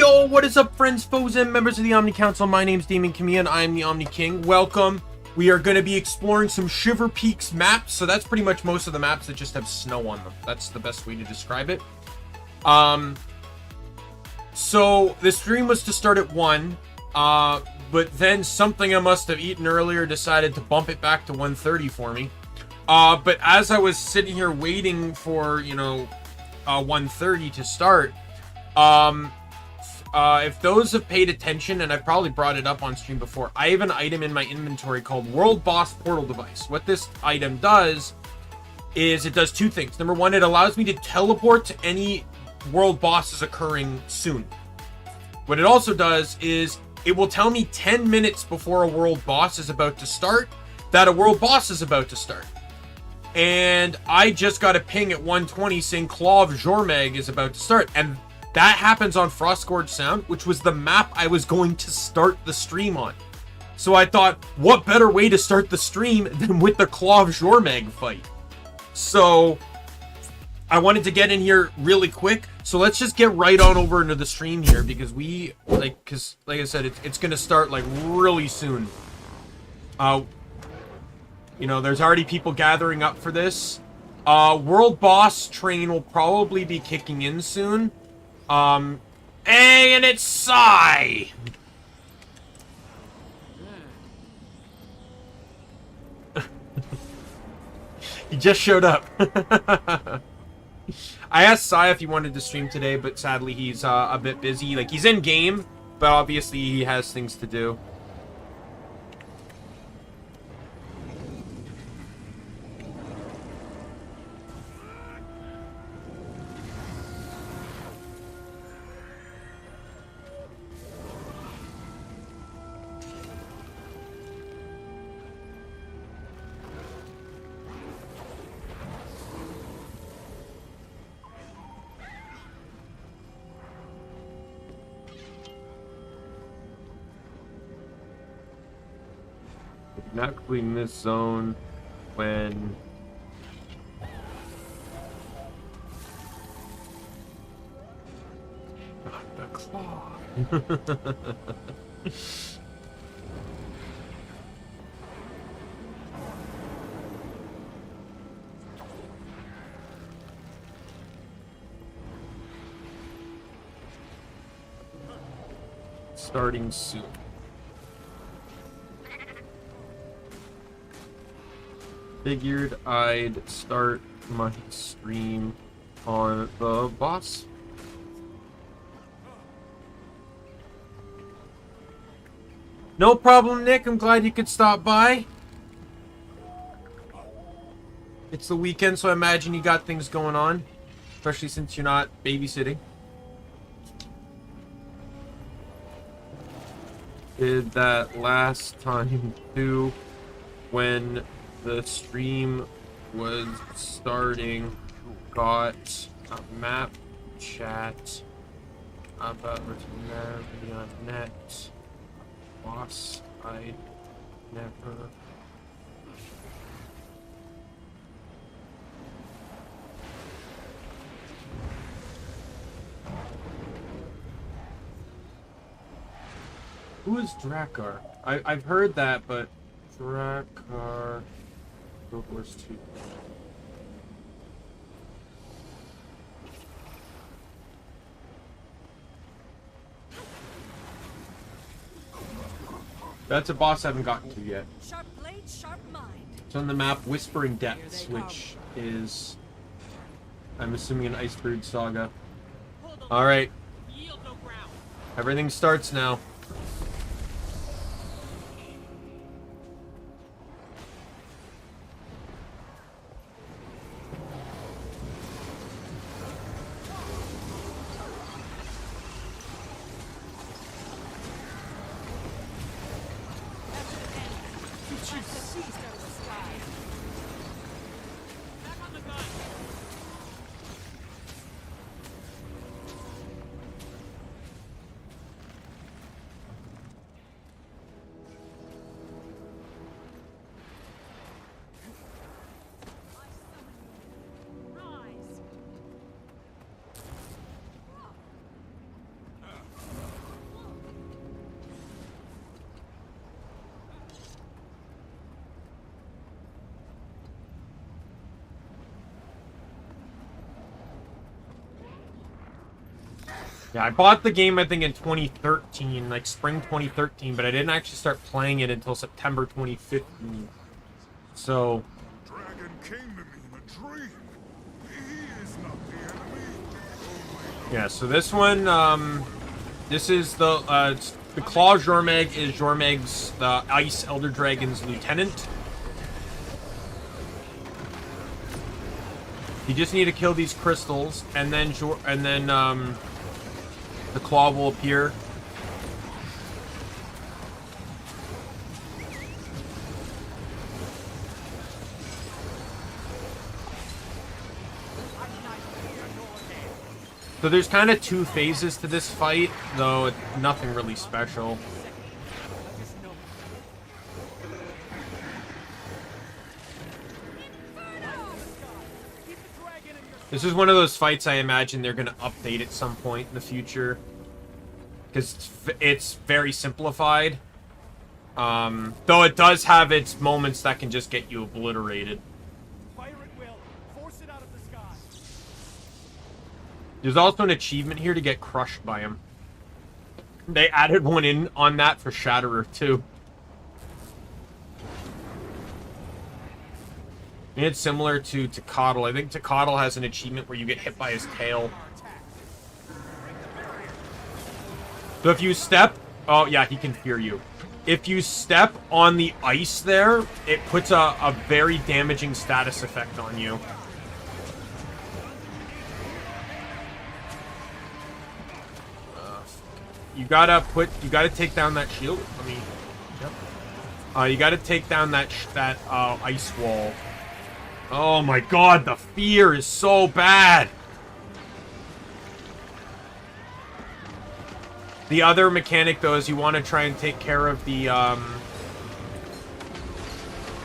Yo, what is up, friends, foes, and members of the Omni Council? My name's Daimien Kamiya and I'm the Omni King. Welcome. We are going to be exploring some Shiverpeaks maps. So that's pretty much most of the maps that just have snow on them. That's the best way to describe it. So the stream was to start at 1. But then something I must have eaten earlier decided to bump it back to 1:30 for me. But as I was sitting here waiting for, 1:30 to start, if those have paid attention, and I've probably brought it up on stream before, I have an item in my inventory called World Boss Portal Device. What this item does is it does two things. Number one, it allows me to teleport to any world bosses occurring soon. What it also does is it will tell me 10 minutes before a world boss is about to start that a world boss is about to start. And I just got a ping at 1:20 saying Claw of Jormeg is about to start. And that happens on Frostgorge Sound, which was the map I was going to start the stream on. So I thought, what better way to start the stream than with the Claw of Jormeg fight? So I wanted to get in here really quick. So let's just get right on over into the stream here, because like I said, it's going to start like really soon. There's already people gathering up for this. World Boss Train will probably be kicking in soon. And it's Sai! He just showed up. I asked Sai if he wanted to stream today, but sadly he's a bit busy. Like, he's in game, but obviously he has things to do. Not completing this zone when the claw. Starting soon. Figured I'd start my stream on the boss. No problem, Nick. I'm glad you could stop by. It's the weekend, so I imagine you got things going on, especially since you're not babysitting. Did that last time too, when the stream was starting. Got a map chat about ArenaNet. Boss, I never. Who is Drakkar? I've heard that, but Drakkar. World Wars 2. That's a boss I haven't gotten to yet. Sharp blade, sharp mind. It's on the map Whispering Depths, which is, I'm assuming, an Icebird saga. Alright. Everything starts now. Yeah, I bought the game, I think, in 2013, like spring 2013, but I didn't actually start playing it until September 2015. So... Dragon came to me in a dream. He is not the enemy. Yeah, so this one, this is the Claw Jormeg is Jormeg's, the Ice Elder Dragon's lieutenant. You just need to kill these crystals, and then the claw will appear. So there's kind of two phases to this fight, though nothing really special. This is one of those fights I imagine they're going to update at some point in the future. Because it's very simplified. Though it does have its moments that can just get you obliterated. There's also an achievement here to get crushed by him. They added one in on that for Shatterer, too. And it's similar to Coddle. I think Coddle has an achievement where you get hit by his tail. So if you step... Oh, yeah, he can fear you. If you step on the ice there, it puts a very damaging status effect on you. You gotta take down that shield. I mean, yep. You gotta take down that ice wall. Oh my god, the fear is so bad. The other mechanic, though, is you want to try and take care of the,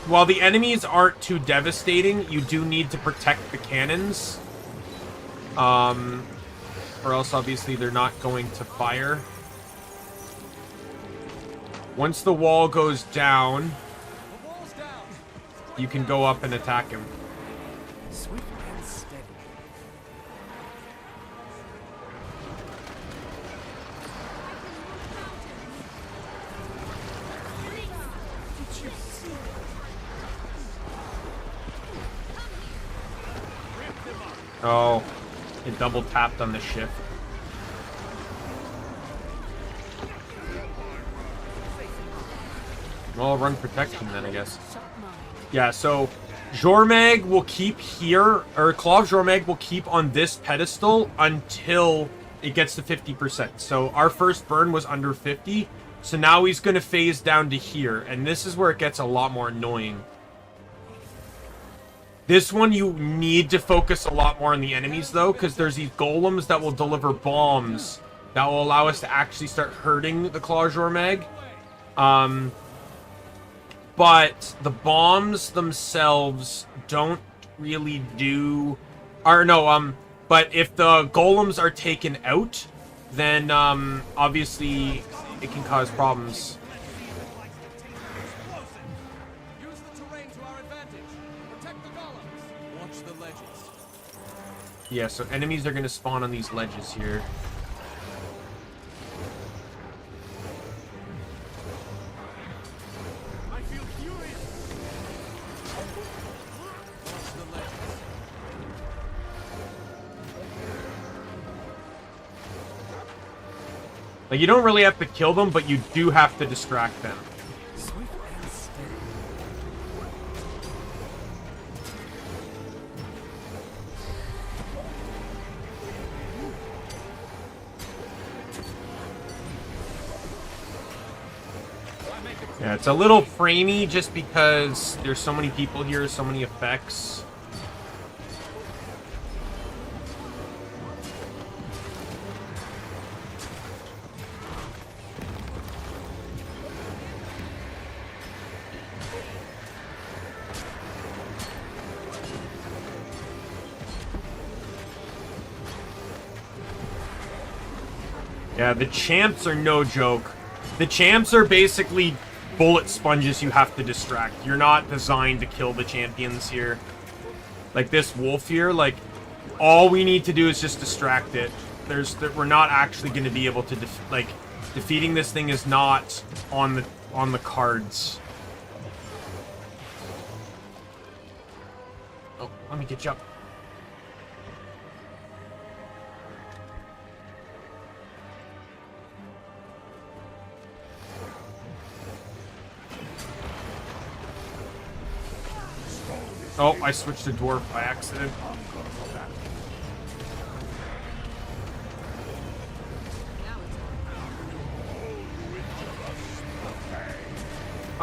while the enemies aren't too devastating, you do need to protect the cannons. Or else, obviously, they're not going to fire. Once the wall goes down, you can go up and attack him. Swift and steady. Oh, it double tapped on the shift. Well, run protection then, I guess. Yeah, so Jormeg will keep here, or Claw of Jormeg will keep on this pedestal until it gets to 50%. So our first burn was under 50, so now he's going to phase down to here, and this is where it gets a lot more annoying. This one you need to focus a lot more on the enemies, though, because there's these golems that will deliver bombs that will allow us to actually start hurting the Claw of Jormeg. But the bombs themselves don't really do... Or no, but if the golems are taken out, then obviously it can cause problems. Use the terrain to our advantage. Protect the golems. Watch the ledges. Yeah, so enemies are going to spawn on these ledges here. Like, you don't really have to kill them, but you do have to distract them. Swift and steady. Yeah, it's a little framey just because there's so many people here, so many effects. Yeah, the champs are no joke. The champs are basically bullet sponges you have to distract. You're not designed to kill the champions here. Like this wolf here, like, all we need to do is just distract it. we're not actually going to be able to defeating this thing is not on the cards. Oh, let me get you up. Oh, I switched to dwarf by accident.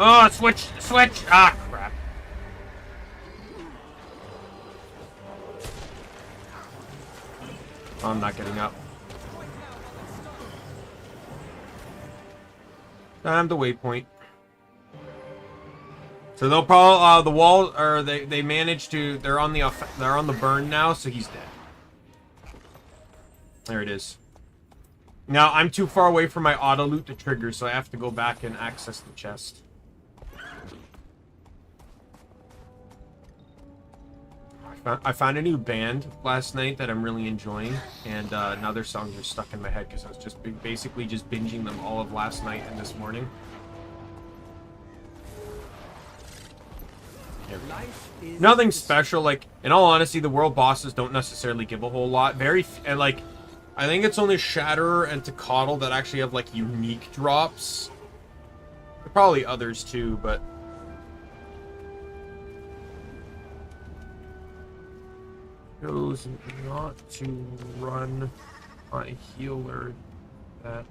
Oh, switch! Ah, crap. Oh, I'm not getting up. I'm the waypoint. So they'll probably the wall, or they managed to. They're on the burn now, so he's dead. There it is. Now I'm too far away from my auto loot to trigger, so I have to go back and access the chest. I found a new band last night that I'm really enjoying, and now their songs are stuck in my head because I was just basically just binging them all of last night and this morning. Nothing special. Like, in all honesty, the world bosses don't necessarily give a whole lot. And like, I think it's only Shatterer and Tecotl that actually have like unique drops. There are probably others too, but chose not to run my healer that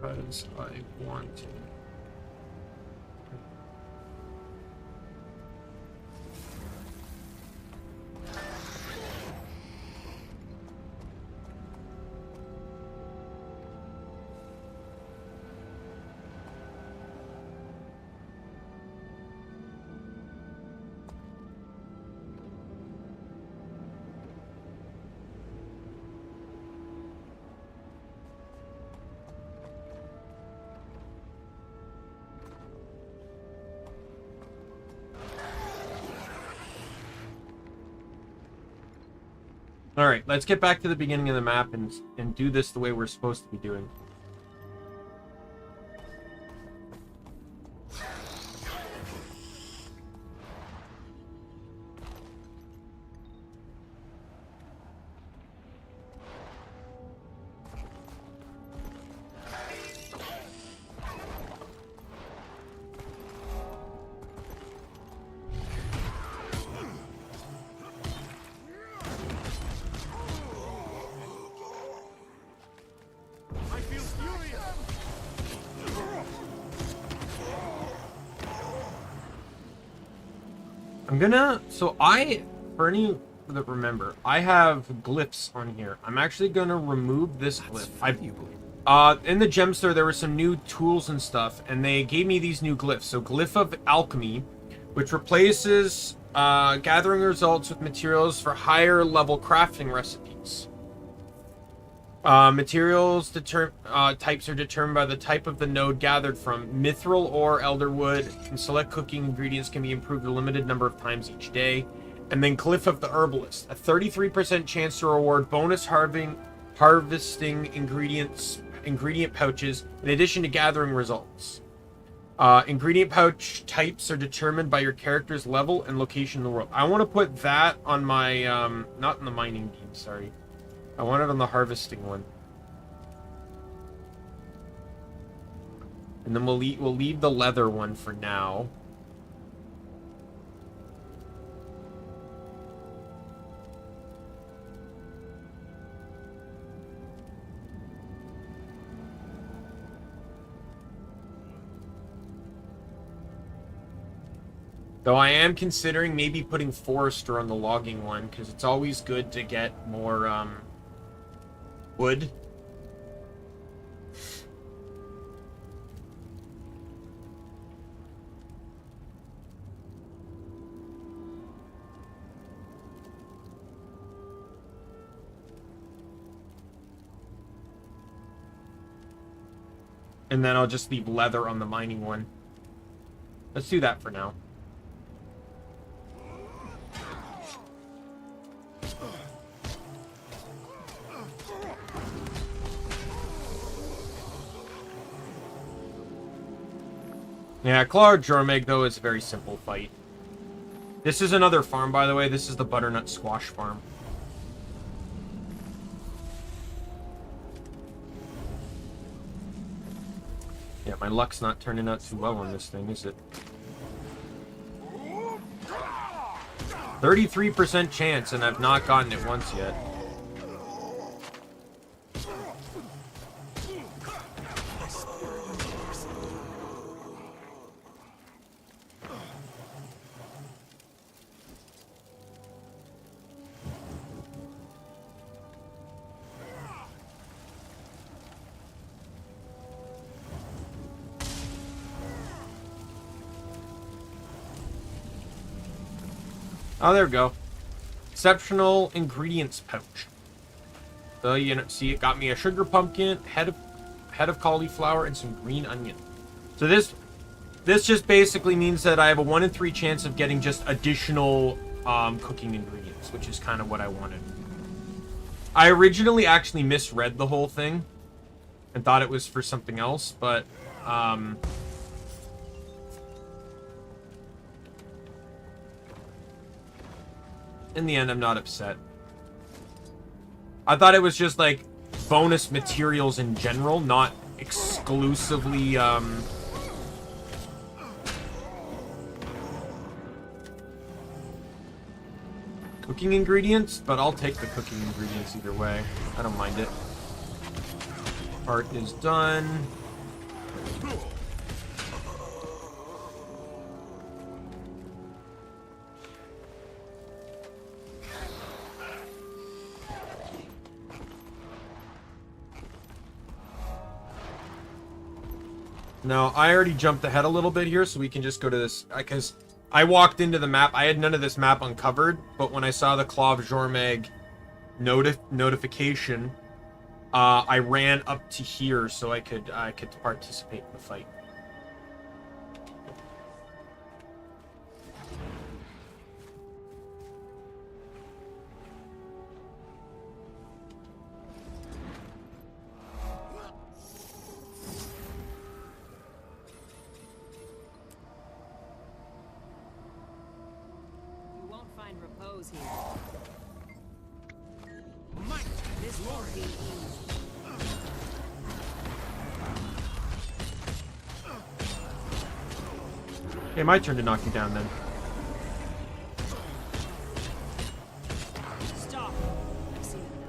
because I wanted. Alright, let's get back to the beginning of the map and do this the way we're supposed to be doing. For any that remember, I have glyphs on here. I'm actually gonna remove this glyph. In the gem store, there were some new tools and stuff, and they gave me these new glyphs. So, Glyph of Alchemy, which replaces gathering results with materials for higher level crafting recipes. Materials types are determined by the type of the node gathered from. Mithril ore, elderwood, and select cooking ingredients can be improved a limited number of times each day. And then Glyph of the Herbalist, a 33% chance to reward bonus harvesting ingredient pouches in addition to gathering results. Ingredient pouch types are determined by your character's level and location in the world. I want to put that on my not in the mining beam, sorry. I want it on the harvesting one. And then we'll leave the leather one for now. Though I am considering maybe putting Forester on the logging one, because it's always good to get more wood. And then I'll just leave leather on the mining one. Let's do that for now. Yeah, Claw Jormeg, though, is a very simple fight. This is another farm, by the way. This is the Butternut Squash farm. Yeah, my luck's not turning out too well on this thing, is it? 33% chance, and I've not gotten it once yet. Oh, there we go. Exceptional ingredients pouch. So you know, see, it got me a sugar pumpkin, head of cauliflower, and some green onion. So this just basically means that I have a 1 in 3 chance of getting just additional cooking ingredients, which is kind of what I wanted. I originally actually misread the whole thing and thought it was for something else, but in the end, I'm not upset. I thought it was just, like, bonus materials in general, not exclusively, cooking ingredients, but I'll take the cooking ingredients either way. I don't mind it. Part is done. Now, I already jumped ahead a little bit here, so we can just go to this, because I walked into the map. I had none of this map uncovered, but when I saw the Claw of Jormeg notification, I ran up to here so I could participate in the fight. Okay, my turn to knock you down then. Stop. I see that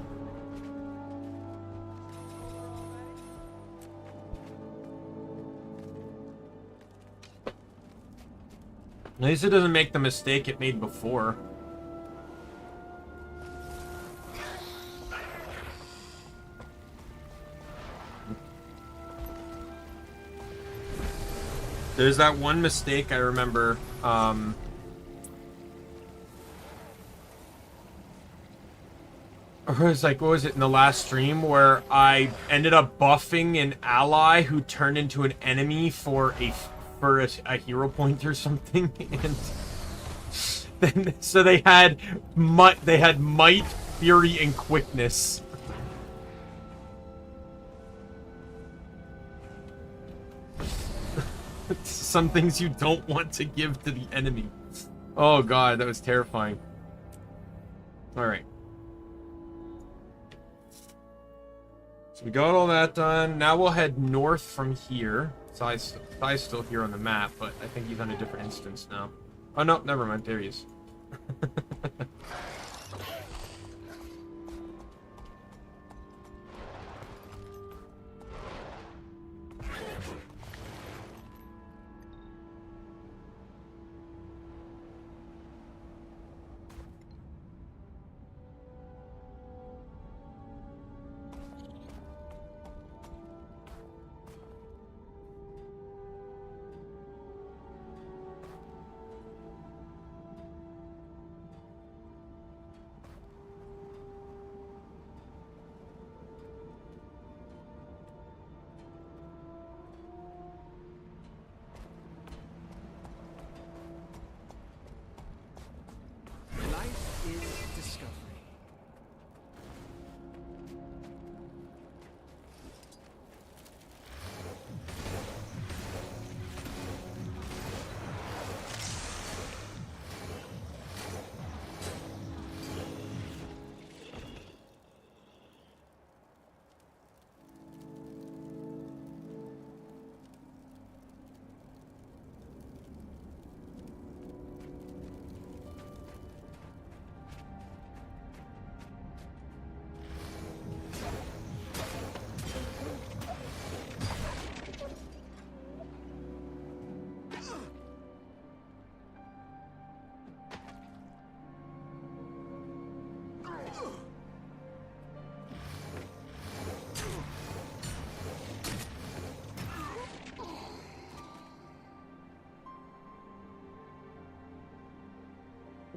At least it doesn't make the mistake it made before. There's that one mistake I remember, it was like, what was it, in the last stream, where I ended up buffing an ally who turned into an enemy for a hero point or something, and then so they had might, fury, and quickness. Some things you don't want to give to the enemy. Oh god, that was terrifying. Alright. So we got all that done. Now we'll head north from here. Sai's still here on the map, but I think he's on a different instance now. Oh no, never mind. There he is.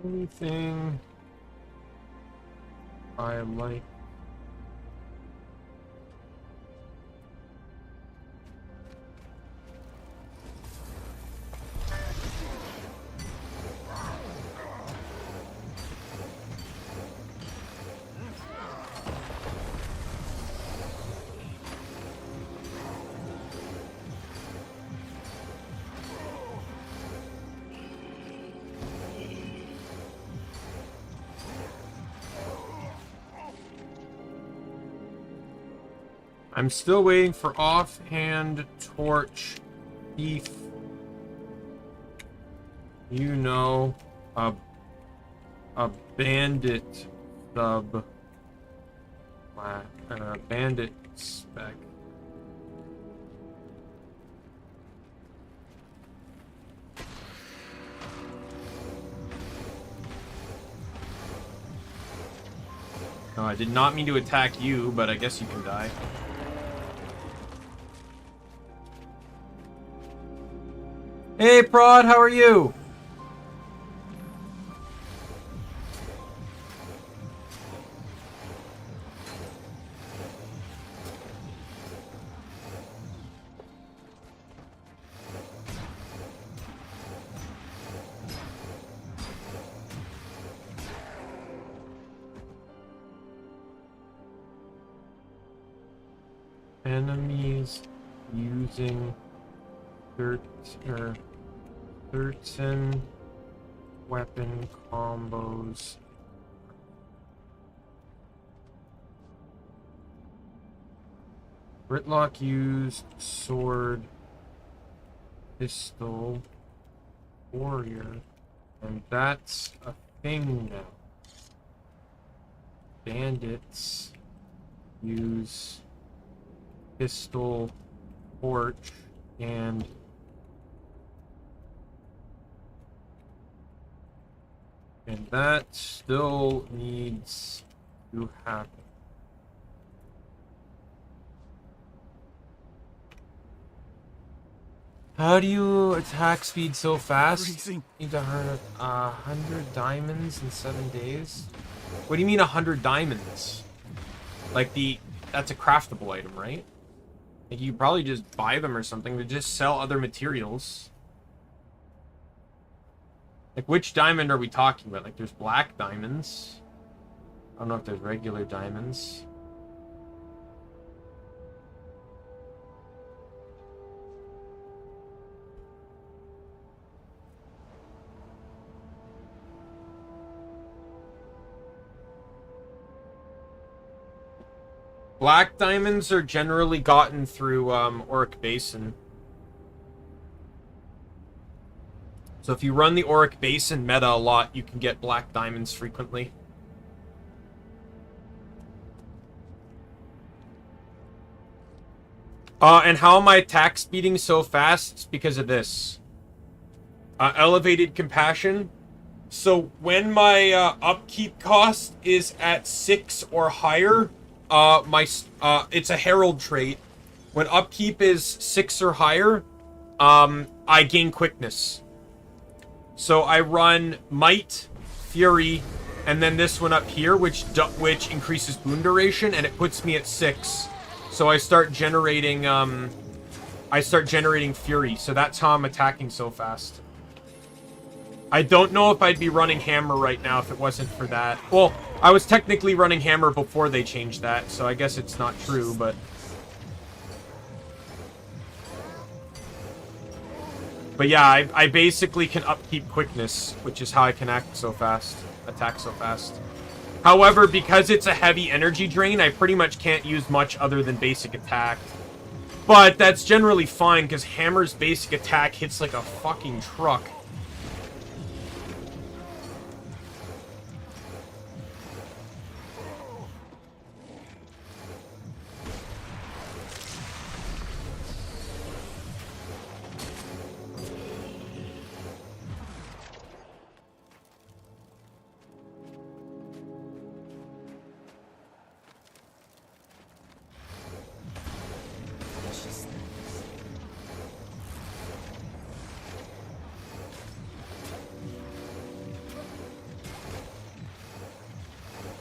Anything I like. I'm still waiting for offhand torch thief. You know, a bandit sub, bandit spec. No, I did not mean to attack you, but I guess you can die. Hey, Prod, how are you? Enemies using certain weapon combos. Gritlock used sword, pistol, warrior, and that's a thing now. Bandits use pistol, torch, and that still needs to happen. How do you attack speed so fast? Freezing. Need to earn 100 diamonds in 7 days? What do you mean 100 diamonds? Like that's a craftable item, right? Like you probably just buy them or something to just sell other materials. Like, which diamond are we talking about? Like, there's black diamonds. I don't know if there's regular diamonds. Black diamonds are generally gotten through Auric Basin. So if you run the Auric Basin meta a lot, you can get black diamonds frequently. And how am I attack speeding so fast? It's because of this. Elevated compassion. So when my upkeep cost is at 6 or higher, it's a herald trait. When upkeep is 6 or higher, I gain quickness. So I run Might, Fury, and then this one up here, which increases boon duration, and it puts me at 6. So I start generating Fury. So that's how I'm attacking so fast. I don't know if I'd be running Hammer right now if it wasn't for that. Well, I was technically running Hammer before they changed that, so I guess it's not true, but... But yeah, I basically can upkeep quickness, which is how I can attack so fast. However, because it's a heavy energy drain, I pretty much can't use much other than basic attack. But that's generally fine, because Hammer's basic attack hits like a fucking truck.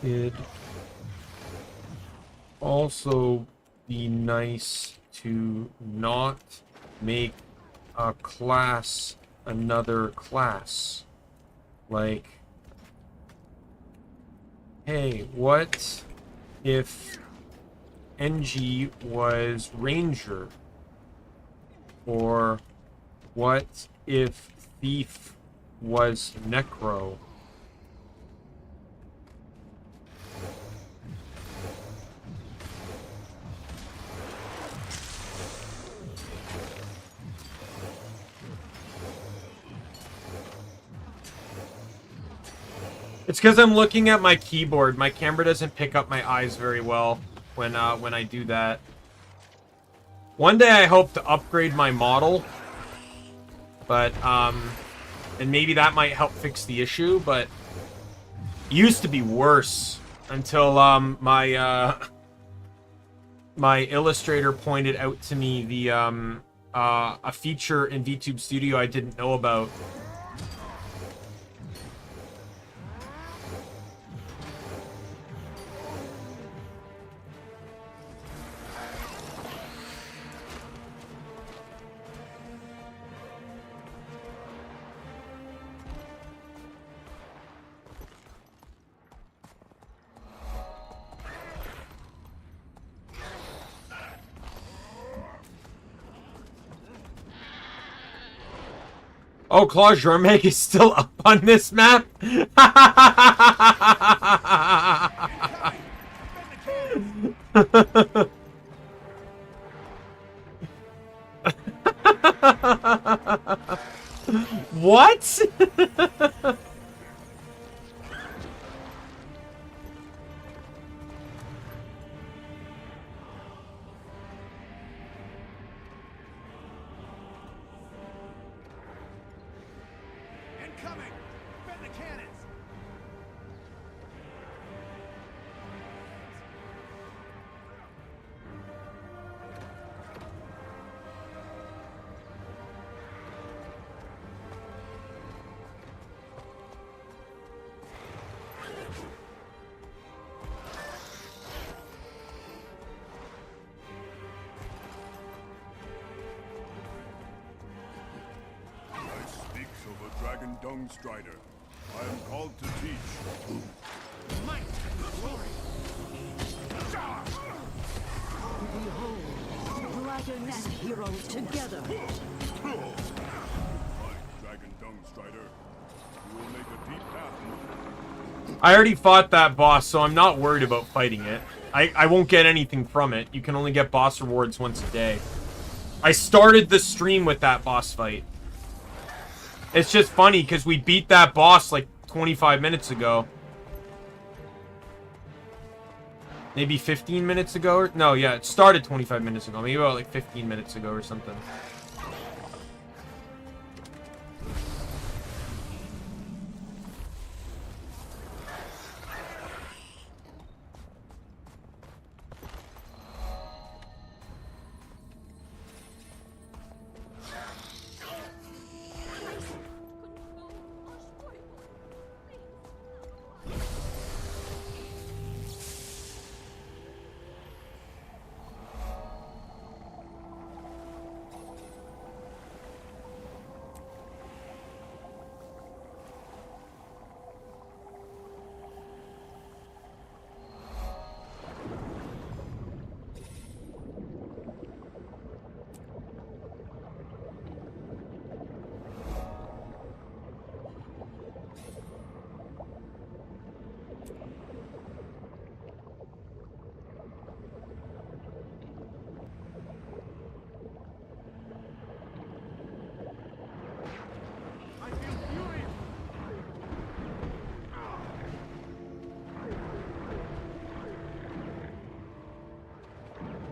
It'd also be nice to not make a class another class. Like, hey, what if NG was Ranger? Or what if Thief was Necro? It's because I'm looking at my keyboard. My camera doesn't pick up my eyes very well when I do that. One day I hope to upgrade my model, but and maybe that might help fix the issue. But it used to be worse until my illustrator pointed out to me the a feature in VTube Studio I didn't know about. Oh, Claude Jormeg is still up on this map? What? Incoming! Bend the cannons! Dragon Dung Strider. I am called to teach. Might! Glory! Behold, ArenaNet heroes together. Fight, Dragon Dung Strider. You will make a deep path. I already fought that boss, so I'm not worried about fighting it. I won't get anything from it. You can only get boss rewards once a day. I started the stream with that boss fight. It's just funny because we beat that boss like 25 minutes ago. Maybe 15 minutes ago? Or, no, yeah, it started 25 minutes ago. Maybe about like 15 minutes ago or something.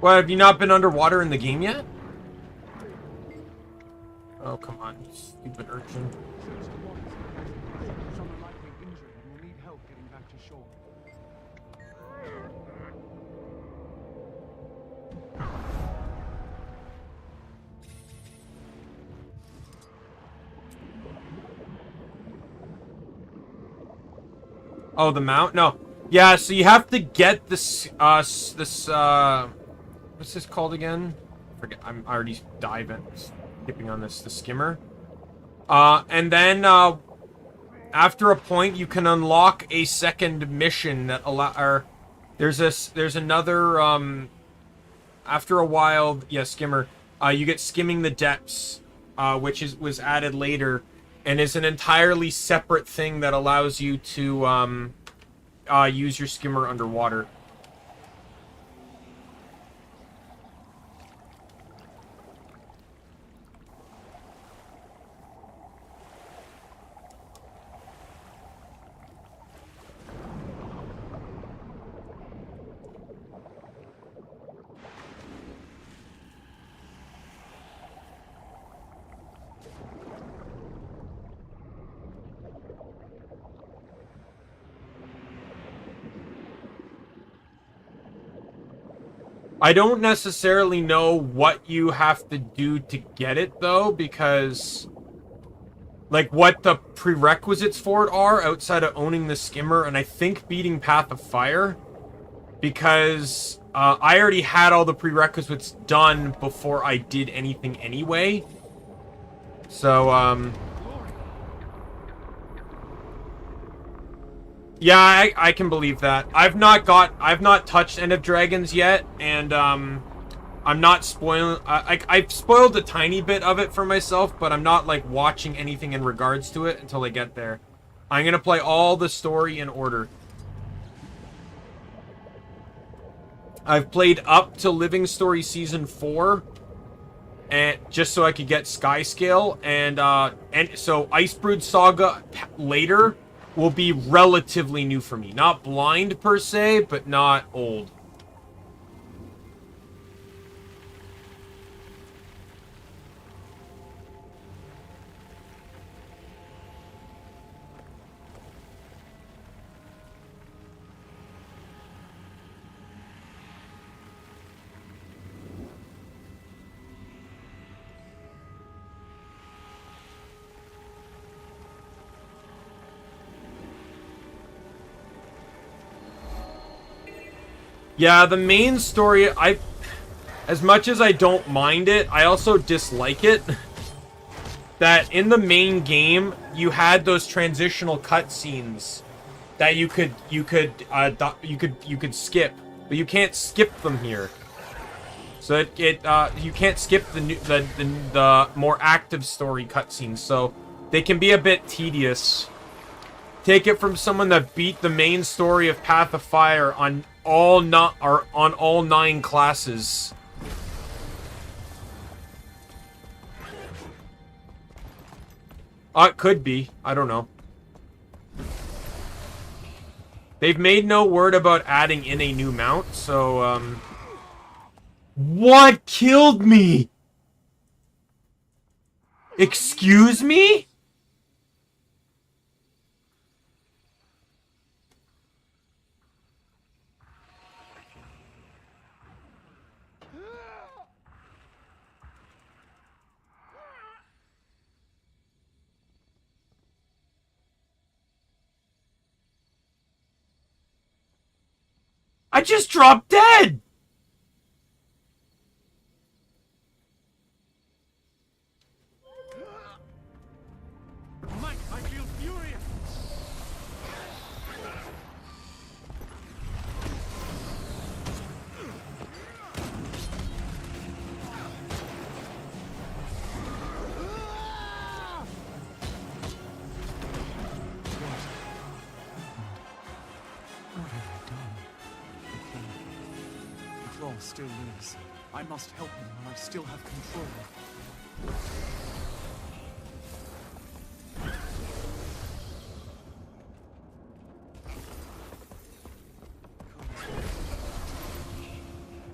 What, have you not been underwater in the game yet? Oh, come on, you stupid urchin. Someone likely injured and will need help getting back to shore. Oh, the mount? No. Yeah, so you have to get this, what's this called again? Forget, I'm already skipping on this, the skimmer. And then, after a point, you can unlock a second mission that there's another, after a while, yeah, skimmer, you get skimming the depths, which was added later, and is an entirely separate thing that allows you to, use your skimmer underwater. I don't necessarily know what you have to do to get it, though, because, like, what the prerequisites for it are outside of owning the skimmer, and I think beating Path of Fire, because I already had all the prerequisites done before I did anything anyway. So, yeah, I can believe that. I've not touched End of Dragons yet, and I'm not spoiling. I've spoiled a tiny bit of it for myself, but I'm not like watching anything in regards to it until I get there. I'm gonna play all the story in order. I've played up to Living Story Season 4, and just so I could get Skyscale, and so Icebrood Saga later will be relatively new for me. Not blind per se, but not old. Yeah, the main story, as much as I don't mind it, I also dislike it. That in the main game, you had those transitional cutscenes that you could skip, but you can't skip them here. So you can't skip the more active story cutscenes, so they can be a bit tedious. Take it from someone that beat the main story of Path of Fire on all 9 classes. It could be. I don't know. They've made no word about adding in a new mount, so, What killed me? Excuse me? I just dropped dead! Mike, I feel furious! Claw still lives. I must help him while I still have control.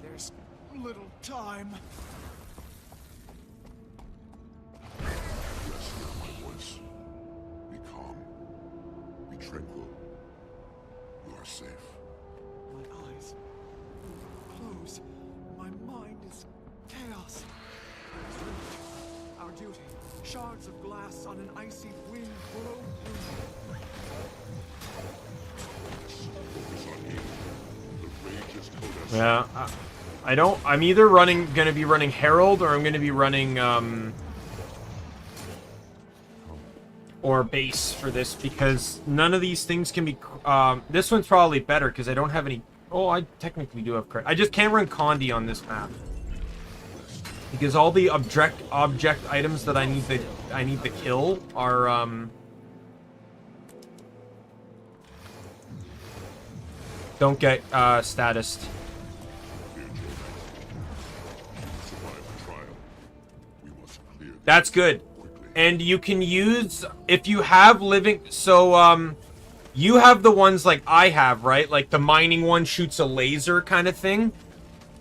There's little time. Yes, hear my voice. Be calm. Be tranquil. You are safe. My eyes close. My mind is chaos. Our duty. Shards of glass on an icy wind blow through. Focus on Yeah, I don't. I'm either gonna be running Herald, or I'm gonna be running or base for this, because none of these things can be. This one's probably better because I don't have any. Oh, I technically do have credit. I just can't run Condi on this map because all the object items that I need to kill are don't get statused. That's good. And you can use, if you have living, so you have the ones like I have, right? Like the mining one shoots a laser kind of thing.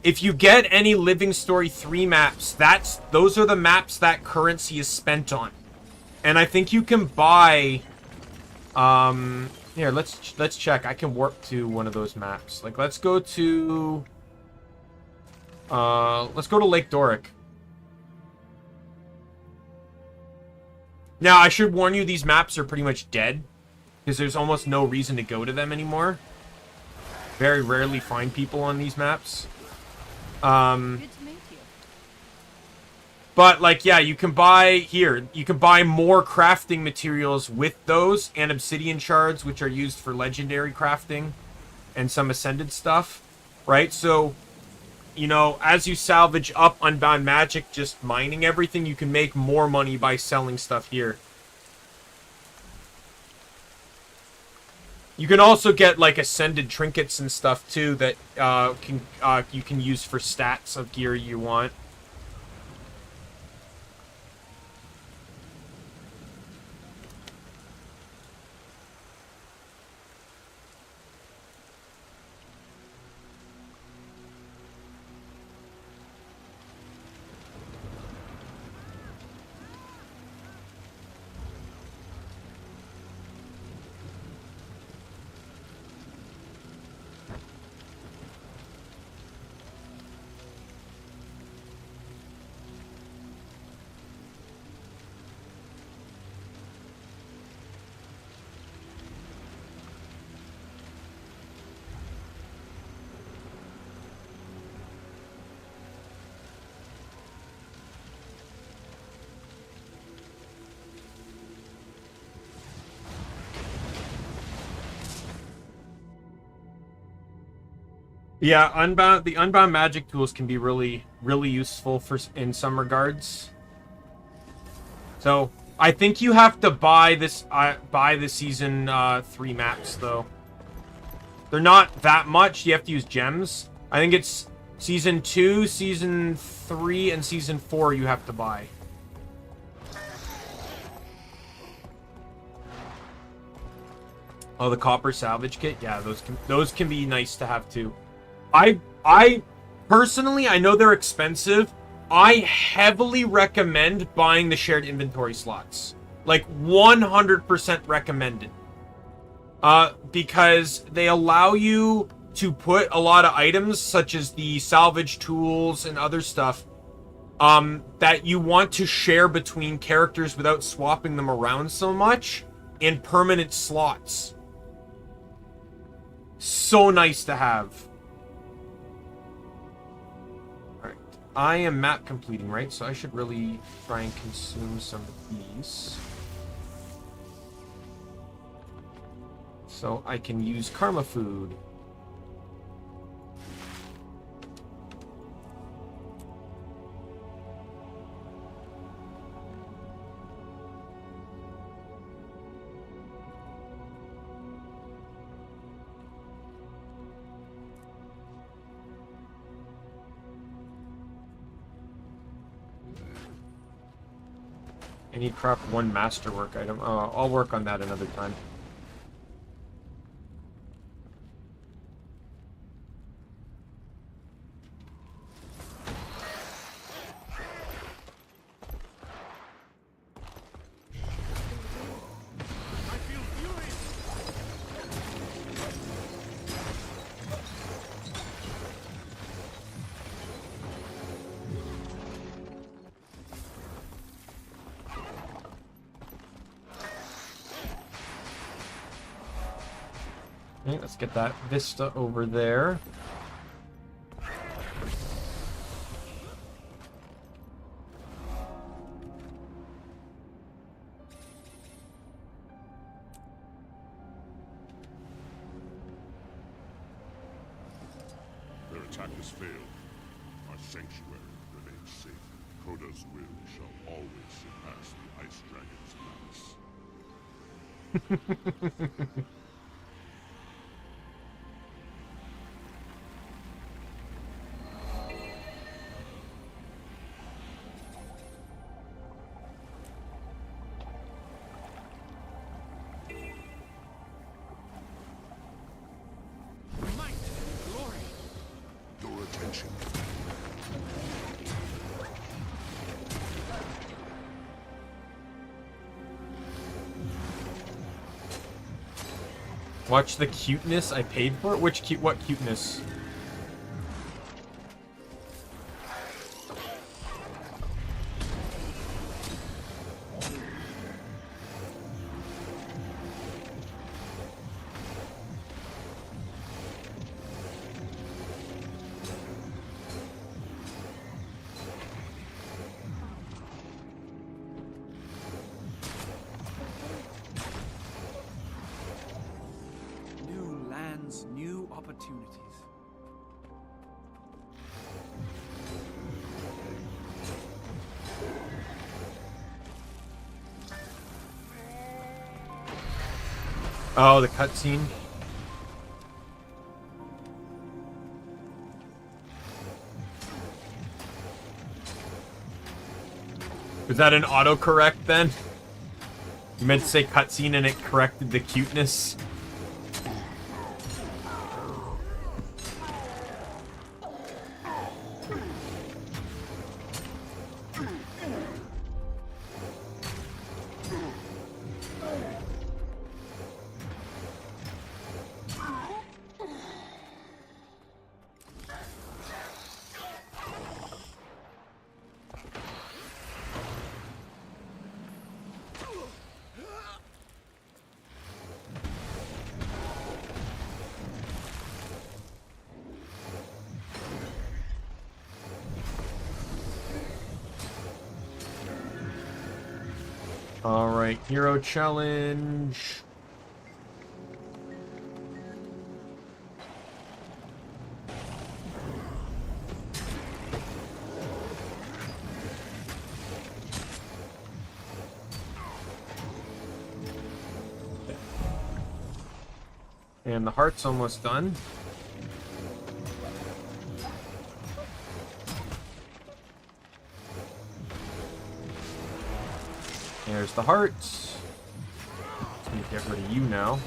If you get any Living Story 3 maps, those are the maps that currency is spent on. And I think you can buy here, let's check. I can warp to one of those maps. Like let's go to Lake Doric. Now, I should warn you, these maps are pretty much dead, because there's almost no reason to go to them anymore. Very rarely find people on these maps. Good to meet you. But, like, yeah, you can buy, here, you can buy more crafting materials with those, and obsidian shards, which are used for legendary crafting, and some ascended stuff, right? So, you know, as you salvage up Unbound Magic, just mining everything, you can make more money by selling stuff here. You can also get, like, ascended trinkets and stuff, too, that you can use for stats of gear you want. Yeah, the Unbound Magic tools can be really, really useful in some regards. So, I think you have to buy the Season 3 maps, though. They're not that much. You have to use gems. I think it's Season 2, Season 3, and Season 4 you have to buy. Oh, the Copper Salvage Kit? Yeah, those can be nice to have, too. I personally, I know they're expensive. I heavily recommend buying the shared inventory slots. Like 100% recommended. Because they allow you to put a lot of items, such as the salvage tools and other stuff, that you want to share between characters without swapping them around so much, in permanent slots. So nice to have. I am map completing, right? So I should really try and consume some of these. So I can use karma food. I need craft one masterwork item. I'll work on that another time. Okay, let's get that Vista over there. attack has failed. Our sanctuary remains safe. Koda's will shall always surpass the Ice Dragon's malice. Might and glory. Your attention. Watch the cuteness I paid for it? What cuteness? New lands, new opportunities. Oh, the cutscene. Was that an autocorrect then? You meant to say cutscene and it corrected the cuteness? Alright, hero challenge. And the heart's almost done. There's the heart. Just gonna get rid of you now.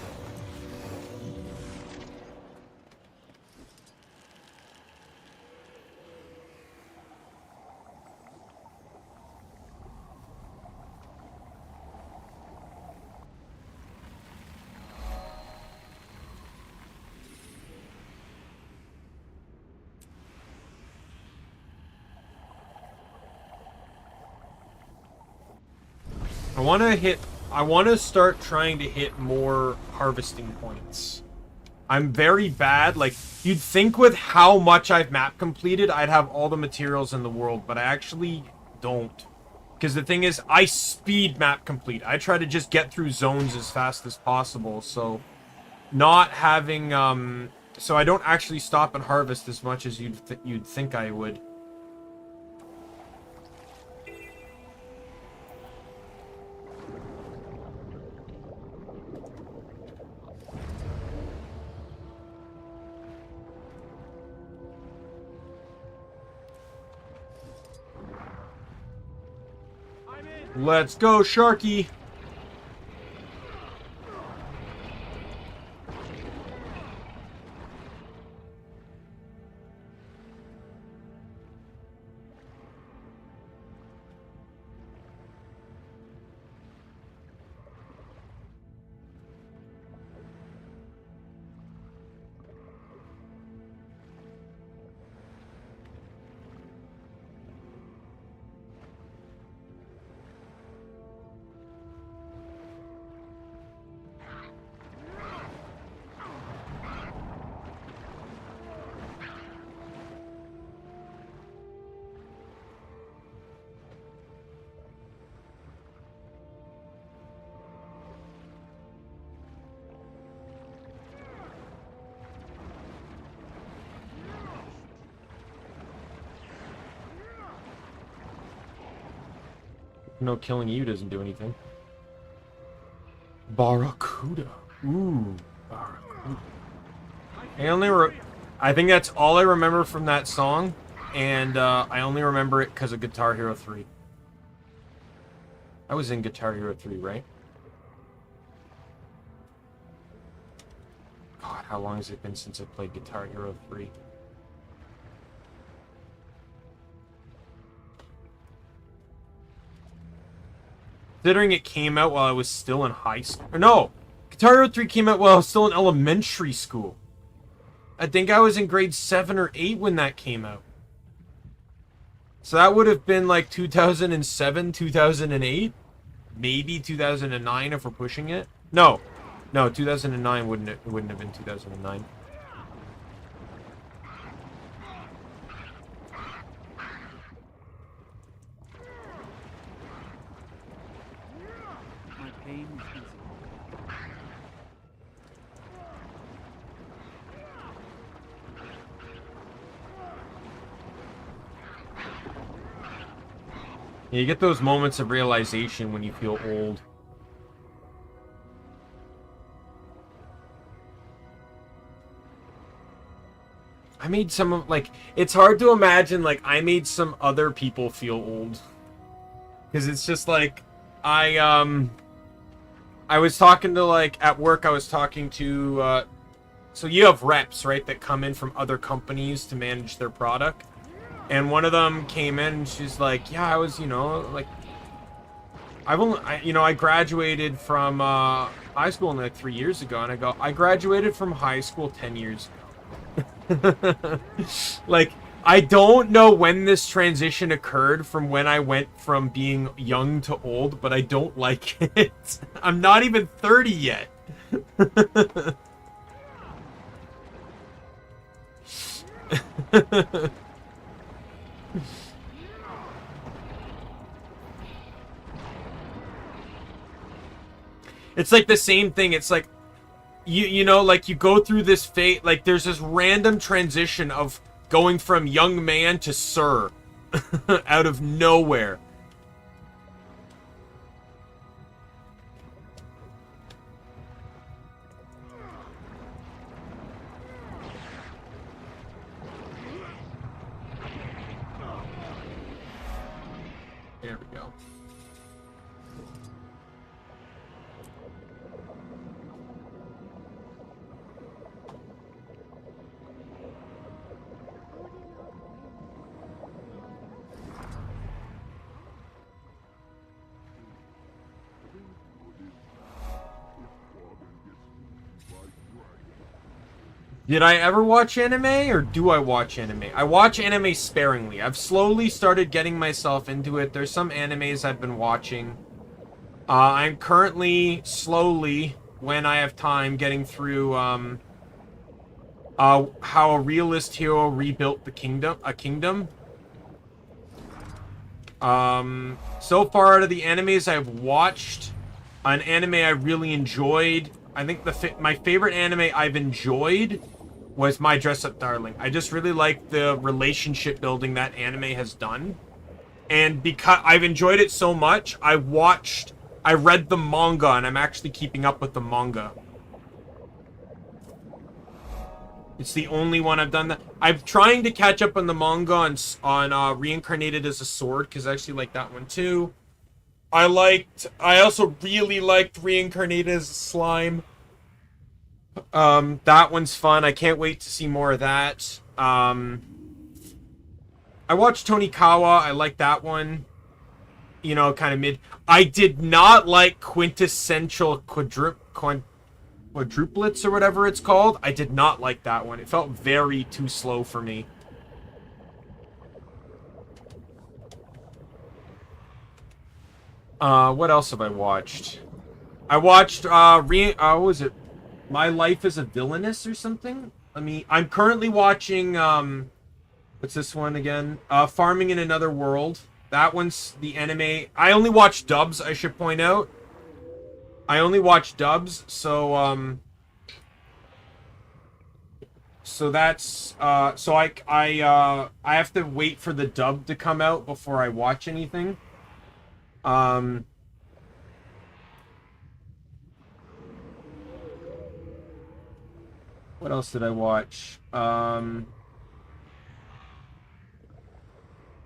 I want to start trying to hit more harvesting points. I'm very bad. Like, you'd think with how much I've map completed, I'd have all the materials in the world, but I actually don't. Because the thing is, I speed map complete. I try to just get through zones as fast as possible, so not having, so I don't actually stop and harvest as much as you'd think I would. Let's go, Sharky! No, killing you doesn't do anything. Barracuda. Ooh, Barracuda. I think that's all I remember from that song, and I only remember it because of Guitar Hero 3. I was in Guitar Hero 3, right? God, how long has it been since I played Guitar Hero 3? Considering it came out while I was still in high school. Or no! Guitar Hero 3 came out while I was still in elementary school. I think I was in grade 7 or 8 when that came out. So that would have been like 2007, 2008? Maybe 2009 if we're pushing it. No. No, 2009 wouldn't have been 2009. My pain is easy. Yeah, you get those moments of realization when you feel old. I made some of, like, it's hard to imagine, like, I made some other people feel old. Because it's just, like, I was talking to, like, at work, I was talking to, so you have reps, right, that come in from other companies to manage their product. And one of them came in and she's like, yeah, I was, you know, like, I graduated from, high school like 3 years ago. And I go, I graduated from high school 10 years ago. Like, I don't know when this transition occurred from when I went from being young to old, but I don't like it. I'm not even 30 yet. It's like the same thing. It's like, you know, like you go through this fate, like there's this random transition of going from young man to sir out of nowhere. There we go. Did I ever watch anime, or do I watch anime? I watch anime sparingly. I've slowly started getting myself into it. There's some animes I've been watching. I'm currently, slowly, when I have time, getting through, how a realist hero rebuilt a kingdom. So far out of the animes I've watched, an anime I really enjoyed, I think my favorite anime I've enjoyed was My Dress Up Darling. I just really like the relationship building that anime has done. And because I've enjoyed it so much, I read the manga, and I'm actually keeping up with the manga. It's the only one I've done that. I'm trying to catch up on the manga on Reincarnated as a Sword, because I actually like that one too. I also really liked Reincarnated as a Slime. That one's fun. I can't wait to see more of that. I watched Tonikawa. I like that one. You know, kind of mid. I did not like Quintessential Quadruplets or whatever it's called. I did not like that one. It felt very too slow for me. What else have I watched? I watched, what was it? My Life as a Villainess or something? I'm currently watching, what's this one again? Farming in Another World. That one's the anime. I only watch dubs, I should point out. I only watch dubs, so that's, so I have to wait for the dub to come out before I watch anything. Um, what else did I watch?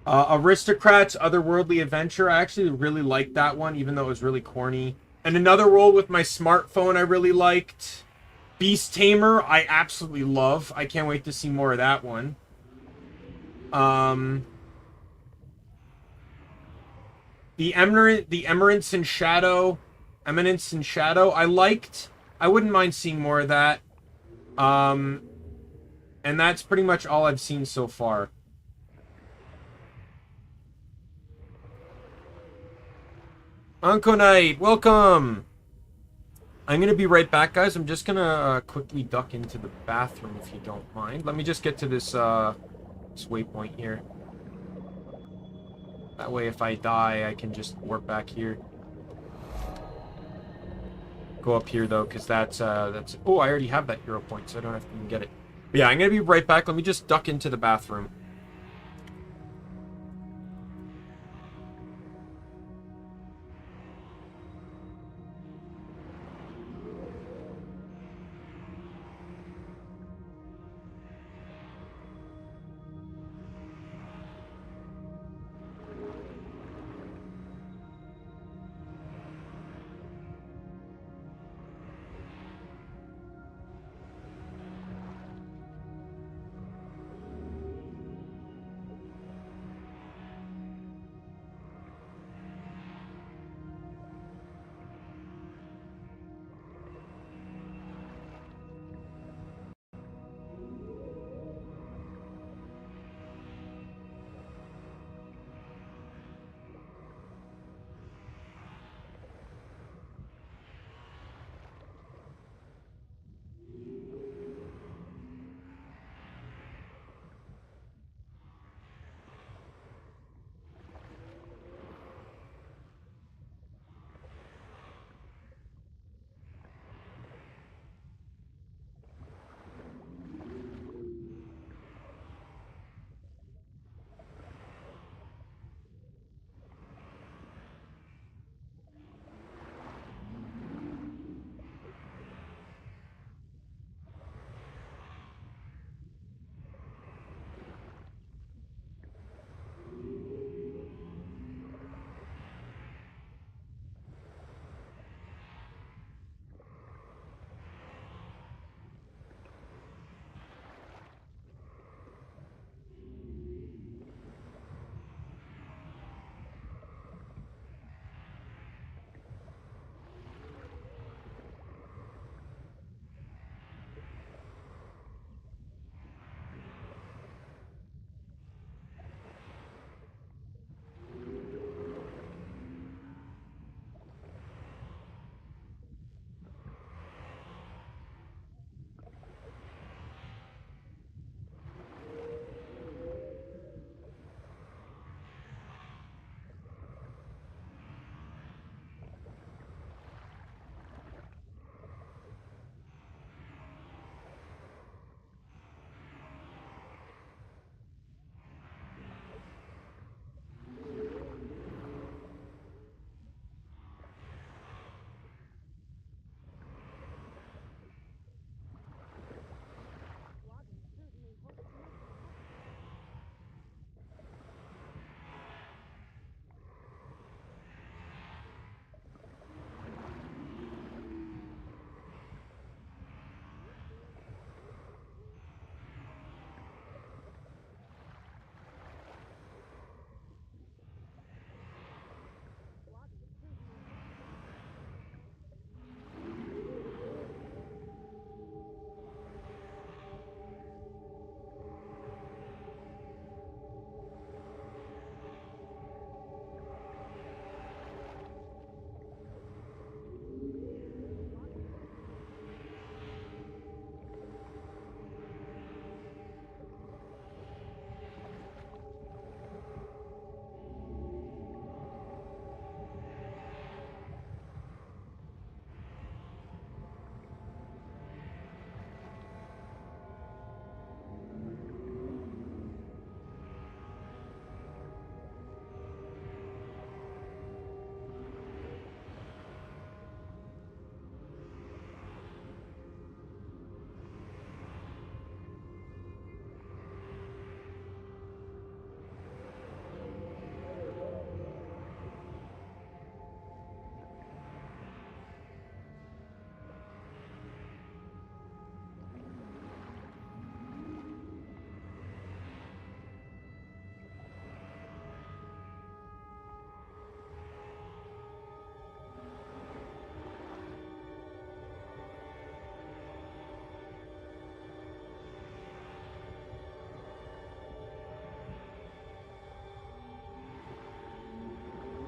Aristocrats Otherworldly Adventure. I actually really liked that one, even though it was really corny. And another world with my smartphone I really liked. Beast Tamer, I absolutely love. I can't wait to see more of that one. The Eminence in Shadow. Eminence in Shadow, I liked. I wouldn't mind seeing more of that. And that's pretty much all I've seen so far. Uncle Knight, welcome! I'm gonna be right back, guys. I'm just gonna quickly duck into the bathroom, if you don't mind. Let me just get to this, this waypoint here. That way, if I die, I can just warp back here. Go up here, though, because that's... Oh, I already have that hero point, so I don't have to even get it. But yeah, I'm gonna be right back. Let me just duck into the bathroom.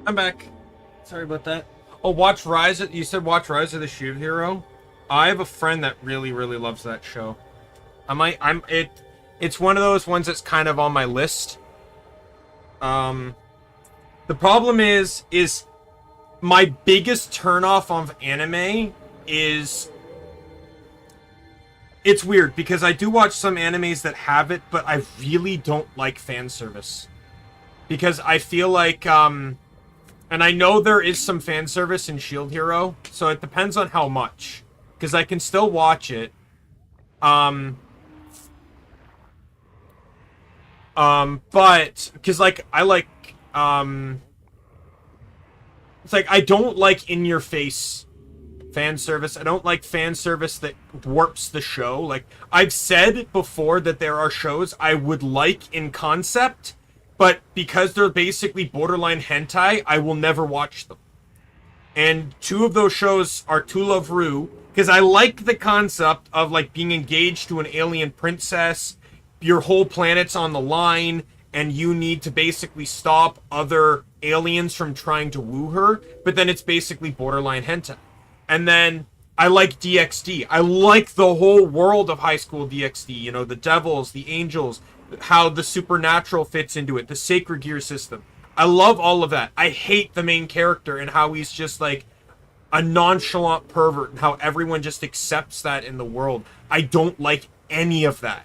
I'm back. Sorry about that. Oh, watch Rise of... You said watch Rise of the Shield Hero? I have a friend that really, really loves that show. It's one of those ones that's kind of on my list. The problem is my biggest turnoff of anime is... It's weird, because I do watch some animes that have it, but I really don't like fan service. Because I feel like, and I know there is some fan service in Shield Hero, so it depends on how much. Because I can still watch it. But, because, like, I like, it's like, I don't like in-your-face fan service. I don't like fan service that warps the show. Like, I've said before that there are shows I would like in concept, but because they're basically borderline hentai, I will never watch them. And two of those shows are To Love Ru, because I like the concept of, like, being engaged to an alien princess, your whole planet's on the line, and you need to basically stop other aliens from trying to woo her, but then it's basically borderline hentai. And then I like DxD. I like the whole world of High School DxD. You know, the devils, the angels, how the supernatural fits into it, the sacred gear system. I love all of that. I hate the main character and how he's just like a nonchalant pervert and how everyone just accepts that in the world. I don't like any of that.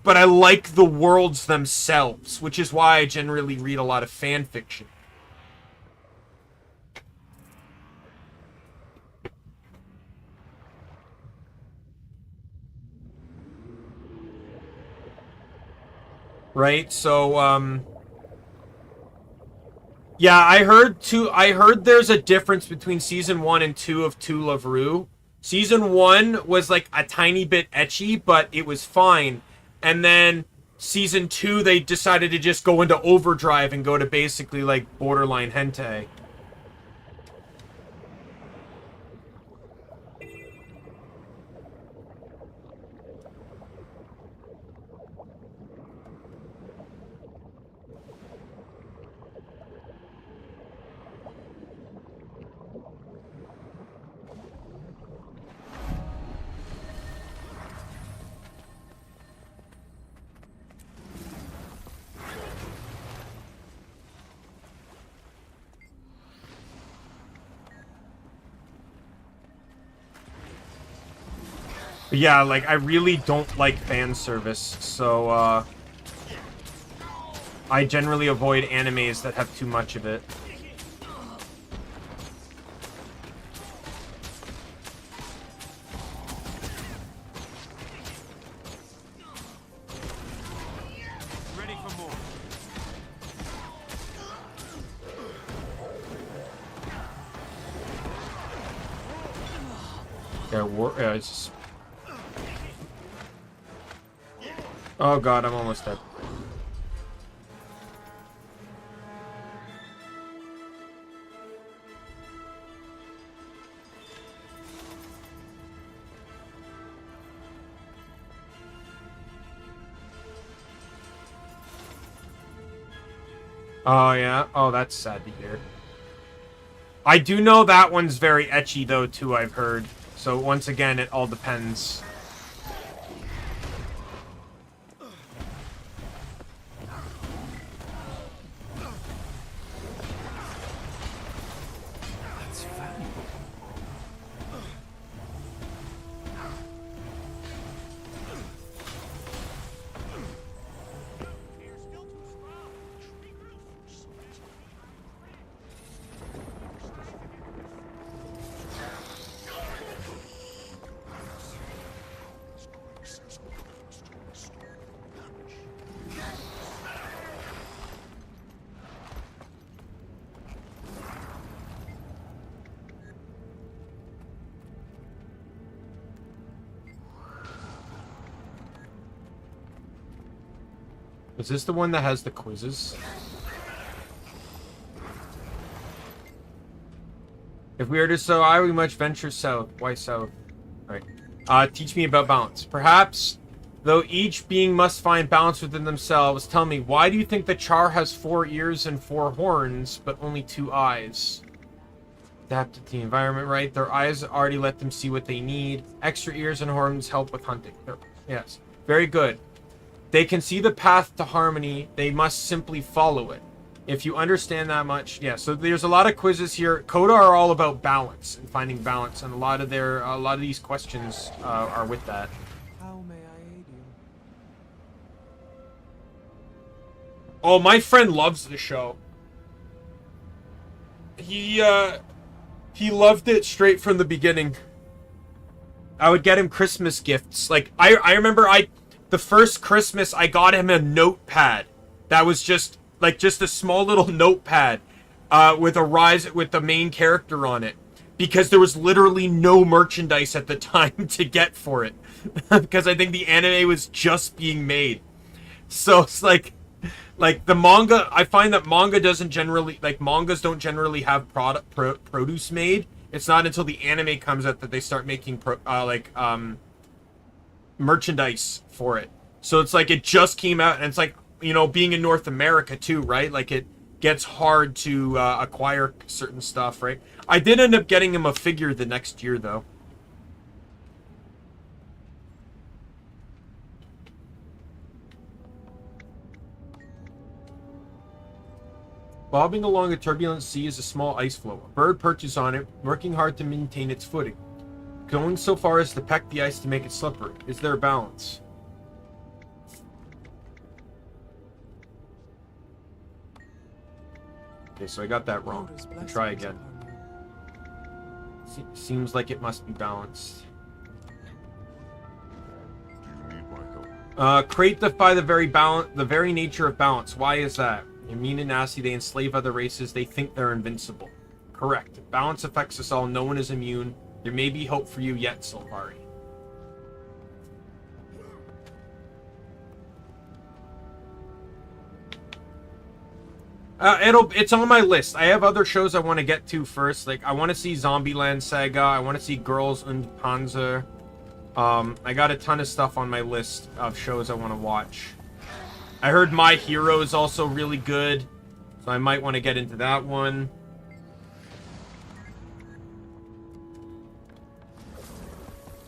But I like the worlds themselves, which is why I generally read a lot of fan fiction. Right, so, yeah, I heard there's a difference between Season 1 and 2 of To Love Ru. Season 1 was, like, a tiny bit ecchi, but it was fine. And then Season 2, they decided to just go into overdrive and go to basically, like, borderline hentai. But yeah, like, I really don't like fan service, so, I generally avoid animes that have too much of it. Ready for more. Yeah, it's just... Oh god, I'm almost dead. Oh yeah? Oh, that's sad to hear. I do know that one's very ecchi though too, I've heard. So once again, it all depends. Is this the one that has the quizzes? If we are to so we much venture south. Why south? Right. Teach me about balance. Perhaps Though each being must find balance within themselves, tell me, why do you think the Char has 4 ears and 4 horns, but only 2 eyes? Adapted to the environment, right? Their eyes already let them see what they need. Extra ears and horns help with hunting. Yes. Very good. They can see the path to harmony. They must simply follow it. If you understand that much, yeah. So there's a lot of quizzes here. Coda are all about balance and finding balance, and a lot of these questions are with that. How may I aid you? Oh, my friend loves the show. He loved it straight from the beginning. I would get him Christmas gifts. Like I remember the first Christmas I got him a notepad that was just a small little notepad with the main character on it, because there was literally no merchandise at the time to get for it because I think the anime was just being made. So it's like the manga, I find that mangas don't generally have produce made. It's not until the anime comes out that they start making merchandise for it. So it's like it just came out, and it's like, you know, being in North America too, right? Like it gets hard to acquire certain stuff, right? I did end up getting him a figure the next year though. Bobbing along a turbulent sea is a small ice floe. A bird perches on it, working hard to maintain its footing, going so far as to peck the ice to make it slippery. Is there a balance? Okay, so I got that wrong. I'll try again. Seems like it must be balanced. Do you need my help? Crate defy the very nature of balance. Why is that? They're mean and nasty, they enslave other races, they think they're invincible. Correct. Balance affects us all, no one is immune. There may be hope for you yet, Sylvari. It's on my list. I have other shows I want to get to first. Like, I want to see Zombieland Saga, I want to see Girls und Panzer. I got a ton of stuff on my list of shows I want to watch. I heard My Hero is also really good, so I might want to get into that one.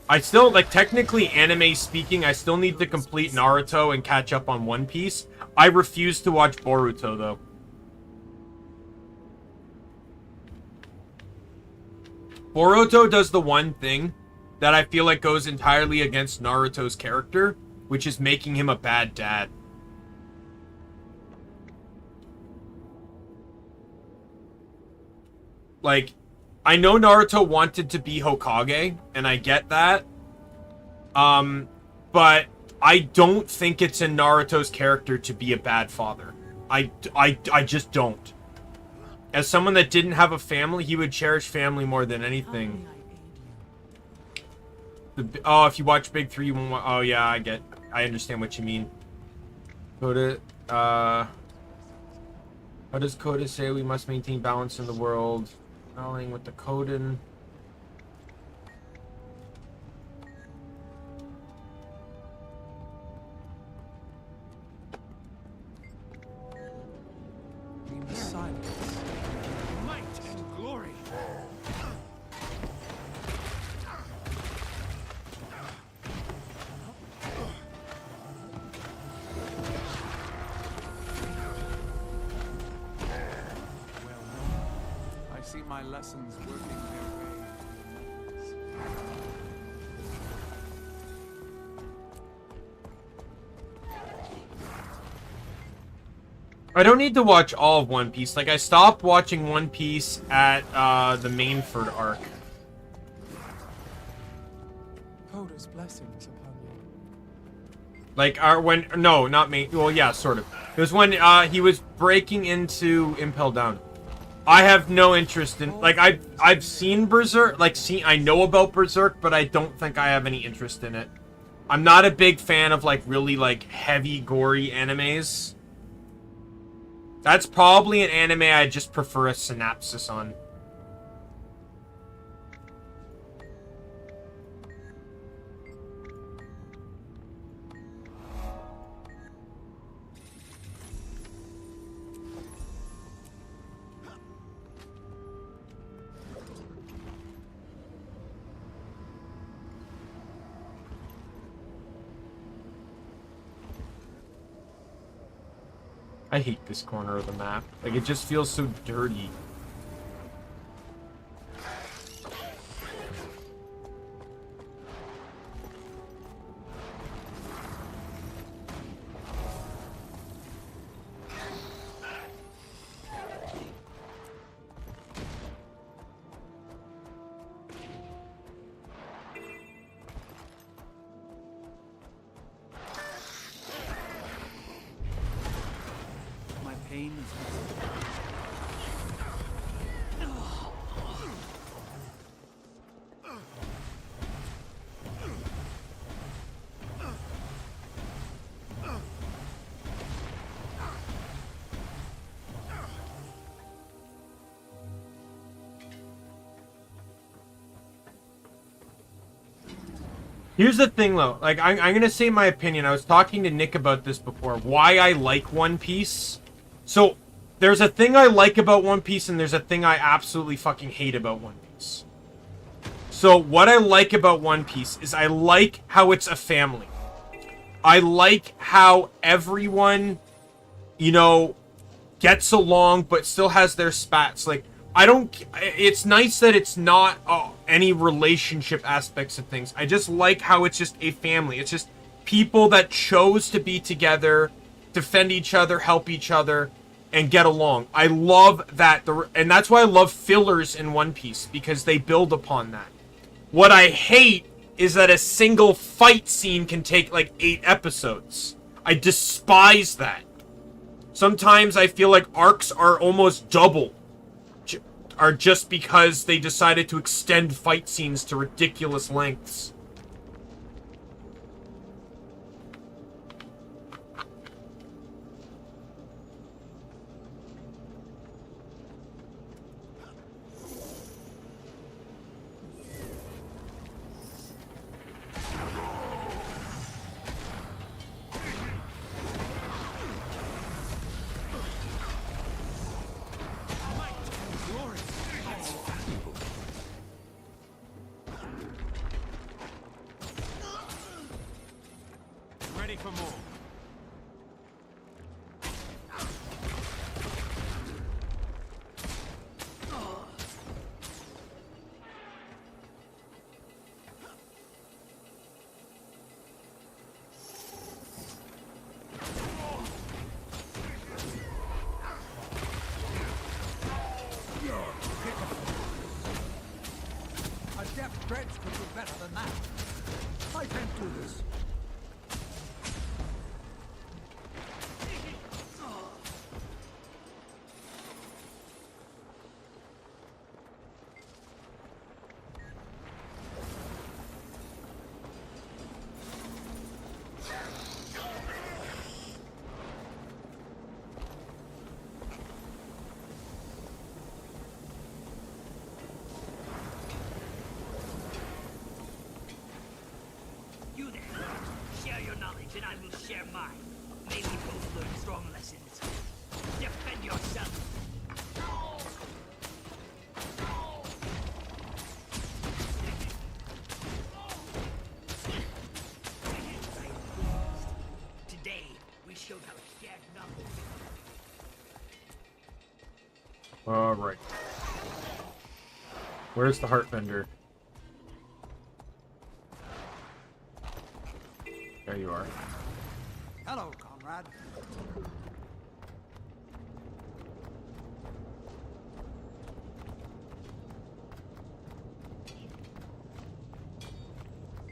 I still, like, technically, anime speaking, I still need to complete Naruto and catch up on One Piece. I refuse to watch Boruto, though. Boruto does the one thing that I feel like goes entirely against Naruto's character, which is making him a bad dad. Like, I know Naruto wanted to be Hokage, and I get that. But I don't think it's in Naruto's character to be a bad father. I just don't. As someone that didn't have a family, he would cherish family more than anything. If you watch Big 3, you won't. Oh yeah, I understand what you mean. Coda, how does Coda say we must maintain balance in the world? Knowing with the Coden. Silence. Might and glory. I see my lessons working their way to the members. I don't need to watch all of One Piece. Like, I stopped watching One Piece at the Mainford arc. Coda's blessings upon you. Like, no, not Main. Well, yeah, sort of. It was when he was breaking into Impel Down. I have no interest in, like, I've seen Berserk, like, I know about Berserk, but I don't think I have any interest in it. I'm not a big fan of, like, really, like, heavy, gory animes. That's probably an anime I just prefer a synopsis on. I hate this corner of the map. Like, it just feels so dirty. My pain is Here's the thing, though. Like, I'm gonna say my opinion. I was talking to Nick about this before. Why I like One Piece. So, there's a thing I like about One Piece, and there's a thing I absolutely fucking hate about One Piece. So, what I like about One Piece is I like how it's a family. I like how everyone, you know, gets along, but still has their spats. Like, I don't... It's nice that it's not any relationship aspects of things. I just like how it's just a family. It's just people that chose to be together, defend each other, help each other, and get along. I love that. And that's why I love fillers in One Piece, because they build upon that. What I hate is that a single fight scene can take, like, 8 episodes. I despise that. Sometimes I feel like arcs are almost double. Are just because they decided to extend fight scenes to ridiculous lengths. Ready for more. a depth dredge could do better than that. I can't do this. You there, share your knowledge and I will share mine. May we both learn strong lessons. Defend yourself. Today, we showed how shared knowledge. Alright. Where's the heart vendor? There you are. Hello, comrade.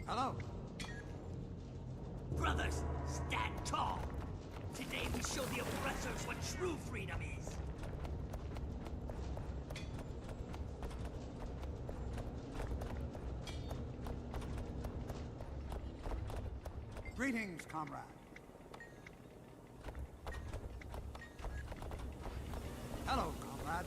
Hello. Brothers, stand tall. Today we show the oppressors what true freedom is. Greetings, comrade. Hello, comrade.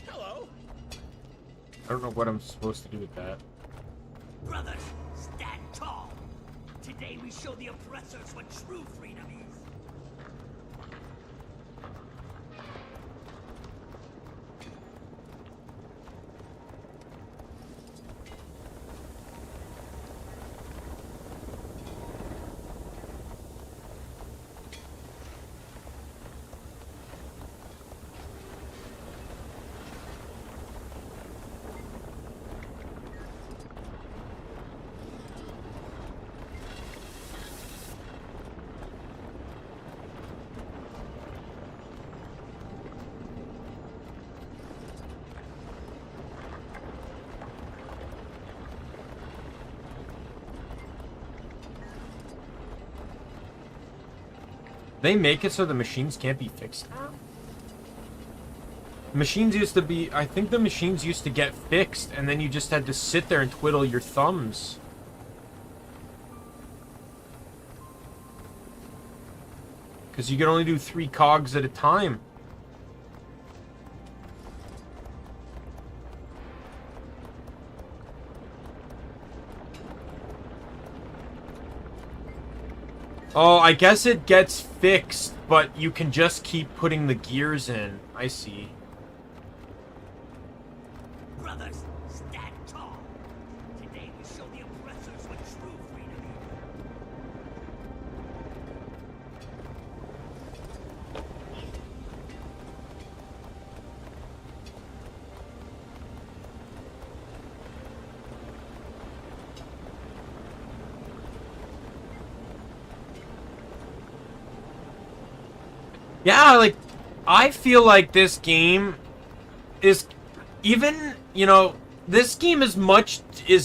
Hello. I don't know what I'm supposed to do with that. Brothers, stand tall. Today we show the oppressors what true freedom is. They make it so the machines can't be fixed now? Machines used to be... I think the machines used to get fixed, and then you just had to sit there and twiddle your thumbs. Because you could only do 3 cogs at a time. Oh, I guess it gets fixed, but you can just keep putting the gears in. I see. Brothers, stand tall. Today we show the oppressors what true freedom is. Yeah, like, I feel like this game is even, you know, this game is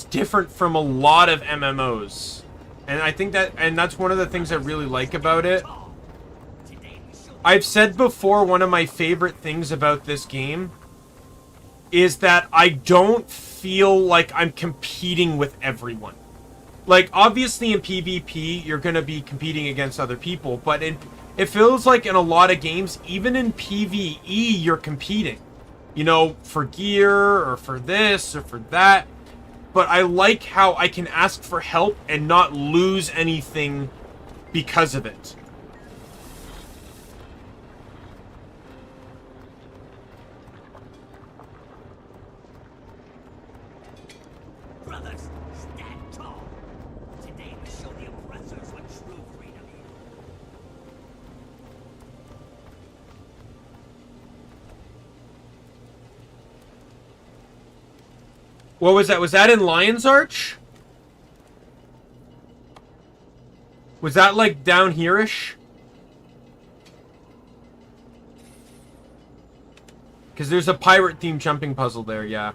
different from a lot of MMOs. And I think that's one of the things I really like about it. I've said before, one of my favorite things about this game is that I don't feel like I'm competing with everyone. Like, obviously in PvP, you're going to be competing against other people, but it feels like in a lot of games, even in PvE, you're competing. You know, for gear, or for this, or for that. But I like how I can ask for help and not lose anything because of it. Brothers, stand tall. Today we show the oppressors what true freedom is. What was that? Was that in Lion's Arch? Was that like down here-ish? Because there's a pirate-themed jumping puzzle there, yeah.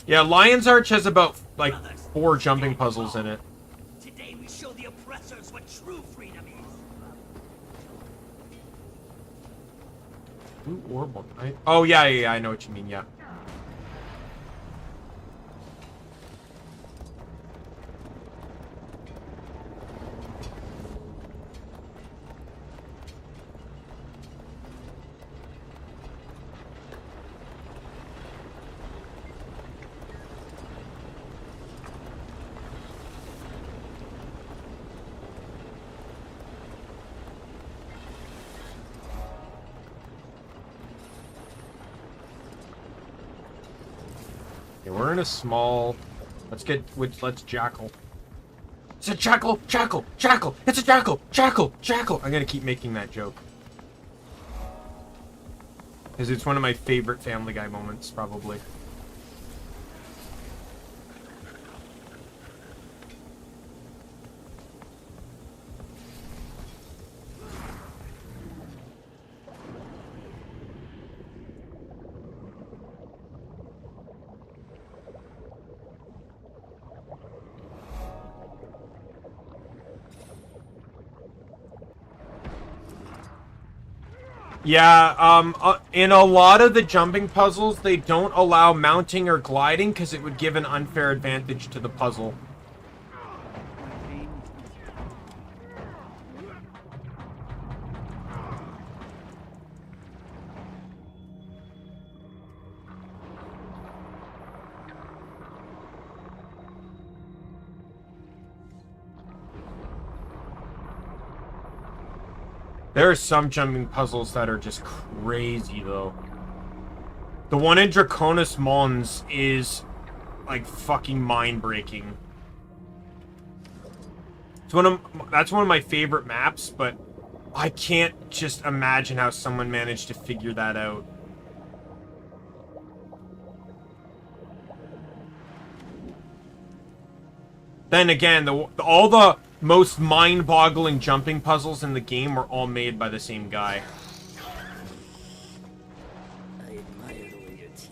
Yeah, Lion's Arch has about, like, 4 jumping puzzles in it. Today we show the oppressors what true freedom is. Ooh, orb, right? Oh, yeah, I know what you mean, yeah. We're in a small... Let's jackal. It's a jackal! Jackal! Jackal! It's a jackal! Jackal! Jackal! I'm gonna keep making that joke. Because it's one of my favorite Family Guy moments, probably. Yeah, in a lot of the jumping puzzles, they don't allow mounting or gliding because it would give an unfair advantage to the puzzle. There are some jumping puzzles that are just crazy, though. The one in Draconis Mons is, like, fucking mind-breaking. That's one of my favorite maps, but I can't just imagine how someone managed to figure that out. Then again, all the most mind-boggling jumping puzzles in the game were all made by the same guy. I admire the way your teeth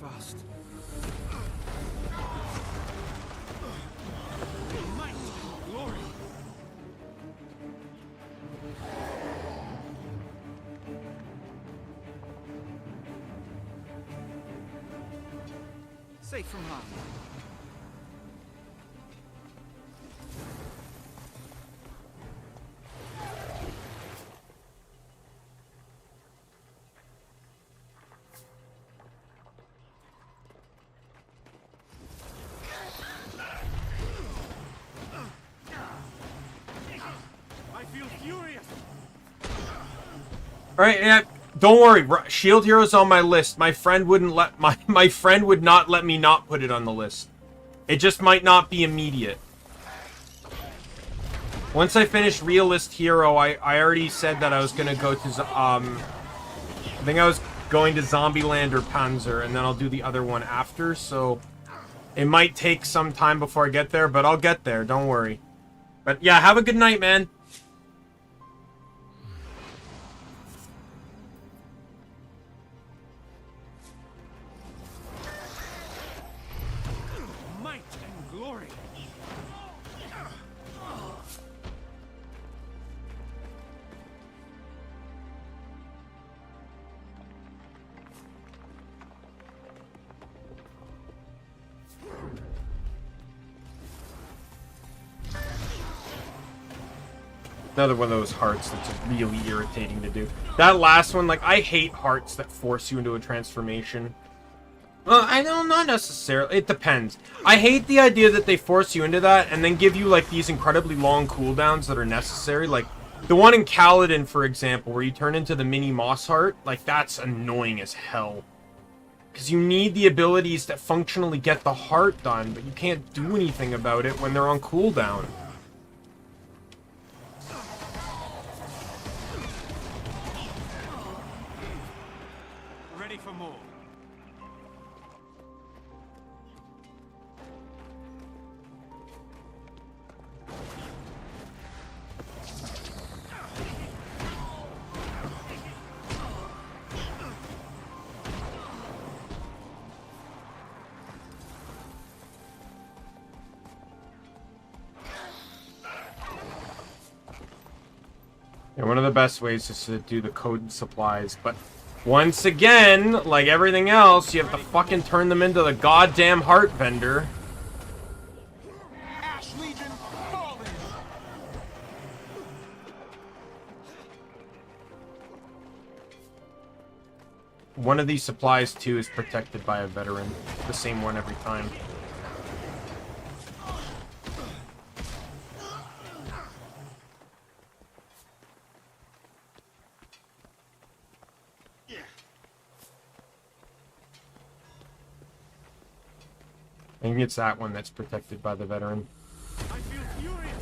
fast. Might and glory. Safe from harm. I feel furious. All right, yeah, don't worry. Shield Hero's on my list. My friend wouldn't let my friend would not let me not put it on the list. It just might not be immediate. Once I finish Realist Hero, I already said that I was gonna go to I think I was going to Zombieland or Panzer, and then I'll do the other one after. So it might take some time before I get there, but I'll get there. Don't worry. But yeah, have a good night, man. Might and glory. Another one of those hearts that's just really irritating to do. That last one, like, I hate hearts that force you into a transformation. Well, I don't, not necessarily. It depends. I hate the idea that they force you into that and then give you, like, these incredibly long cooldowns that are necessary. Like, the one in Kaladin, for example, where you turn into the mini Moss Heart. Like, that's annoying as hell. Because you need the abilities that functionally get the heart done, but you can't do anything about it when they're on cooldown. Ready for more. Yeah, one of the best ways is to do the code and supplies, but once again, like everything else, you have to fucking turn them into the goddamn heart vendor. Ash Legion, fall in. One of these supplies, too, is protected by a veteran. The same one every time. I think it's that one that's protected by the veteran. I feel furious.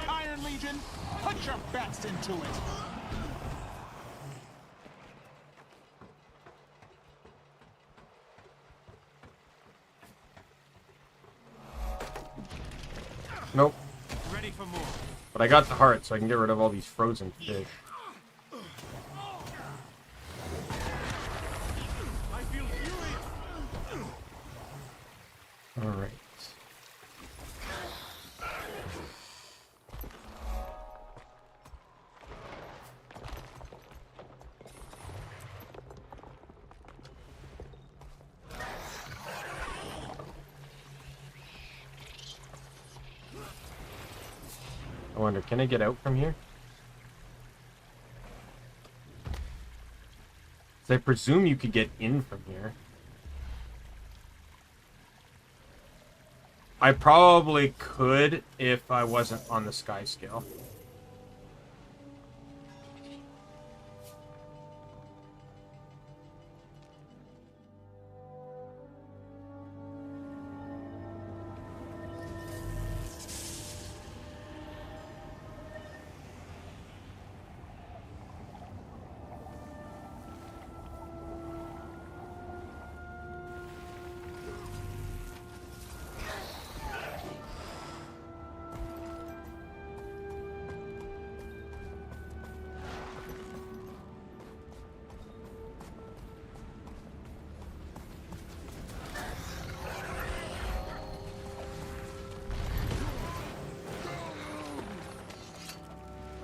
Iron Legion, put your best into it. Nope. Ready for more. But I got the heart, so I can get rid of all these frozen fish. I feel furious. Alright. I wonder, can I get out from here? 'Cause I presume you could get in from here. I probably could if I wasn't on the sky scale.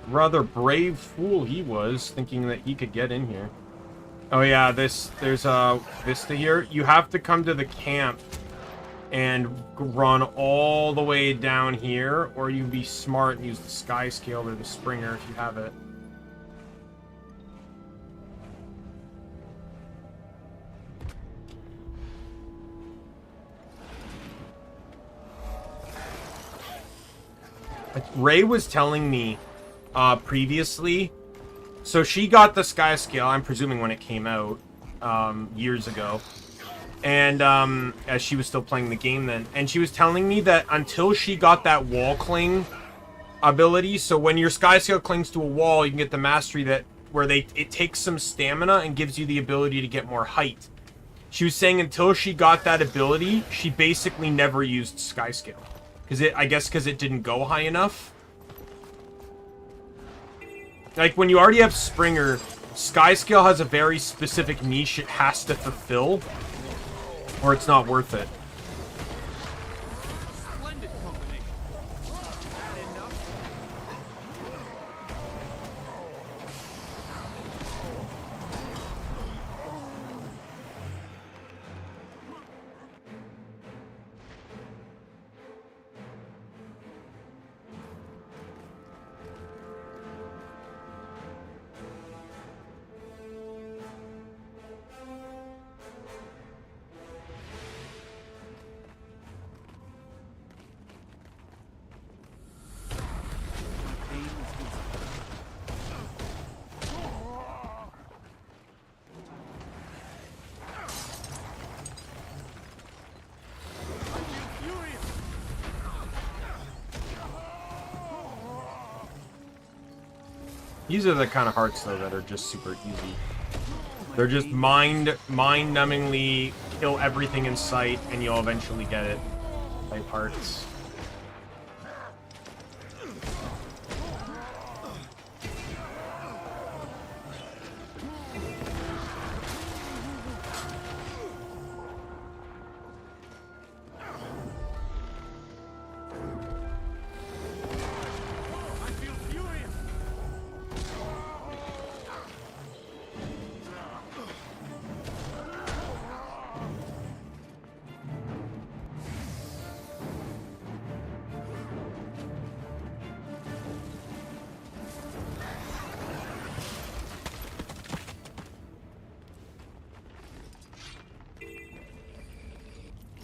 Rather brave fool he was, thinking that he could get in here. Oh yeah, there's a Vista here. You have to come to the camp and run all the way down here, or you can be smart and use the Sky Scale or the Springer if you have it. Ray was telling me previously, so she got the Sky Scale, I'm presuming when it came out years ago, and as she was still playing the game then, and she was telling me that until she got that wall cling ability, so when your Sky Scale clings to a wall, you can get the mastery that where it takes some stamina and gives you the ability to get more height. She was saying until she got that ability, she basically never used Sky Scale. I guess because it didn't go high enough. Like, when you already have Springer, Sky Scale has a very specific niche it has to fulfill, or it's not worth it. Splendid company. That enough? These are the kind of hearts, though, that are just super easy. They're just mind-numbingly kill everything in sight, and you'll eventually get it type hearts.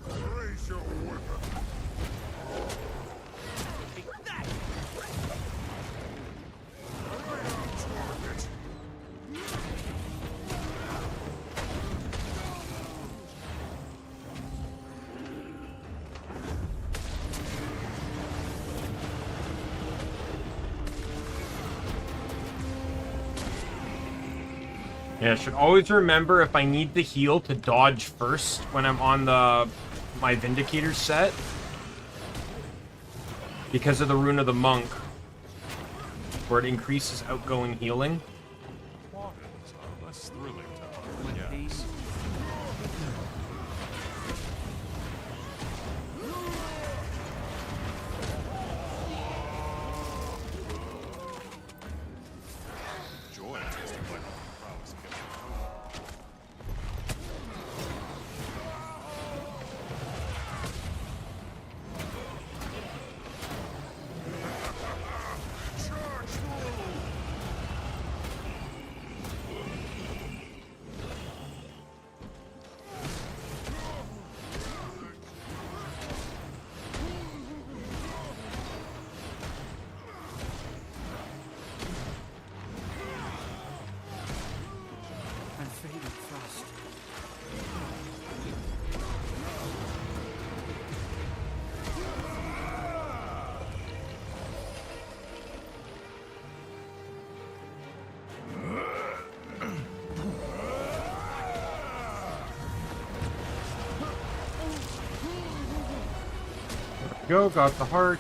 Raise your weapon. Right on target. Yeah, I should always remember if I need to heal to dodge first when I'm on my Vindicator set. Because of the Rune of the Monk, where it increases outgoing healing. Pardons are less thrilling to us. Yes. Joy tasting like prowess against charge through! I'm fading fast. Go, got the heart.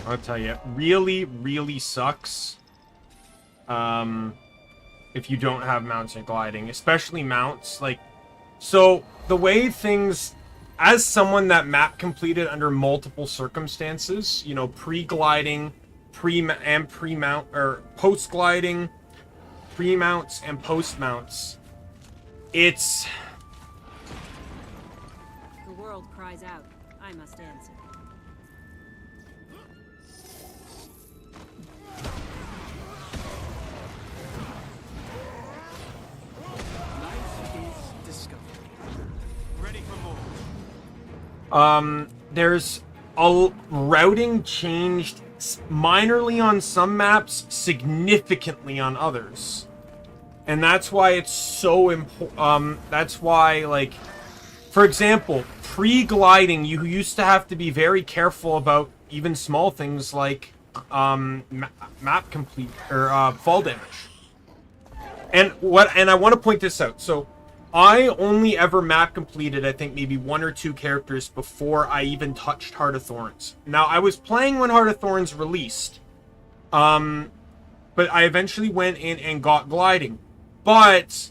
I'll tell you, it really, really sucks. If you don't have mounts and gliding, especially mounts. Like, so the way things, as someone that map completed under multiple circumstances, you know, pre-gliding, pre-mount, or post-gliding, pre-mounts and post-mounts, it's... The world cries out. I must answer. Life is discovery. Ready for more. There's a routing changed minorly on some maps, significantly on others. And that's why it's so important. That's why, like, for example, pre-gliding, you used to have to be very careful about even small things like map complete or fall damage. And I want to point this out. So I only ever map completed, I think, maybe 1 or 2 characters before I even touched Heart of Thorns. Now, I was playing when Heart of Thorns released, but I eventually went in and got gliding. But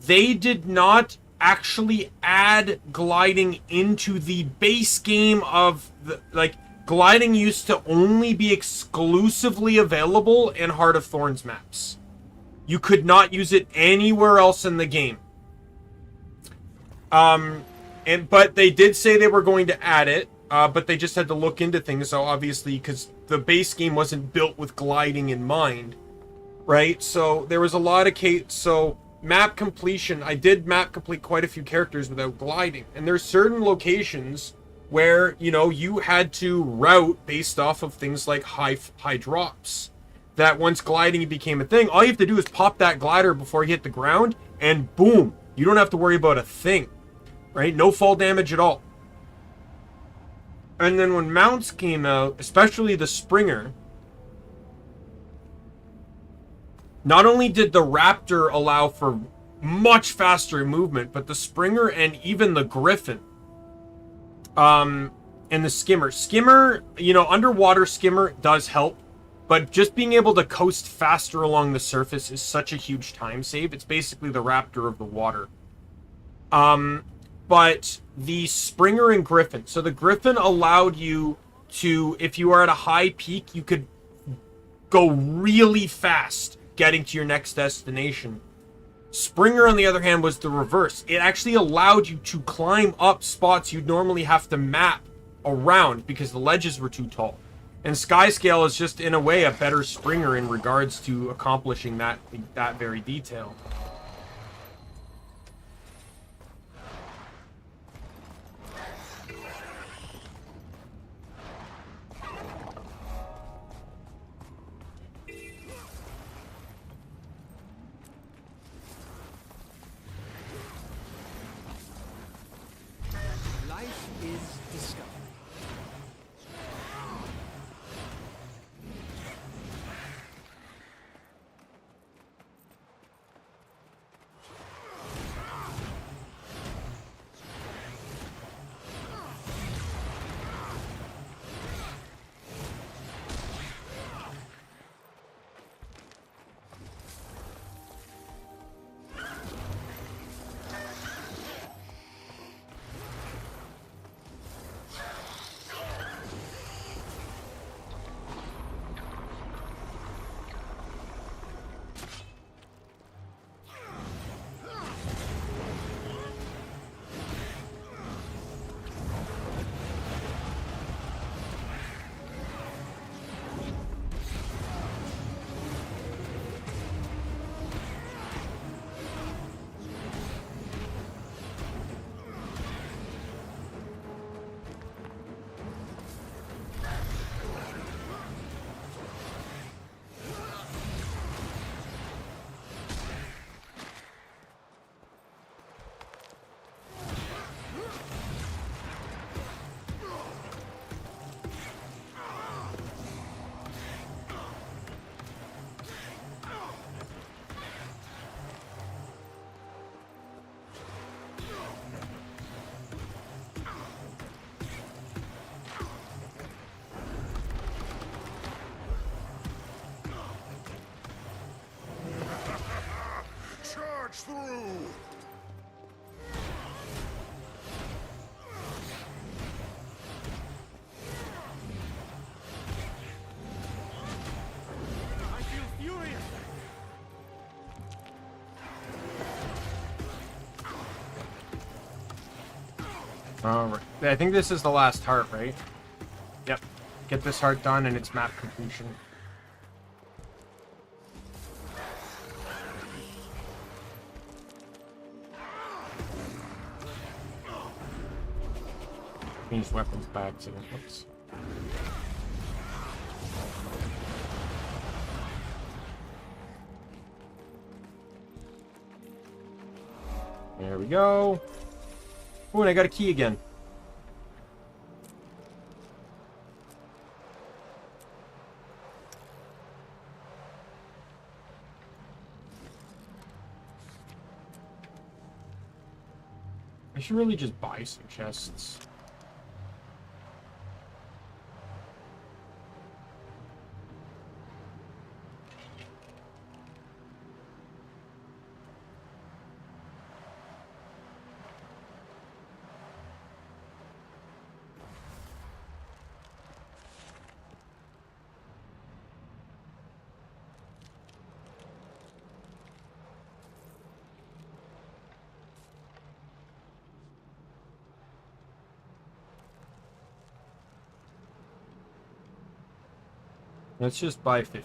they did not actually add gliding into the base game of the, like, gliding used to only be exclusively available in Heart of Thorns maps. You could not use it anywhere else in the game. But they did say they were going to add it, but they just had to look into things. So obviously, because the base game wasn't built with gliding in mind, right? So there was a lot of so map completion. I did map complete quite a few characters without gliding, and there's certain locations where, you know, you had to route based off of things like high drops. That once gliding became a thing, all you have to do is pop that glider before you hit the ground, and boom, you don't have to worry about a thing. Right? No fall damage at all. And then when mounts came out, especially the Springer, not only did the Raptor allow for much faster movement, but the Springer and even the Griffin, and the Skimmer. Skimmer, you know, underwater Skimmer does help, but just being able to coast faster along the surface is such a huge time save. It's basically the Raptor of the water. But the Springer and Griffin. So the Griffin allowed you to, if you are at a high peak, you could go really fast getting to your next destination. Springer, on the other hand, was the reverse. It actually allowed you to climb up spots you'd normally have to map around because the ledges were too tall. And Skyscale is just, in a way, a better Springer in regards to accomplishing that very detail. Life is discovery. Alright. I think this is the last heart, right? Yep. Get this heart done and it's map completion. Change weapons by accident. Oops. There we go. Oh, and I got a key again. I should really just buy some chests. Let's just buy 50.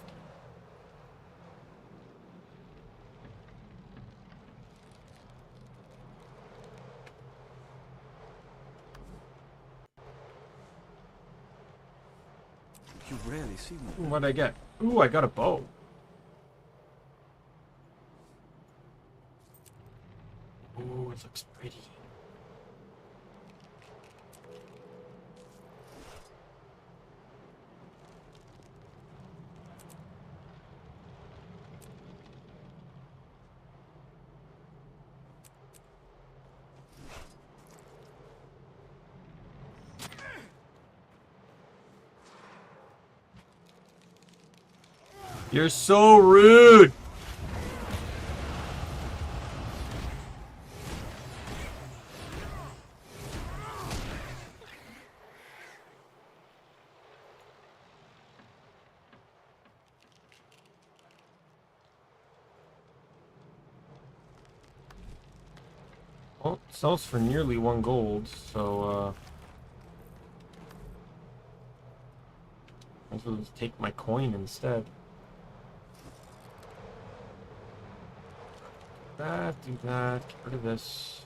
You rarely see me. Ooh, what'd I get? Ooh, I got a bow. Ooh, it looks pretty. You're so rude. Well, it sells for nearly 1 gold, so might as well just take my coin instead. Do that, get rid of this.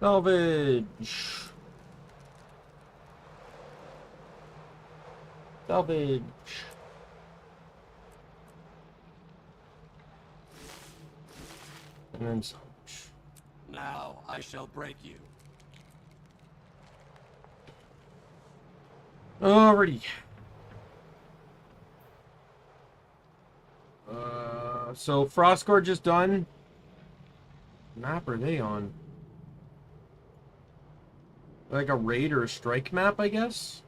Salvage. Salvage. And then salvage. Now I shall break you. Alrighty. So Frostgorge is done. What map are they on? Like a raid or a strike map, I guess?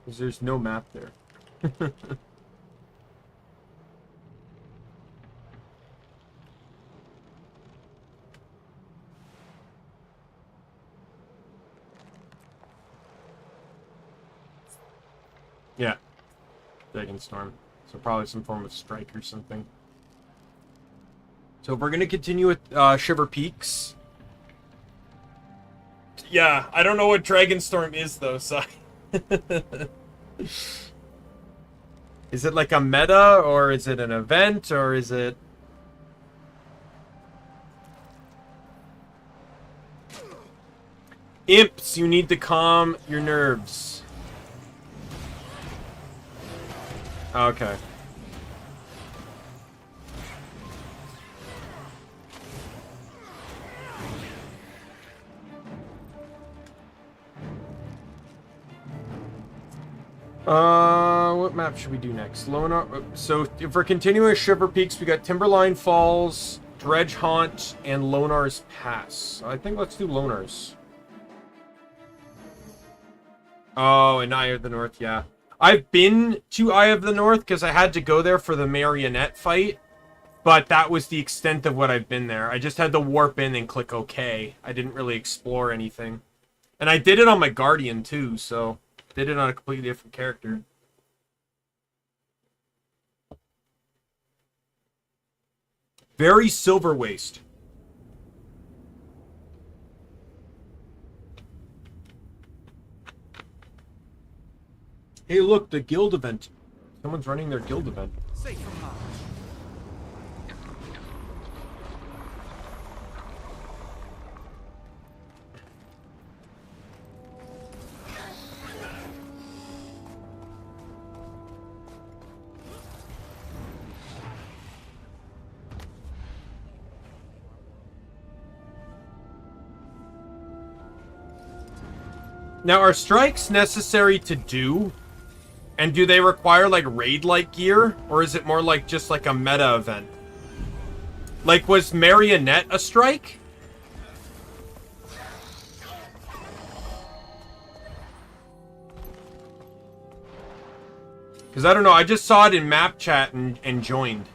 Because there's no map there. Yeah. Dragon Storm. So probably some form of strike or something. So if we're going to continue with Shiverpeaks. Yeah, I don't know what Dragonstorm is, though, so... Is it like a meta, or is it an event, or is it... Imps, you need to calm your nerves. Okay. What map should we do next? Lonar. So if we're continuing Shiverpeaks, we got Timberline Falls, Dredge Haunt, and Lonar's Pass. I think let's do Lonar's. Oh, and Eye of the North, yeah. I've been to Eye of the North because I had to go there for the marionette fight, but that was the extent of what I've been there. I just had to warp in and click OK. I didn't really explore anything. And I did it on my Guardian too, so did it on a completely different character. Very silver waste. Hey, look, the guild event. Someone's running their guild event. Safe from harm. Now, are strikes necessary to do? And do they require, like, raid-like gear? Or is it more like just, like, a meta event? Like, was ArenaNet a strike? Because, I don't know, I just saw it in map chat and joined.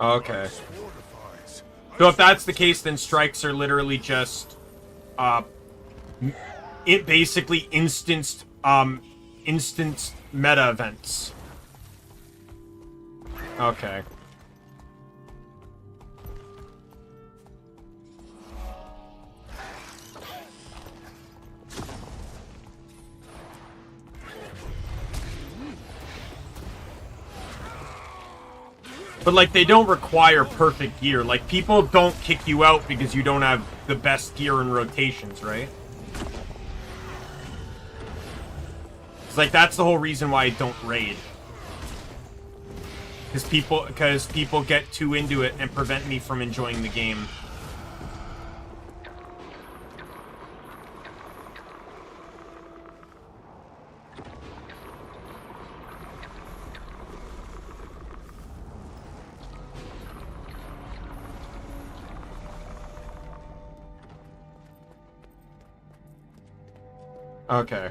Okay. So if that's the case, then strikes are literally just, it basically instanced meta events. Okay. But, like, they don't require perfect gear. Like, people don't kick you out because you don't have the best gear in rotations, right? It's like, that's the whole reason why I don't raid. Because people get too into it and prevent me from enjoying the game. Okay.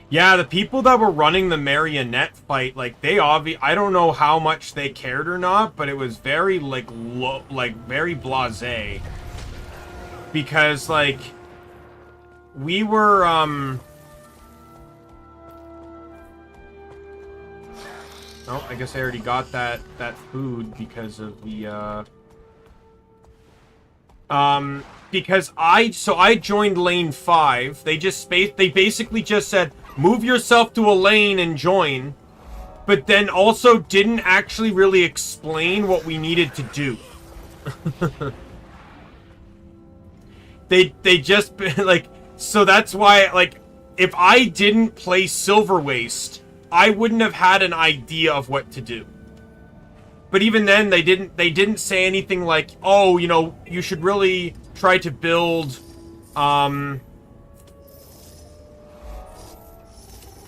Yeah, the people that were running the ArenaNet fight, like, they I don't know how much they cared or not, but it was very, like, very blasé. Because, like, we were, Oh, I guess I already got that food because of the, because I joined lane 5. They basically just said, move yourself to a lane and join, but then also didn't actually really explain what we needed to do. they just, like, so that's why, like, if I didn't play Silver Waste, I wouldn't have had an idea of what to do. But even then, they didn't say anything like, oh, you know, you should really try to build,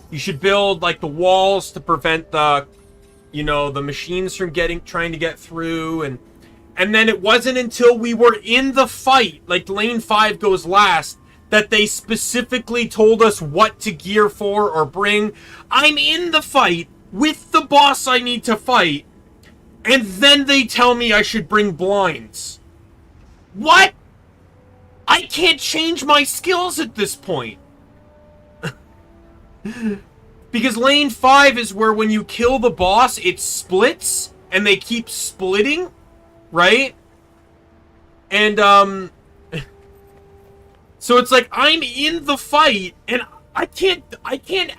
you should build, like, the walls to prevent the, you know, the machines from trying to get through, and then it wasn't until we were in the fight, like, lane 5 goes last, that they specifically told us what to gear for or bring. I'm in the fight with the boss I need to fight, and then they tell me I should bring blinds. What? I can't change my skills at this point. Because lane 5 is where when you kill the boss, it splits, and they keep splitting, right? And, so it's like, I'm in the fight, and I can't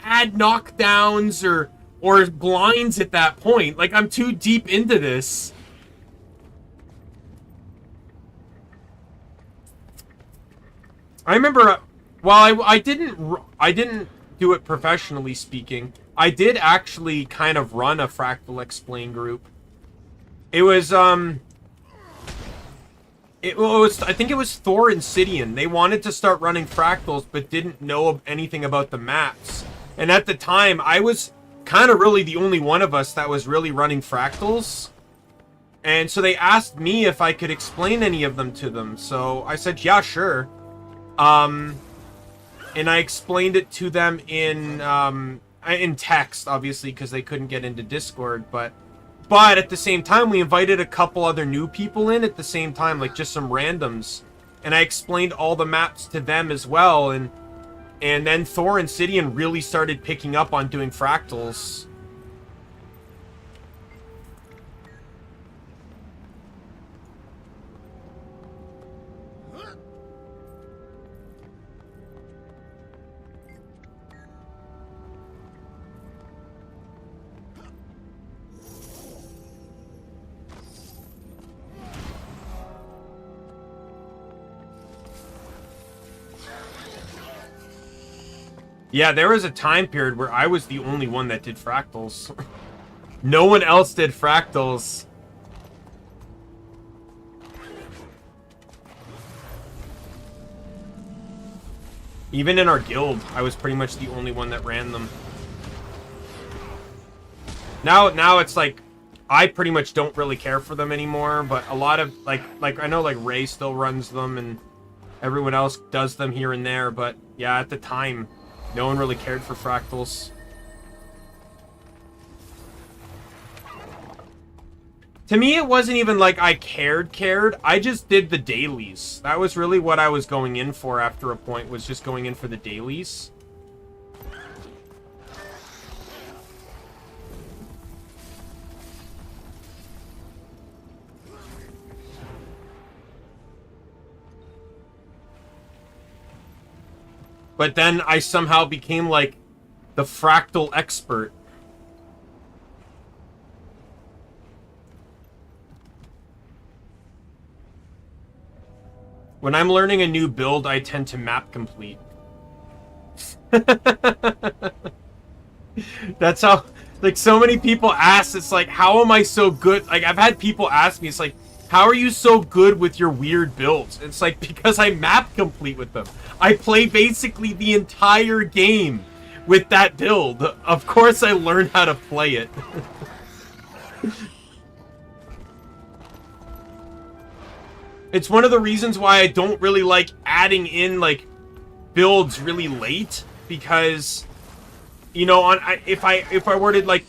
add knockdowns or blinds at that point. Like, I'm too deep into this. I remember, while I didn't do it professionally speaking, I did actually kind of run a Fractal Explain group. It was, I think it was Thor and Sidian. They wanted to start running fractals, but didn't know anything about the maps. And at the time, I was kind of really the only one of us that was really running fractals. And so they asked me if I could explain any of them to them. So I said, yeah, sure. And I explained it to them in text, obviously, because they couldn't get into Discord. But at the same time, we invited a couple other new people in at the same time, like just some randoms. And I explained all the maps to them as well. And then Thor and Sidian really started picking up on doing fractals. Yeah, there was a time period where I was the only one that did fractals. No one else did fractals. Even in our guild, I was pretty much the only one that ran them. Now it's like, I pretty much don't really care for them anymore, but a lot of, like I know like Ray still runs them and everyone else does them here and there, but yeah, at the time, no one really cared for fractals. To me, it wasn't even like I cared. I just did the dailies. That was really what I was going in for after a point, was just going in for the dailies. But then I somehow became like the fractal expert. When I'm learning a new build, I tend to map complete. That's how, like, so many people ask, it's like, how am I so good? Like, I've had people ask me, it's like, how are you so good with your weird builds? It's like, because I map complete with them. I play basically the entire game with that build. Of course I learned how to play it. It's one of the reasons why I don't really like adding in, like, builds really late. Because, you know, if I were to, like,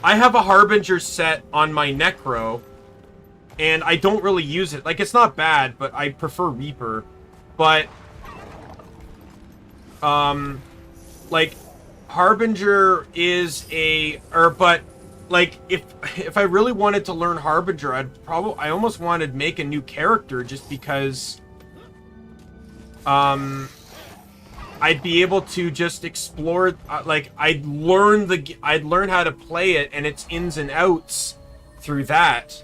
I have a Harbinger set on my Necro, and I don't really use it. Like, it's not bad, but I prefer Reaper. But, like, Harbinger is but, like, if I really wanted to learn Harbinger, I almost wanted to make a new character just because, I'd be able to just explore, like, I'd learn how to play it and its ins and outs through that.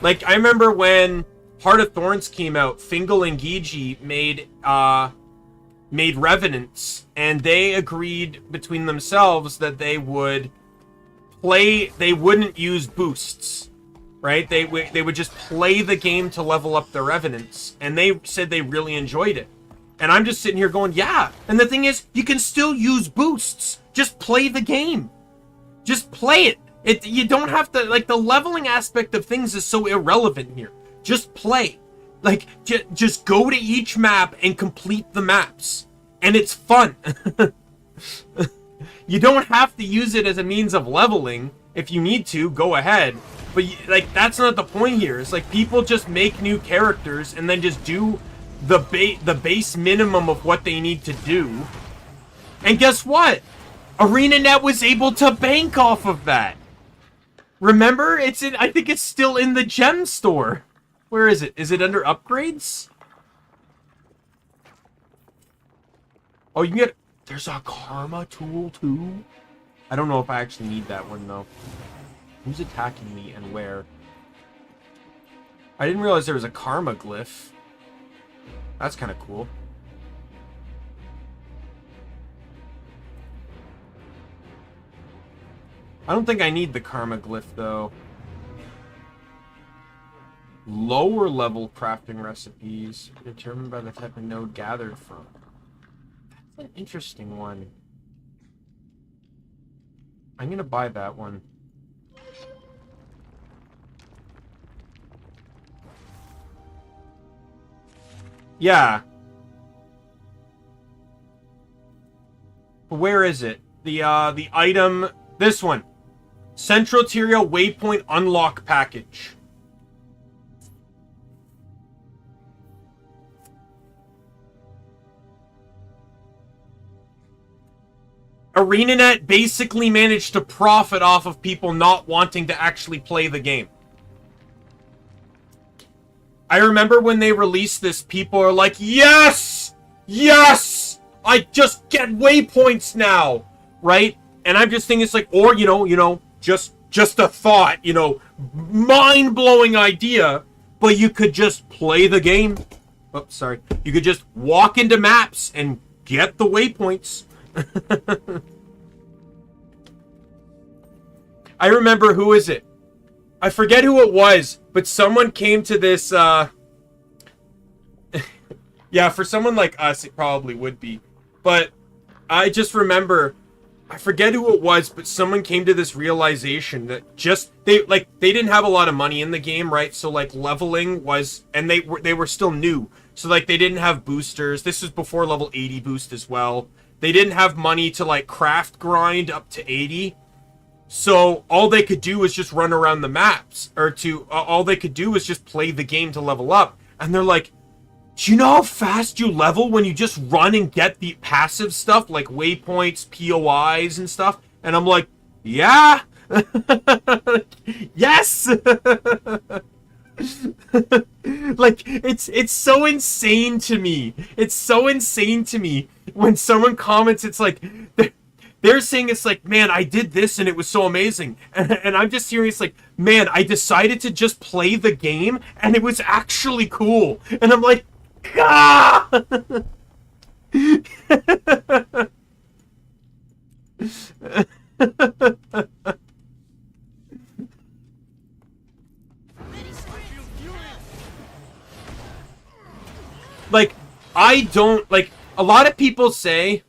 Like, I remember when Heart of Thorns came out, Fingal and Gigi made Revenants, and they agreed between themselves that they wouldn't use boosts, right? They would just play the game to level up their Revenants, and they said they really enjoyed it. And I'm just sitting here going, yeah. And the thing is, you can still use boosts. Just play the game. Just play it. You don't have to, like, the leveling aspect of things is so irrelevant here. Just play. Like, just go to each map and complete the maps. And it's fun. You don't have to use it as a means of leveling. If you need to, go ahead. But, like, that's not the point here. It's like, people just make new characters and then just do the base minimum of what they need to do. And guess what? ArenaNet was able to bank off of that. Remember? I think it's still in the gem store. Where is it? Is it under upgrades? Oh, you can get... There's a karma tool, too? I don't know if I actually need that one, though. Who's attacking me and where? I didn't realize there was a karma glyph. That's kind of cool. I don't think I need the karma glyph, though. Lower level crafting recipes determined by the type of node gathered from. That's an interesting one. I'm gonna buy that one. Yeah. But where is it? The item, this one. Central Tyria Waypoint Unlock Package. ArenaNet basically managed to profit off of people not wanting to actually play the game. I remember when they released this, people are like, yes! Yes! I just get waypoints now! Right? And I'm just thinking it's like, or, you know, just a thought, you know, mind-blowing idea, but you could just play the game. Oh, sorry. You could just walk into maps and get the waypoints. I remember, who is it? I forget who it was, but someone came to this, yeah, for someone like us, it probably would be. But I just remember, I forget who it was, but someone came to this realization that they didn't have a lot of money in the game, right? So like leveling was, and they were still new. So like they didn't have boosters. This was before level 80 boost as well. They didn't have money to like craft grind up to 80. So all they could do was just run around the maps, or all they could do was just play the game to level up. And they're like, do you know how fast you level when you just run and get the passive stuff like waypoints, POIs and stuff? And I'm like, yeah. Yes. Like it's so insane to me. It's so insane to me when someone comments. It's like they're saying it's like, man, I did this and it was so amazing, and I'm just serious. Like, man, I decided to just play the game and it was actually cool. And I'm like, ah! Like, I don't, like, a lot of people say,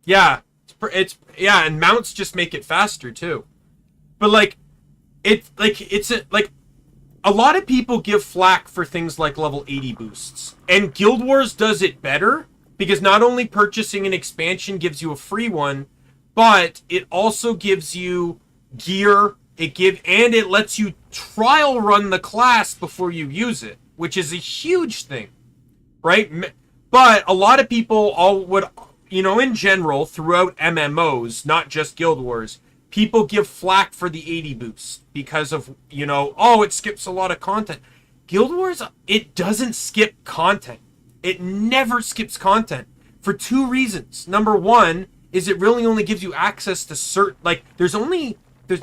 yeah, yeah, and mounts just make it faster too. But like, a lot of people give flack for things like level 80 boosts, and Guild Wars does it better because not only purchasing an expansion gives you a free one, but it also gives you gear. And it lets you trial run the class before you use it, which is a huge thing, right? But a lot of people in general, throughout MMOs, not just Guild Wars, people give flack for the 80 boost because of, oh, it skips a lot of content. Guild Wars, it doesn't skip content. It never skips content for two reasons. Number one is it really only gives you access to certain, like, there's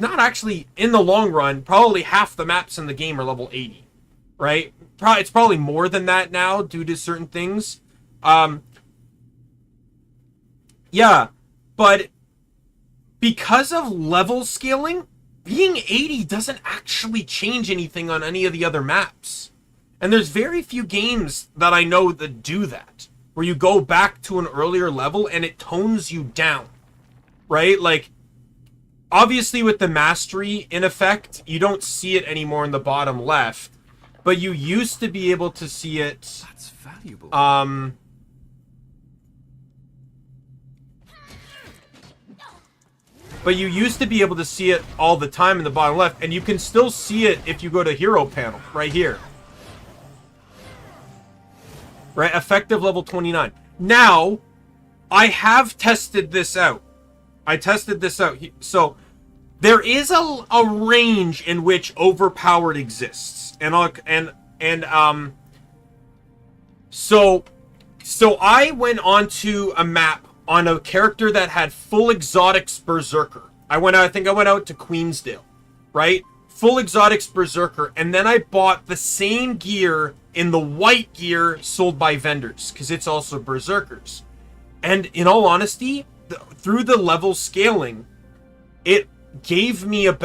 not actually, in the long run, probably half the maps in the game are level 80, right? It's probably more than that now due to certain things. Yeah, but because of level scaling, being 80 doesn't actually change anything on any of the other maps. And there's very few games that I know that do that, where you go back to an earlier level and it tones you down, right? Like, obviously, with the mastery in effect, you don't see it anymore in the bottom left, but you used to be able to see it. That's valuable. But you used to be able to see it all the time in the bottom left, and you can still see it if you go to hero panel right here. Right, effective level 29. Now, I have tested this out. I tested this out. So there is a range in which overpowered exists, so I went onto a map on a character that had full exotics berserker. I think I went out to Queensdale, right? Full exotics berserker, and then I bought the same gear in the white gear sold by vendors because it's also berserkers. And in all honesty, through the level scaling, it gave me it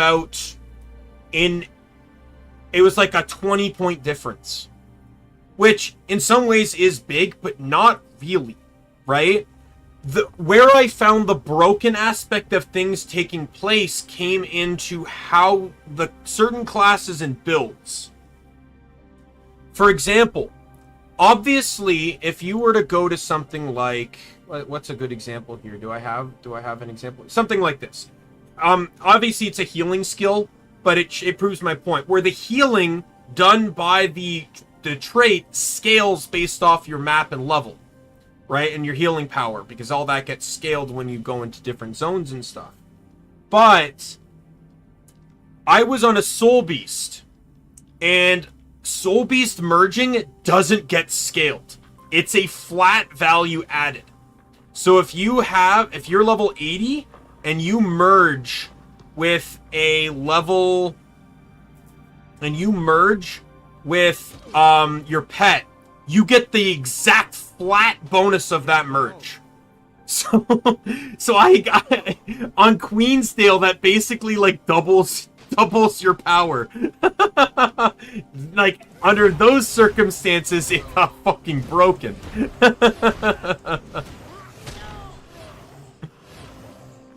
was like a 20-point difference. which in some ways is big, but not really, right? Where I found the broken aspect of things taking place came into how the certain classes and builds. For example, obviously, if you were to go to something like, what's a good example here? Do I have an example? Something like this. Obviously, it's a healing skill, but it proves my point. Where the healing done by the trait scales based off your map and level, right? And your healing power, because all that gets scaled when you go into different zones and stuff. But I was on a Soul Beast, and Soul Beast merging doesn't get scaled. It's a flat value added. So if you're level 80 and you merge with a level, and you merge with your pet, you get the exact flat bonus of that merge. So I got on Queensdale, that basically like doubles your power. Like, under those circumstances, it got fucking broken.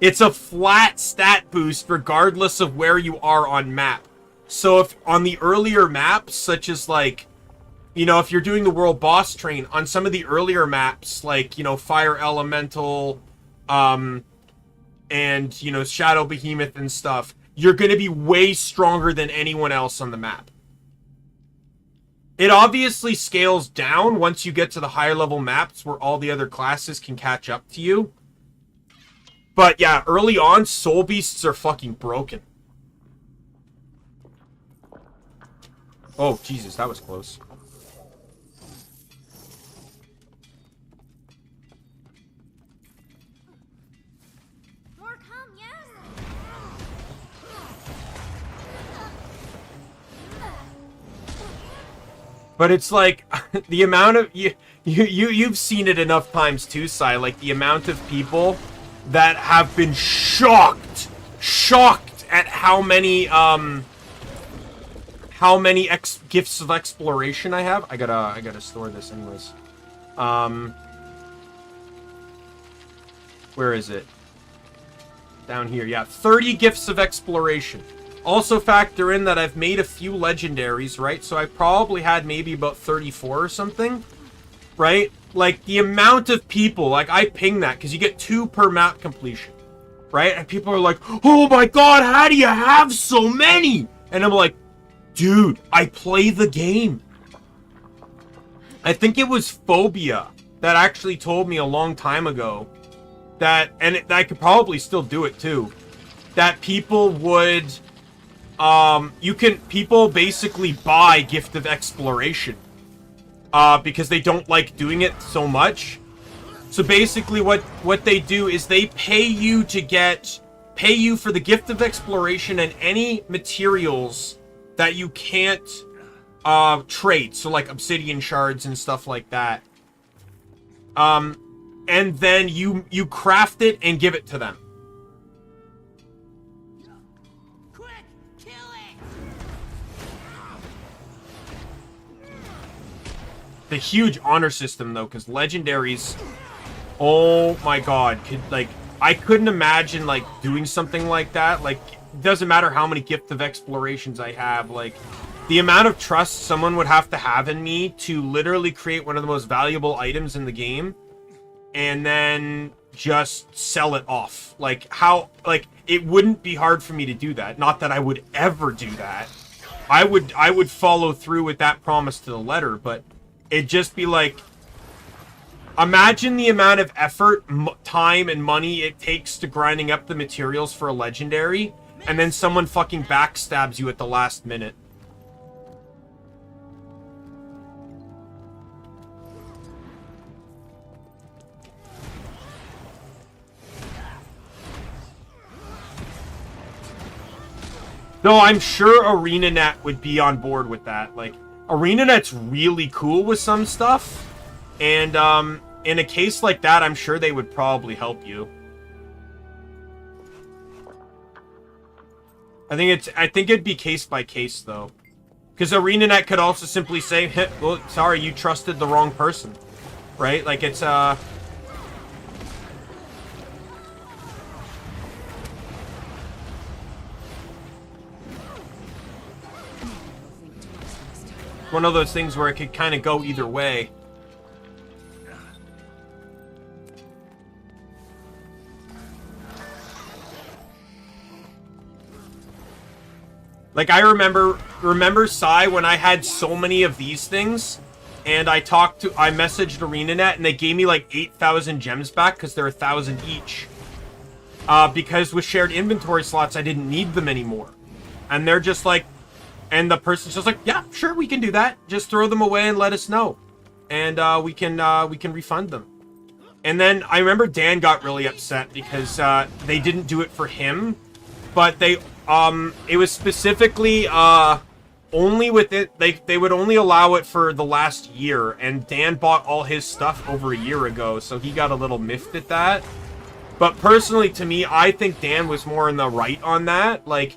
It's a flat stat boost regardless of where you are on map. So if on the earlier maps, such as like, you know, if you're doing the world boss train, on some of the earlier maps, like, you know, Fire Elemental, and, you know, Shadow Behemoth and stuff, you're going to be way stronger than anyone else on the map. It obviously scales down once you get to the higher level maps where all the other classes can catch up to you. But yeah, early on, Soul Beasts are fucking broken. Oh, Jesus, that was close. More come, yes? But it's like the amount of you've seen it enough times too, Sai. Like the amount of people that have been shocked at how many gifts of exploration I have. I gotta store this anyways. Where is it? Down here. Yeah, 30 gifts of exploration. Also factor in that I've made a few legendaries, right? So I probably had maybe about 34 or something, right? Like, the amount of people, like, I ping that, because you get 2 per map completion, right? And people are like, oh my god, how do you have so many? And I'm like, dude, I play the game. I think it was Phobia that actually told me a long time ago that, and I could probably still do it too, that people would, people basically buy Gift of Exploration, because they don't like doing it so much. So basically what they do is they pay you for the Gift of Exploration and any materials that you can't trade. So like obsidian shards and stuff like that. And then you craft it and give it to them. Quick, kill it! The huge honor system though, because legendaries, oh my god, I couldn't imagine like doing something like that. Like, it doesn't matter how many Gift of Explorations I have, like the amount of trust someone would have to have in me to literally create one of the most valuable items in the game and then just sell it off. Like, it wouldn't be hard for me to do that. Not that I would ever do that. I would follow through with that promise to the letter, but it'd just be like, imagine the amount of effort, time, and money it takes to grinding up the materials for a legendary, and then someone fucking backstabs you at the last minute. No, I'm sure ArenaNet would be on board with that. Like, ArenaNet's really cool with some stuff, and in a case like that, I'm sure they would probably help you. I think it'd be case by case though. Because ArenaNet could also simply say, "Hey, well, sorry, you trusted the wrong person." Right? Like, it's, one of those things where it could kind of go either way. Like, I remember Sai when I had so many of these things, and I messaged ArenaNet, and they gave me like 8,000 gems back because they're 1,000 each. Because with shared inventory slots, I didn't need them anymore. And they're just like, and the person's just like, yeah, sure, we can do that. Just throw them away and let us know, and we can refund them. And then I remember Dan got really upset because they didn't do it for him, but they it was specifically only with it, they would only allow it for the last year, and Dan bought all his stuff over a year ago, so he got a little miffed at that. But personally, to me, I think Dan was more in the right on that. Like,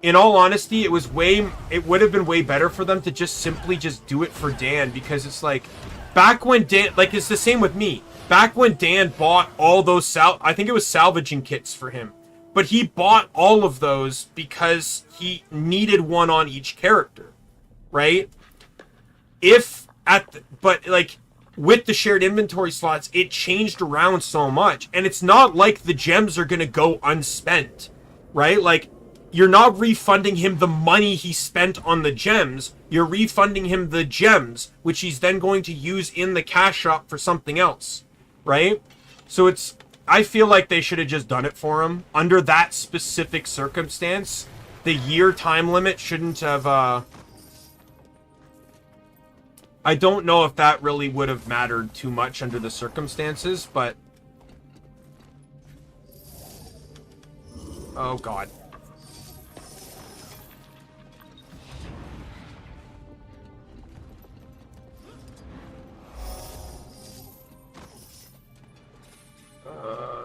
in all honesty, it would have been way better for them to just simply just do it for Dan, because it's like, back when Dan, like, it's the same with me. Back when Dan bought all those I think it was salvaging kits for him. But he bought all of those because he needed one on each character, right? But like, with the shared inventory slots, it changed around so much. And it's not like the gems are going to go unspent, right? Like, you're not refunding him the money he spent on the gems. You're refunding him the gems, which he's then going to use in the cash shop for something else, right? So I feel like they should have just done it for him. Under that specific circumstance, the year time limit shouldn't have, I don't know if that really would have mattered too much under the circumstances, but... Oh, God.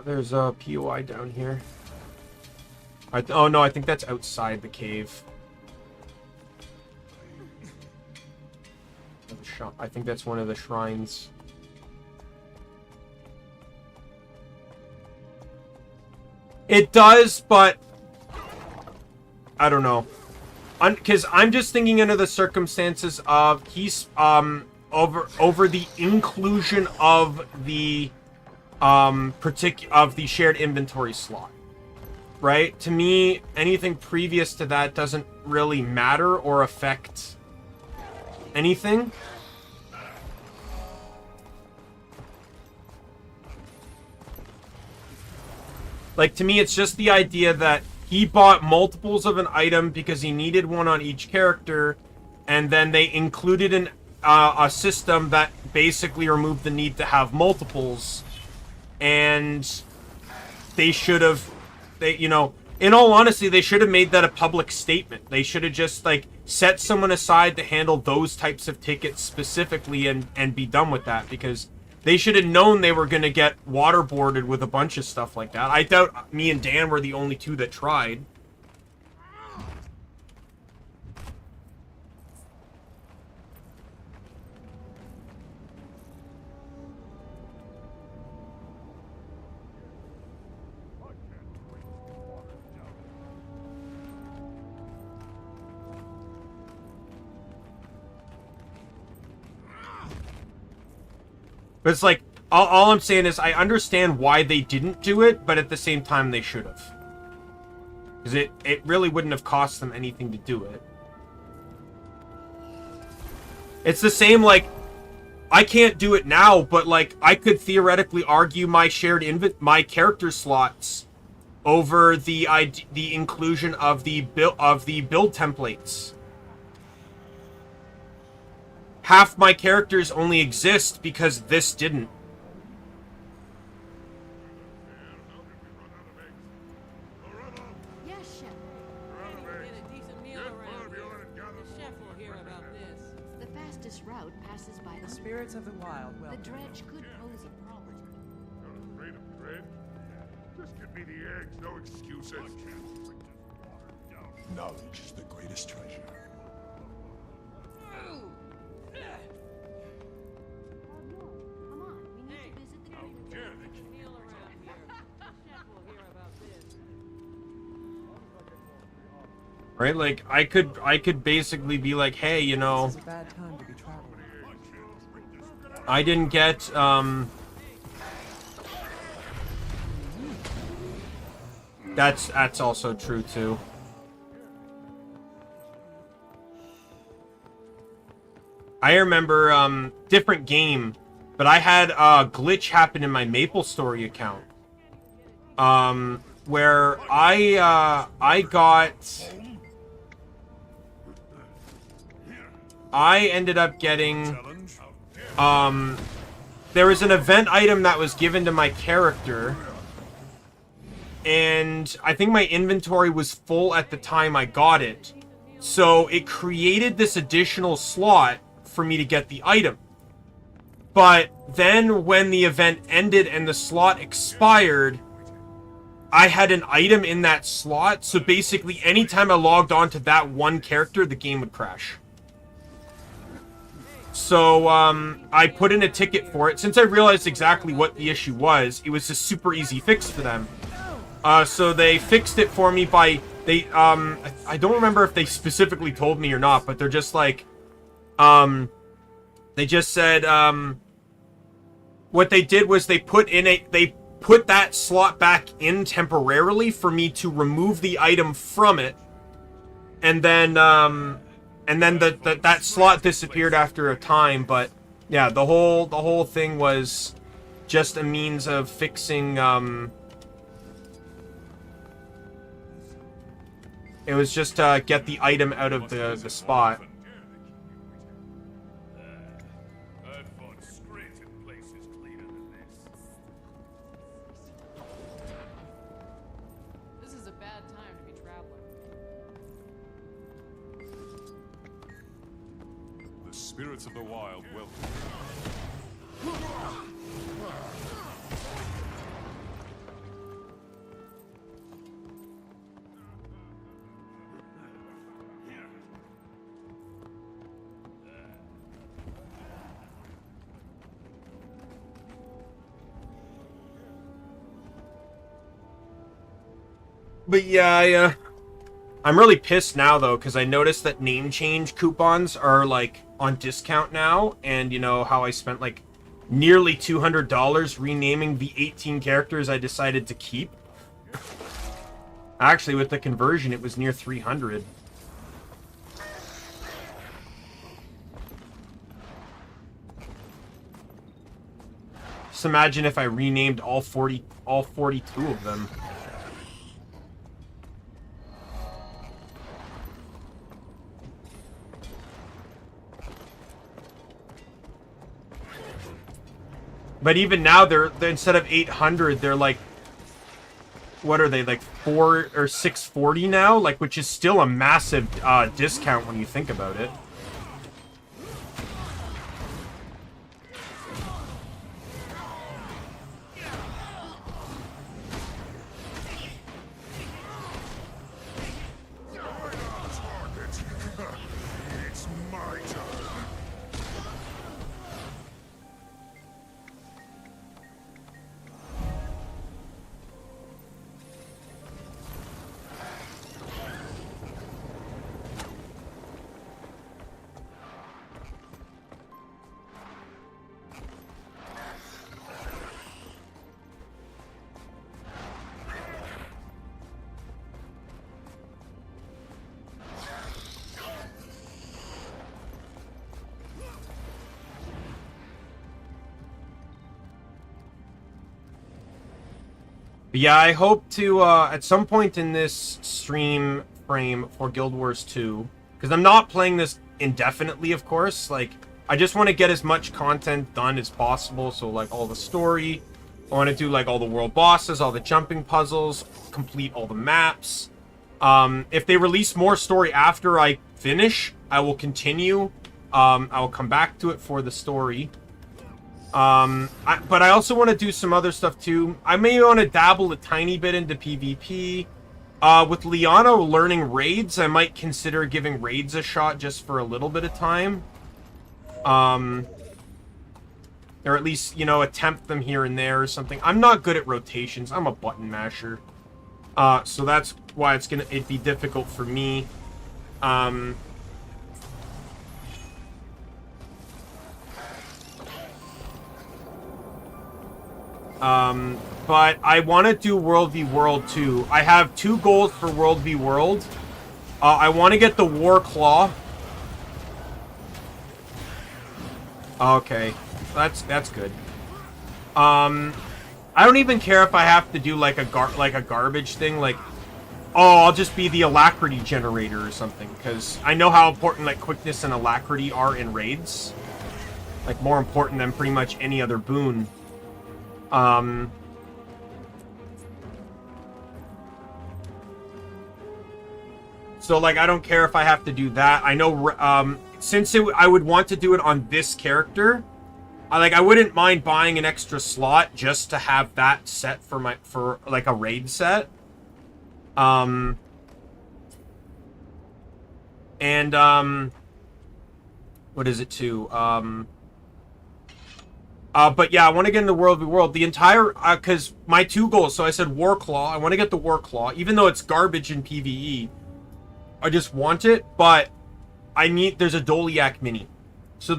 There's a POI down here. Oh no, I think that's outside the cave. I think that's one of the shrines. It does, but I don't know. Because I'm just thinking under the circumstances of he's over the inclusion of the of the shared inventory slot, right? To me, anything previous to that doesn't really matter or affect anything. Like, to me, it's just the idea that he bought multiples of an item because he needed one on each character, and then they included a system that basically removed the need to have multiples. And they should have, you know, in all honesty, they should have made that a public statement. They should have just, like, set someone aside to handle those types of tickets specifically and be done with that, because they should have known they were going to get waterboarded with a bunch of stuff like that. I doubt me and Dan were the only two that tried. But it's like, all I'm saying is I understand why they didn't do it, but at the same time they should have. Because it really wouldn't have cost them anything to do it. It's the same, like, I can't do it now, but, like, I could theoretically argue my my character slots over the inclusion of the build templates. Half my characters only exist because this didn't. Yes, Chef. Get a decent meal around here. The chef will hear about this. The fastest route passes by the Spirits of the wild. Well, The dredge could pose a problem. You're afraid of bread? Just give me the eggs, no excuses. Knowledge is the greatest treasure. Come on, we need to visit the Dare they keep Kneel around here. The chef will hear about this. Right? Like, I could basically be like, hey, you know, This is a bad time to be traveling. I didn't get, That's also true, too. I remember, different game, but I had a glitch happen in my MapleStory account. Where I ended up getting, there was an event item that was given to my character, and I think my inventory was full at the time I got it. So it created this additional slot for me to get the item. But then when the event ended and the slot expired, I had an item in that slot. So basically, anytime I logged on to that one character, the game would crash. So I put in a ticket for it. Since I realized exactly what the issue was, it was a super easy fix for them. So they fixed it for me by... I don't remember if they specifically told me or not, but they're just like... They just said... what they did was they put that slot back in temporarily for me to remove the item from it. And then that slot disappeared after a time, but yeah, the whole thing was just a means of fixing, it was just to get the item out of the spot. I've fought straight in places cleaner than this. This is a bad time to be traveling. The spirits of the wild welcome. But yeah, I'm really pissed now, though, because I noticed that name change coupons are, like, on discount now, and, you know, how I spent, like, nearly $200 renaming the 18 characters I decided to keep. Actually, with the conversion, it was near 300. Just imagine if I renamed all 42 of them. But even now, they're instead of 800, they're like, what are they, like 4 or 640 now? Like, which is still a massive discount when you think about it. It's my turn. But yeah, I hope to, at some point in this stream frame for Guild Wars 2, because I'm not playing this indefinitely, of course, like, I just want to get as much content done as possible, so, like, all the story, I want to do, like, all the world bosses, all the jumping puzzles, complete all the maps. If they release more story after I finish, I will continue. I will come back to it for the story. But I also want to do some other stuff too. I may want to dabble a tiny bit into PvP. With Liana learning raids, I might consider giving raids a shot just for a little bit of time. Or at least, you know, attempt them here and there or something. I'm not good at rotations. I'm a button masher. So that's why it'd be difficult for me. But I want to do World v World too. I have 2 goals for World v World. I want to get the War Claw. Okay, that's good. I don't even care if I have to do like a garbage thing, like, oh, I'll just be the alacrity generator or something, because I know how important like quickness and alacrity are in raids. Like more important than pretty much any other boon. So like I don't care if I have to do that. I know since I would want to do it on this character, I wouldn't mind buying an extra slot just to have that set for like a raid set. What is it too? But yeah, I want to get into World v World. The entire, because my 2 goals, so I said War Claw. I want to get the War Claw, even though it's garbage in PvE. I just want it, but there's a Doliak mini. So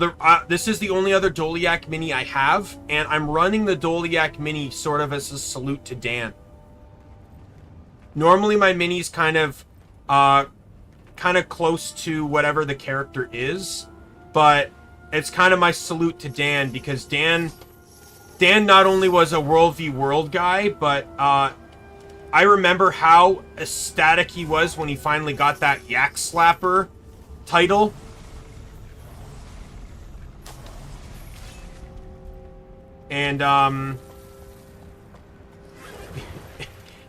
this is the only other Doliak mini I have, and I'm running the Doliak mini sort of as a salute to Dan. Normally my mini's kind of close to whatever the character is, but it's kind of my salute to Dan, because Dan not only was a World v World guy, but I remember how ecstatic he was when he finally got that Yak Slapper title. And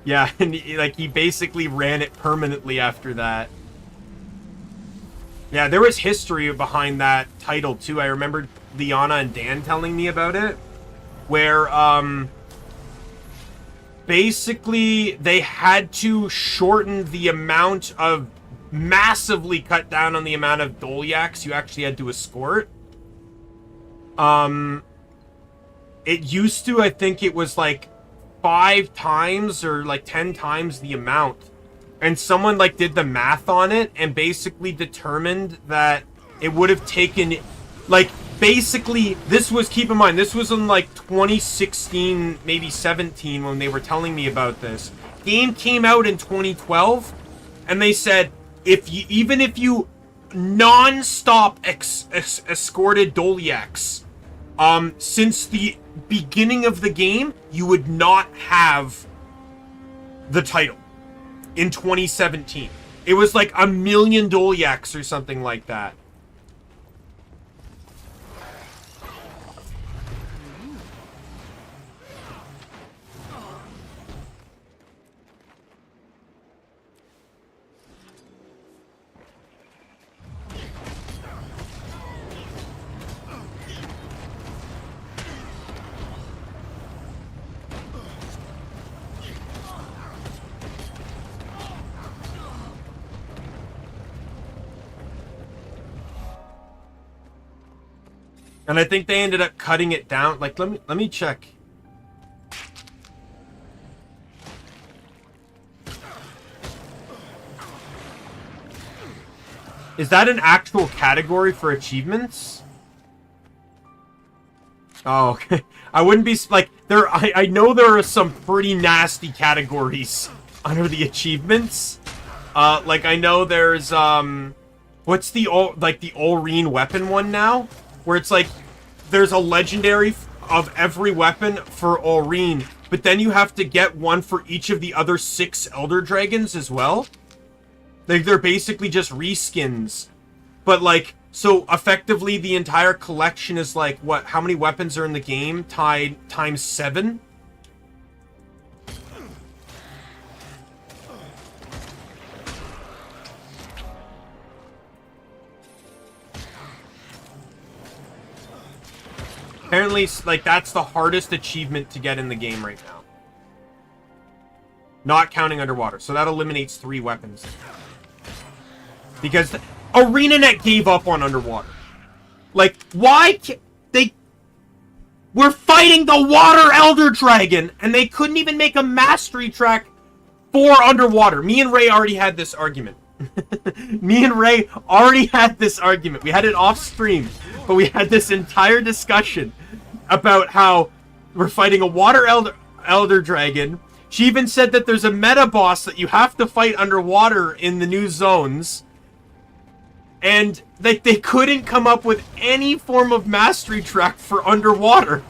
yeah, and he basically ran it permanently after that. Yeah, there was history behind that title too. I remember Liana and Dan telling me about it, where basically they had to shorten the amount of, massively cut down on the amount of Doliaks you actually had to escort. It used to, I think it was like 5 times or like 10 times the amount. And someone like did the math on it and basically determined that it would have taken, like, basically, this was, keep in mind, this was in like 2016, maybe 17 when they were telling me about this. Game came out in 2012, and they said, even if you non-stop escorted Doliaks, since the beginning of the game, you would not have the title in 2017. It was like 1 million Doliaks or something like that. And I think they ended up cutting it down. Like, let me check. Is that an actual category for achievements? Oh, okay. I wouldn't be like I know there are some pretty nasty categories under the achievements. Like I know there's what's the Olreen weapon one now? Where it's like, there's a legendary of every weapon for Olreen, but then you have to get one for each of the other 6 Elder Dragons as well. Like, they're basically just reskins. But, like, so effectively the entire collection is like, what, how many weapons are in the game? Times 7? Apparently, like, that's the hardest achievement to get in the game right now. Not counting underwater. So that eliminates 3 weapons. Because ArenaNet gave up on underwater. Like, why can't they... We're fighting the Water Elder Dragon, and they couldn't even make a mastery track for underwater. Me and Ray already had this argument. Me and Ray already had this argument. We had it off stream, but we had this entire discussion about how we're fighting a Water Elder Dragon. She even said that there's a meta boss that you have to fight underwater in the new zones. And they couldn't come up with any form of mastery track for underwater.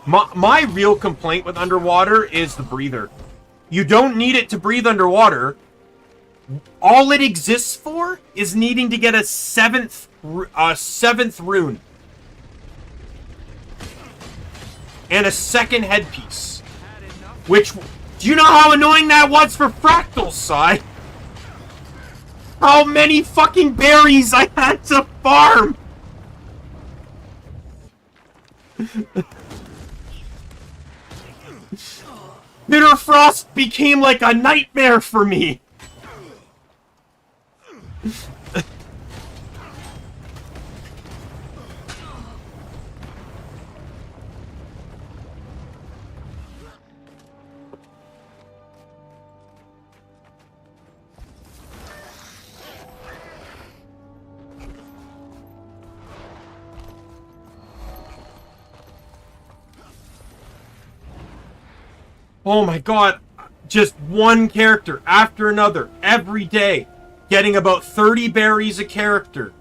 My real complaint with underwater is the breather. You don't need it to breathe underwater. All it exists for is needing to get a seventh rune. And a second headpiece. Which, do you know how annoying that was for Fractal, Sai? How many fucking berries I had to farm! Bitter Frost became like a nightmare for me! Oh my god, just one character after another, every day, getting about 30 berries a character.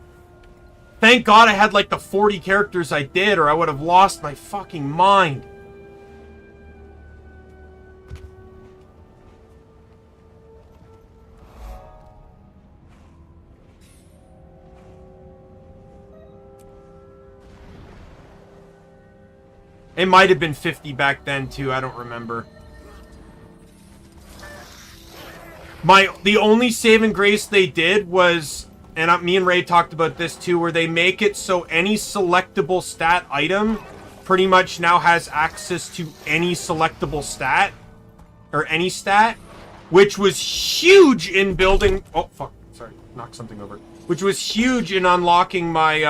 Thank god I had like the 40 characters I did, or I would have lost my fucking mind. It might have been 50 back then too, I don't remember. The only saving grace they did was, and me and Ray talked about this too, where they make it so any selectable stat item pretty much now has access to any selectable stat, or any stat, which was huge in building... Oh, fuck. Sorry. Knocked something over. Which was huge in unlocking my,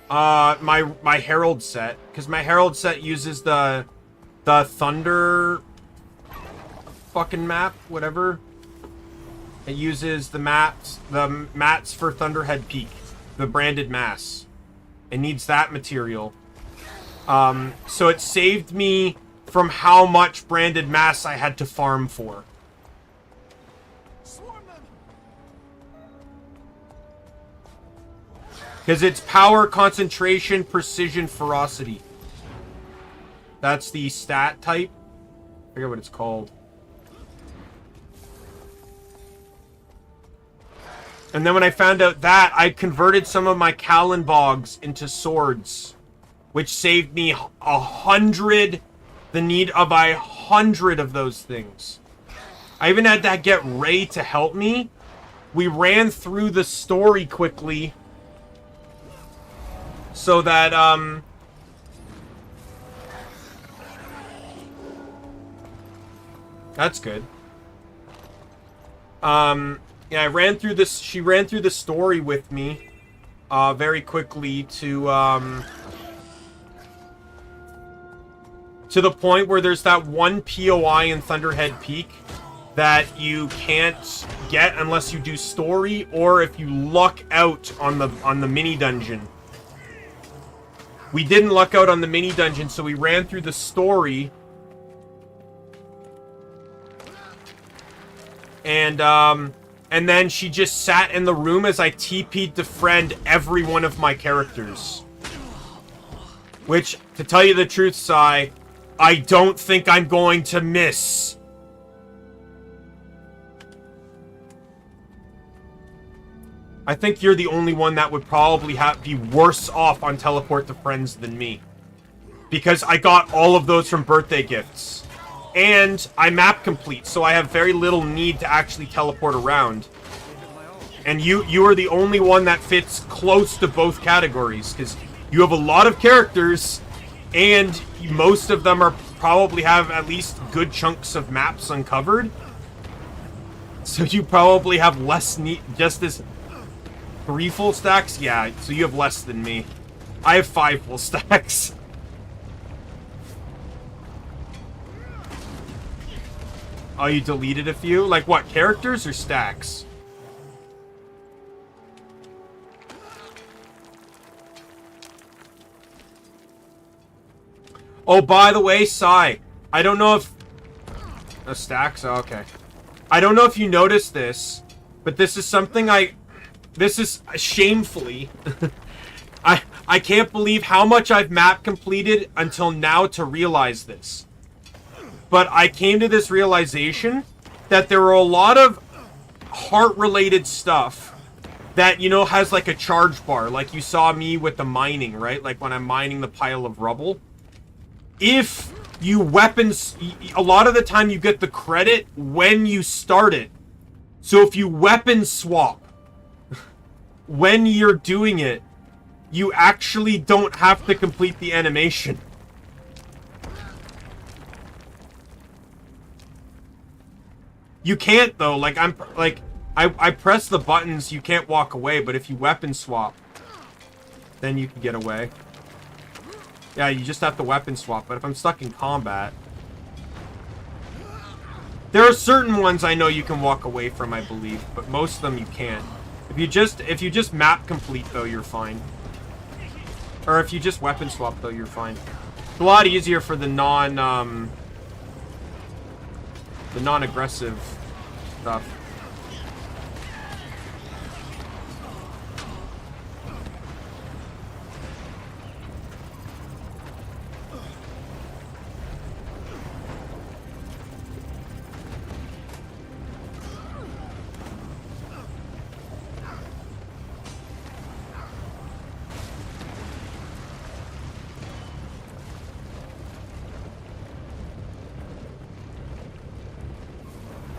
my Herald set. Because my Herald set uses the Thunder... fucking map, whatever. It uses the mats for Thunderhead Peak, the branded mass. It needs that material. So it saved me from how much branded mass I had to farm for. Because it's power, concentration, precision, ferocity. That's the stat type. I forget what it's called. And then when I found out that, I converted some of my Kallenbogs into swords, which saved me 100, the need of 100 of those things. I even had to get Ray to help me. We ran through the story quickly so that, that's good. Yeah, I ran through this. She ran through the story with me, very quickly to the point where there's that one POI in Thunderhead Peak that you can't get unless you do story or if you luck out on the mini dungeon. We didn't luck out on the mini dungeon, so we ran through the story. And then she just sat in the room as I TP'd to friend every one of my characters. Which, to tell you the truth, Sai, I don't think I'm going to miss. I think you're the only one that would probably be worse off on teleport to friends than me. Because I got all of those from birthday gifts. And I map complete, so I have very little need to actually teleport around. And you are the only one that fits close to both categories, because you have a lot of characters, and most of them are probably have at least good chunks of maps uncovered. So you probably have less need, just as 3 full stacks? Yeah, so you have less than me. I have 5 full stacks. Oh, you deleted a few? Like what, characters or stacks? Oh, by the way, Sai, I don't know if... stacks? Oh, okay. I don't know if you noticed this, but this is something this is shamefully... I can't believe how much I've map completed until now to realize this. But I came to this realization that there are a lot of heart-related stuff that, you know, has like a charge bar. Like you saw me with the mining, right? Like when I'm mining the pile of rubble. If you weapons... A lot of the time you get the credit when you start it. So if you weapon swap when you're doing it, you actually don't have to complete the animation. You can't though, like I press the buttons, you can't walk away, but if you weapon swap, then you can get away. Yeah, you just have to weapon swap, but if I'm stuck in combat... There are certain ones I know you can walk away from, I believe, but most of them you can't. If you just map complete though, you're fine. Or if you just weapon swap though, you're fine. It's a lot easier for the non-aggressive stuff.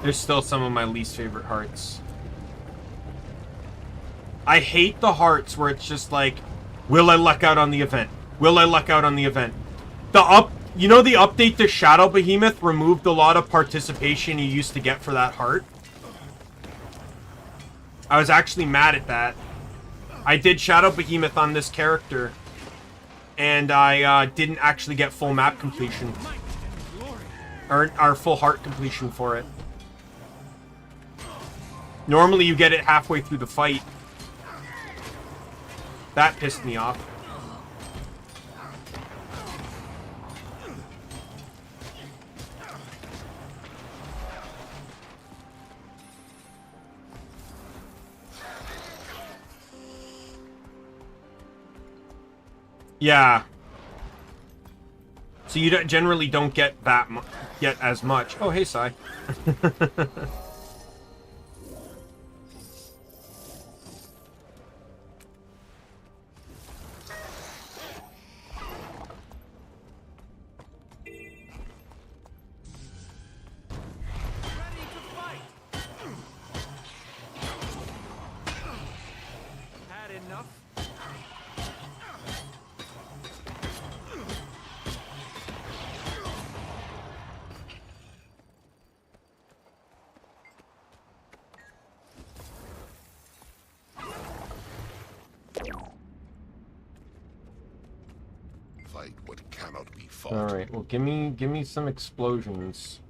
There's still some of my least favorite hearts. I hate the hearts where it's just like, will I luck out on the event? Will I luck out on the event? You know the update to Shadow Behemoth removed a lot of participation you used to get for that heart? I was actually mad at that. I did Shadow Behemoth on this character, and I didn't actually get full map completion. Or full heart completion for it. Normally you get it halfway through the fight. That pissed me off. Yeah. So you generally don't get get as much. Oh, hey, Sai. Fight what cannot be fought. All right. Well, give me some explosions.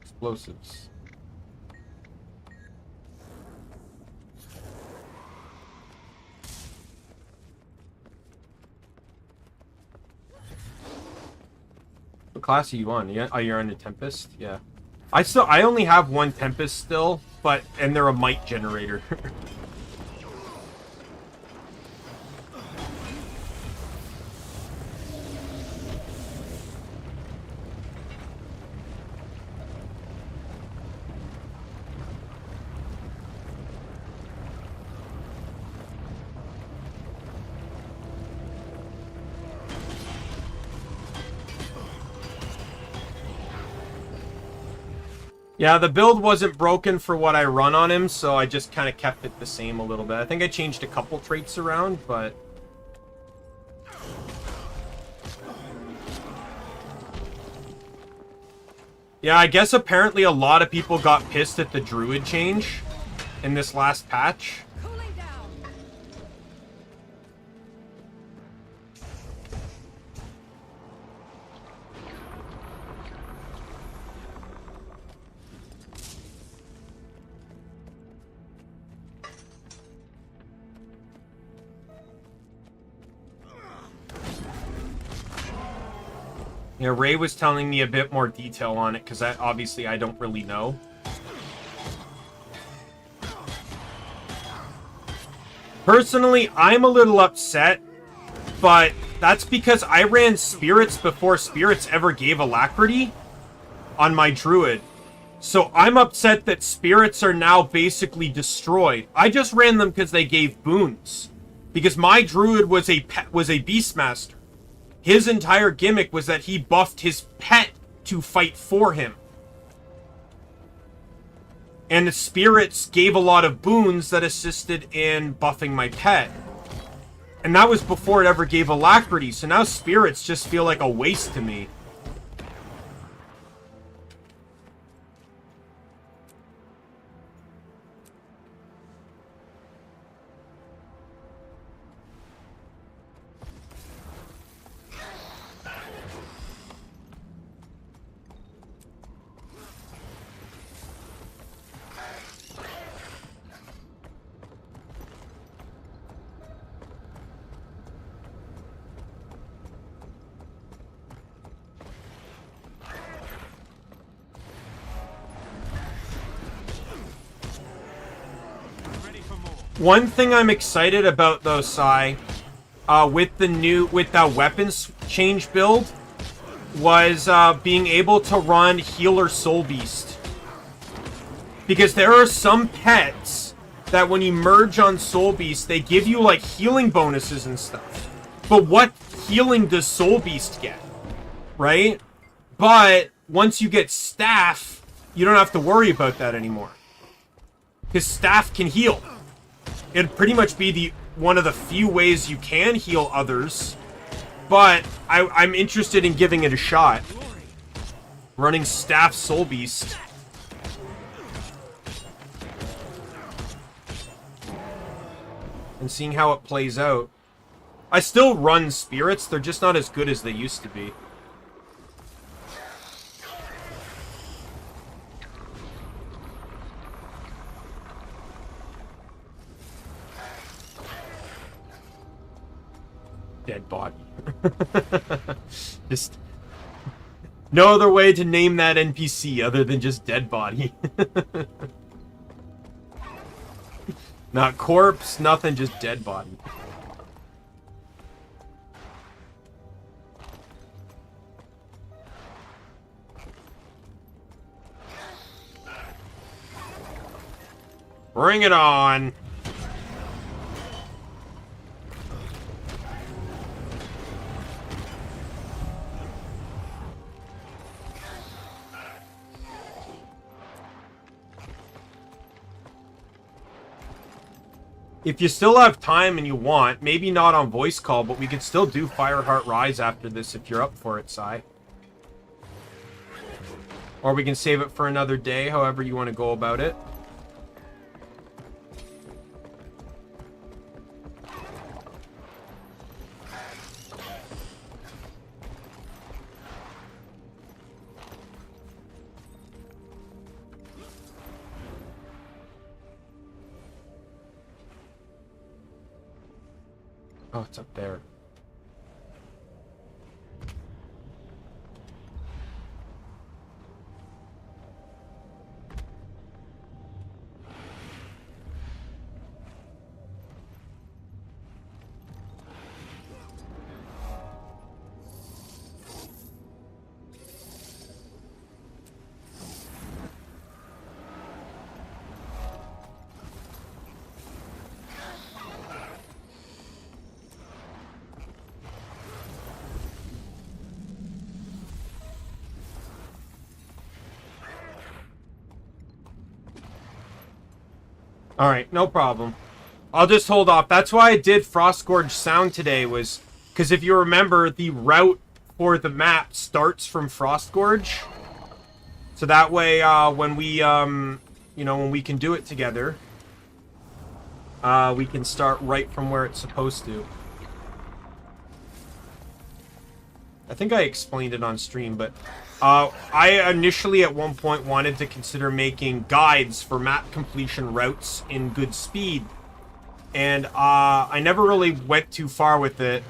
Explosives. What class are you on? Yeah. Oh, you're on a Tempest. Yeah. I only have one Tempest still, and they're a might generator. Yeah, the build wasn't broken for what I run on him, so I just kind of kept it the same a little bit. I think I changed a couple traits around, but... Yeah, I guess apparently a lot of people got pissed at the druid change in this last patch. Cooling down. Yeah, Ray was telling me a bit more detail on it, because obviously I don't really know. Personally, I'm a little upset, but that's because I ran Spirits before Spirits ever gave Alacrity on my Druid. So I'm upset that Spirits are now basically destroyed. I just ran them because they gave boons. Because my Druid was a Beastmaster. His entire gimmick was that he buffed his pet to fight for him. And the Spirits gave a lot of boons that assisted in buffing my pet. And that was before it ever gave Alacrity, so now Spirits just feel like a waste to me. One thing I'm excited about though, Sai, with that weapons change build, was being able to run Healer Soul Beast. Because there are some pets that when you merge on Soul Beast, they give you like healing bonuses and stuff. But what healing does Soul Beast get? Right? But once you get Staff, you don't have to worry about that anymore. Because Staff can heal. It'd pretty much be one of the few ways you can heal others. But I'm interested in giving it a shot. Running Staff Soul Beast. And seeing how it plays out. I still run Spirits, they're just not as good as they used to be. Dead body. Just no other way to name that NPC other than just dead body. Not corpse, nothing, just dead body. Bring it on. If you still have time and you want, maybe not on voice call, but we could still do Fireheart Rise after this if you're up for it, Sai. Or we can save it for another day, however you want to go about it. Oh, it's up there. All right, no problem. I'll just hold off. That's why I did Frostgorge Sound today, was because if you remember, the route for the map starts from Frostgorge. So that way, when we, you know, when we can do it together, we can start right from where it's supposed to. I think I explained it on stream, but I initially at one point wanted to consider making guides for map completion routes in good speed. And I never really went too far with it,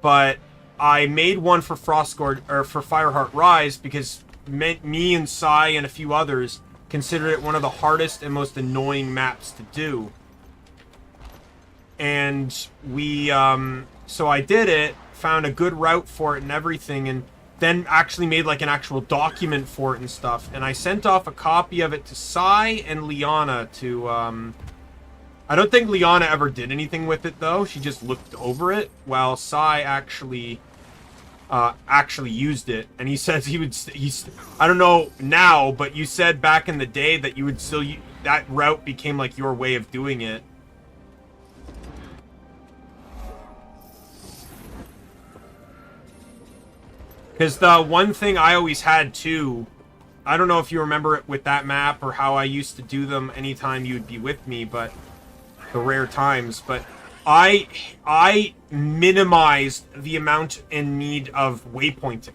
but I made one for Frostgorge, or for Fireheart Rise, because me and Sai and a few others considered it one of the hardest and most annoying maps to do. And we, so I did it, found a good route for it and everything, and then actually made like an actual document for it and stuff. And I sent off a copy of it to Sai and Liana to, I don't think Liana ever did anything with it though. She just looked over it, while Sai actually used it. And he says I don't know now, but you said back in the day that you would still, that route became like your way of doing it. Because the one thing I always had too, I don't know if you remember it with that map or how I used to do them anytime you would be with me, but the rare times, but I minimized the amount and need of waypointing.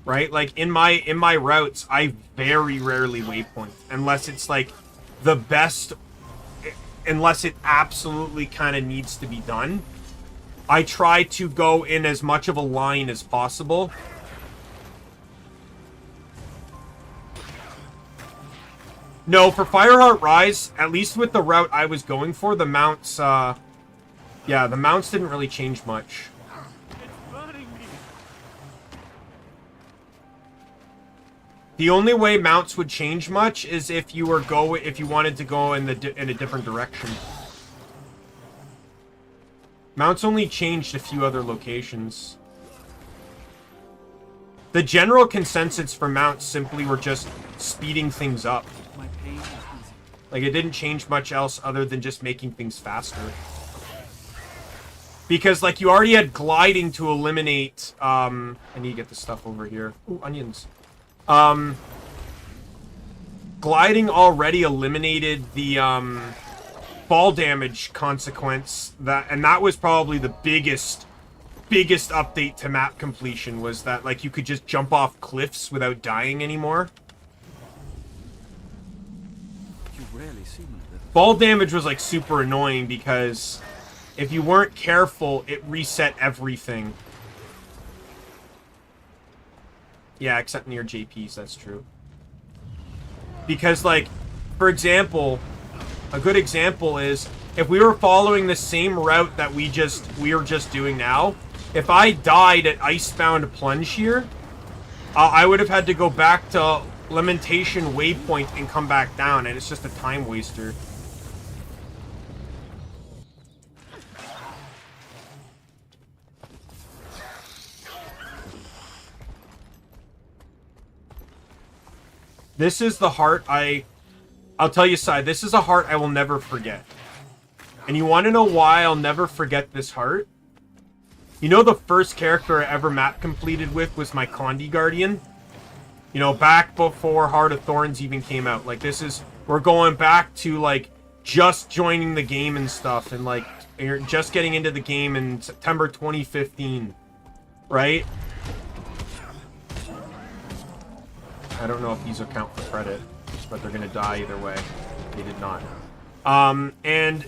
Right? Like in my routes, I very rarely waypoint unless it's like the best, unless it absolutely kind of needs to be done. I try to go in as much of a line as possible. No, for Fireheart Rise, at least with the route I was going for, the mounts, yeah, the mounts didn't really change much. The only way mounts would change much is if you were if you wanted to go in a different direction. Mounts only changed a few other locations. The general consensus for mounts simply were just speeding things up. My pain is easy. Like, it didn't change much else other than just making things faster. Because, like, you already had gliding to eliminate, I need to get this stuff over here. Ooh, onions. Gliding already eliminated the, fall damage consequence, and that was probably the biggest update to map completion, was that, like, you could just jump off cliffs without dying anymore. You rarely see me with it. Fall damage was, like, super annoying because if you weren't careful, it reset everything. Yeah, except near JPs, that's true. Because, like, for example, a good example is if we were following the same route that we were just doing now, if I died at Icebound Plunge here, I would have had to go back to Lamentation Waypoint and come back down, and it's just a time waster. This is the heart I'll tell you, Sai, this is a heart I will never forget. And you want to know why I'll never forget this heart? You know, the first character I ever map completed with was my Condi Guardian? You know, back before Heart of Thorns even came out. Like, we're going back to, like, just joining the game and stuff, and, like, you're just getting into the game in September 2015. Right? I don't know if these will count for credit, but they're gonna die either way. They did not. And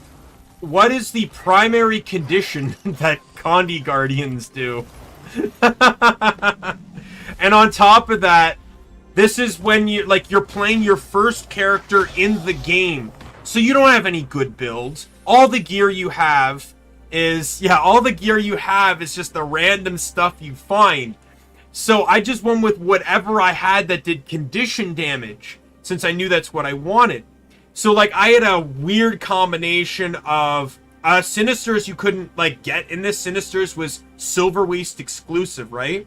what is the primary condition that Condi Guardians do? And on top of that, this is when you're playing your first character in the game. So you don't have any good builds. All the gear you have is just the random stuff you find. So I just went with whatever I had that did condition damage, since I knew that's what I wanted. So, like, I had a weird combination of Sinisters you couldn't, like, get in this. Sinisters was Silver Waste exclusive, right?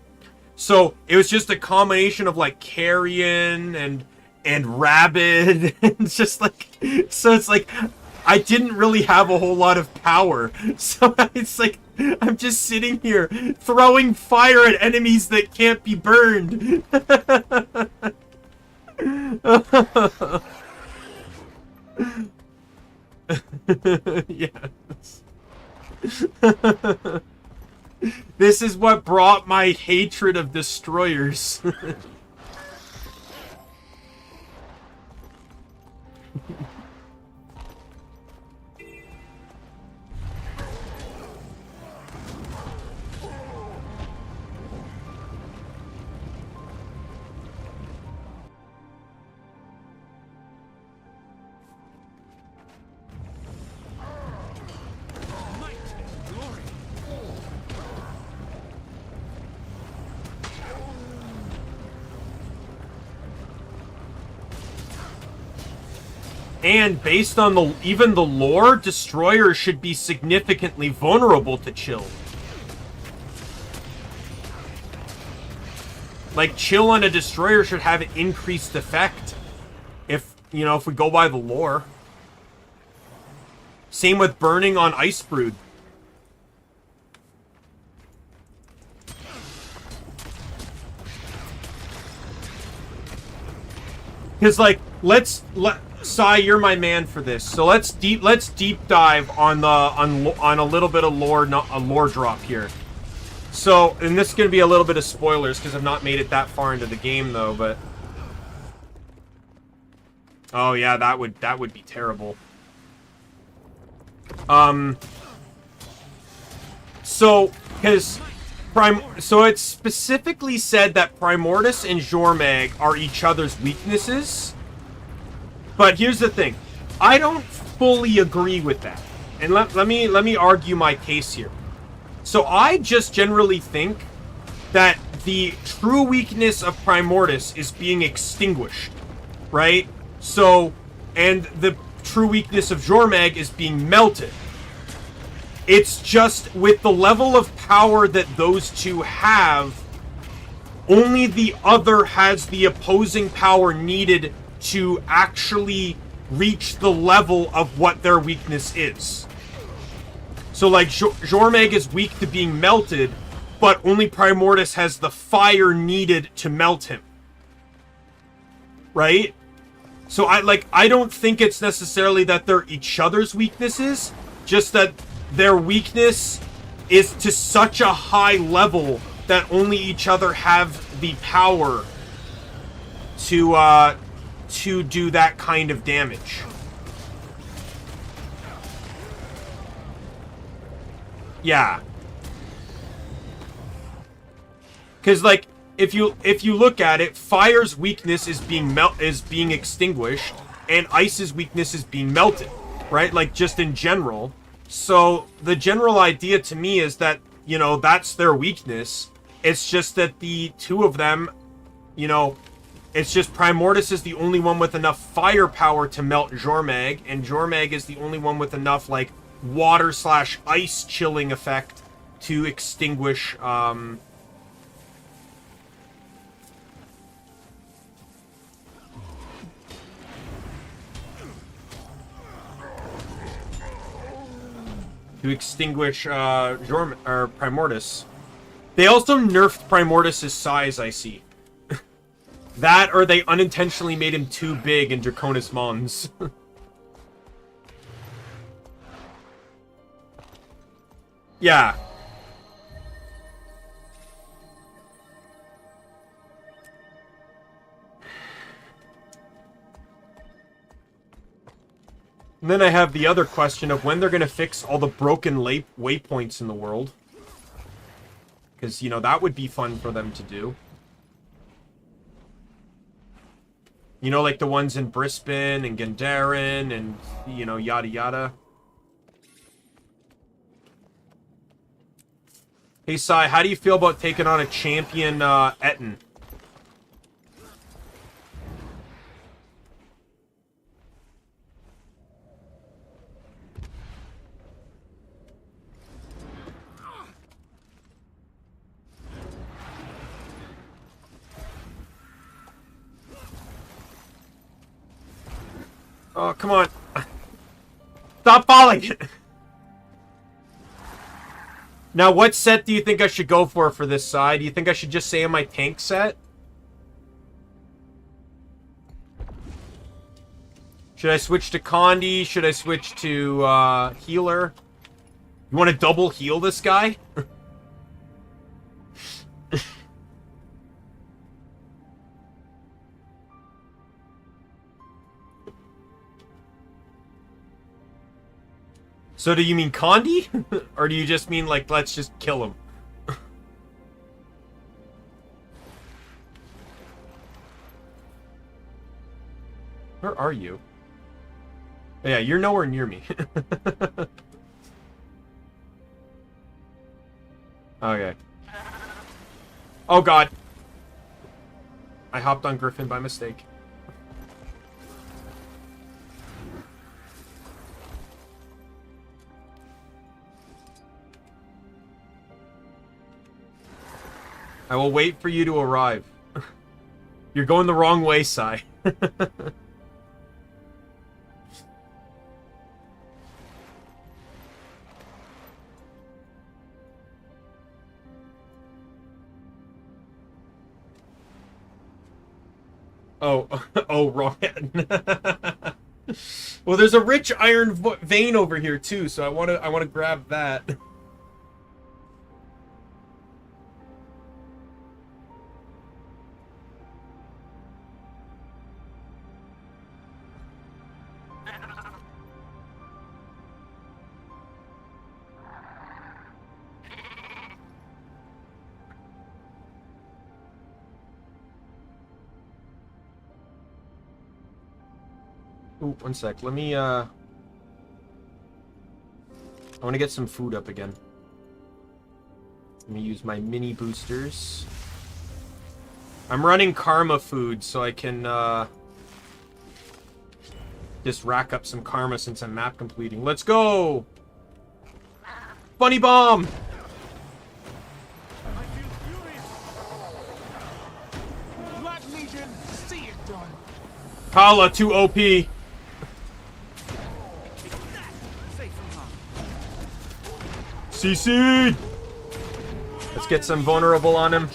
So it was just a combination of like carrion and rabid. It's just like, so it's like I didn't really have a whole lot of power. So it's like I'm just sitting here throwing fire at enemies that can't be burned. Yes. This is what brought my hatred of destroyers. Might and glory. And based on even the lore, destroyers should be significantly vulnerable to chill. Like, chill on a destroyer should have an increased effect. If, you know, if we go by the lore. Same with burning on Ice Brood. Because, like, Sai, you're my man for this. So let's deep dive on a little bit of lore, a lore drop here. So, and this is going to be a little bit of spoilers because I've not made it that far into the game though, but oh yeah, that would be terrible. So it's specifically said that Primordus and Jormag are each other's weaknesses. But here's the thing. I don't fully agree with that. And let me argue my case here. So I just generally think that the true weakness of Primordus is being extinguished, right? So, and the true weakness of Jormag is being melted. It's just with the level of power that those two have, only the other has the opposing power needed to actually reach the level of what their weakness is. So, like, Jormag is weak to being melted, but only Primordus has the fire needed to melt him. Right? So, I don't think it's necessarily that they're each other's weaknesses, just that their weakness is to such a high level that only each other have the power to do that kind of damage. Yeah. Because, like, if you look at it, fire's weakness is being extinguished, and ice's weakness is being melted, right? Like, just in general. So the general idea to me is that, you know, that's their weakness. It's just that the two of them, you know, it's just Primordus is the only one with enough firepower to melt Jormag, and Jormag is the only one with enough, like, water/ice chilling effect to extinguish, Primordus. They also nerfed Primordus' size, I see. That, or they unintentionally made him too big in Draconis Mons. Yeah. And then I have the other question of when they're going to fix all the broken waypoints in the world. Because, you know, that would be fun for them to do. You know, like the ones in Brisbane and Gandaren and, you know, yada yada. Hey, Sai, how do you feel about taking on a champion, Etten? Oh, come on. Stop falling! Now, what set do you think I should go for this side? Do you think I should just stay on my tank set? Should I switch to Condi? Should I switch to healer? You want to double heal this guy? So do you mean Condi? Or do you just mean, like, let's just kill him? Where are you? Yeah, you're nowhere near me. Okay. Oh, God. I hopped on Griffin by mistake. I will wait for you to arrive. You're going the wrong way, Sai. Oh, oh, wrong hand. Well, there's a rich iron vein over here too, so I want to grab that. Ooh, one sec. Let me, I want to get some food up again. Let me use my mini boosters. I'm running karma food so I can, just rack up some karma since I'm map completing. Let's go! Bunny bomb! I feel furious. Black Legion, see it done. Kala, too OP. CC! Let's get some vulnerable on him.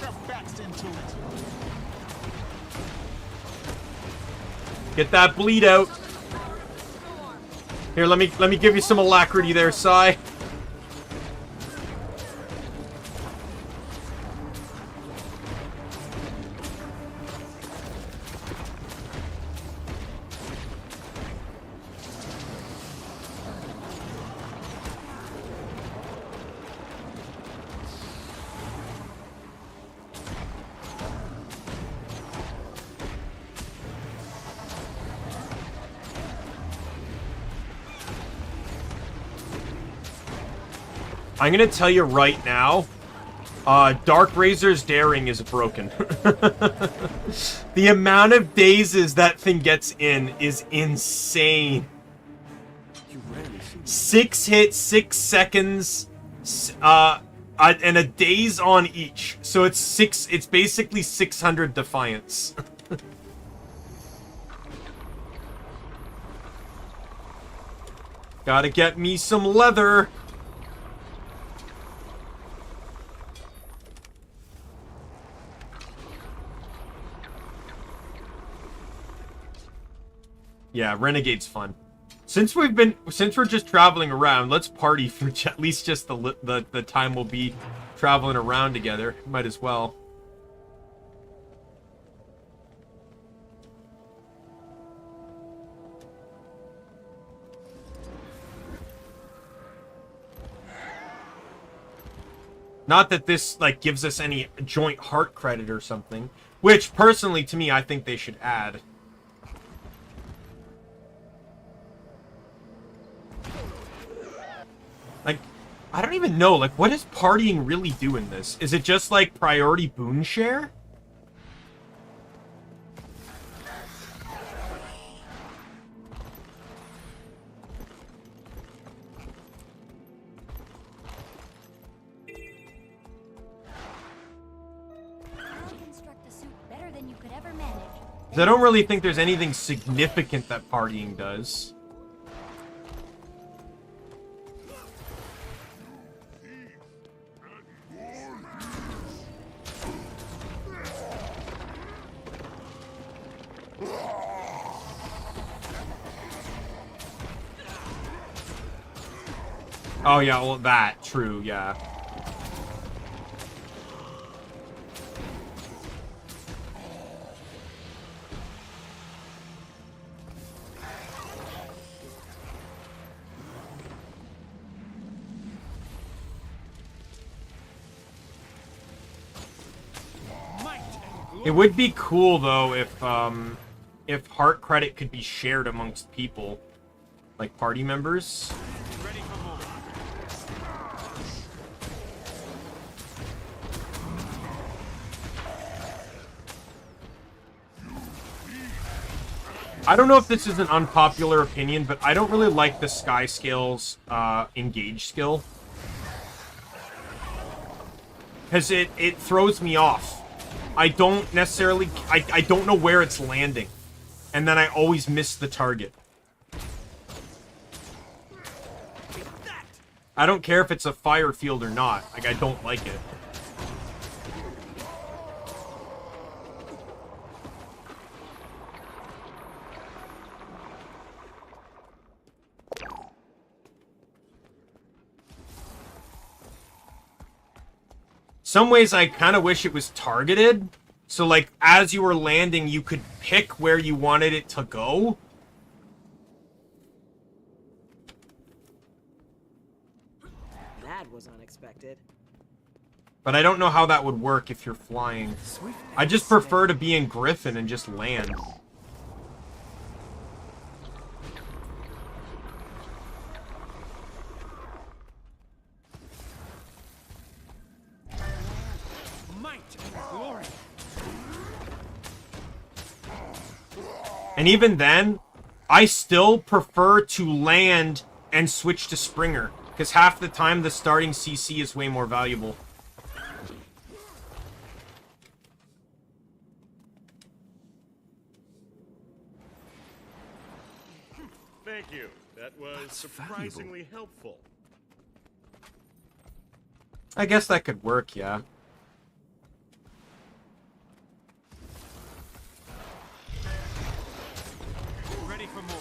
Get that bleed out. Here, let me give you some alacrity there, Sai. I'm gonna tell you right now, Dark Razor's daring is broken. The amount of dazes that thing gets in is insane. 6 hits, 6 seconds, and a daze on each. So it's basically 600 defiance. Gotta get me some leather. Yeah, Renegade's fun. Since we're just traveling around, let's party for at least just the time we'll be traveling around together. Might as well. Not that this like gives us any joint heart credit or something, which personally to me I think they should add. Like, I don't even know, like, what does partying really do in this? Is it just, like, priority boon share? Construct a suit better than you could ever manage. 'Cause I don't really think there's anything significant that partying does. Oh yeah, well that, true, yeah. It would be cool though if heart credit could be shared amongst people, like party members. I don't know if this is an unpopular opinion, but I don't really like the Sky Scale's engage skill. Because it throws me off. I don't necessarily... I don't know where it's landing. And then I always miss the target. I don't care if it's a fire field or not. Like, I don't like it. Some ways I kind of wish it was targeted. So, like, as you were landing, you could pick where you wanted it to go. That was unexpected. But I don't know how that would work if you're flying. I just prefer to be in Griffin and just land. And even then, I still prefer to land and switch to Springer. Because half the time, the starting CC is way more valuable. Thank you. That was surprisingly helpful. I guess that could work, yeah. Ready for more.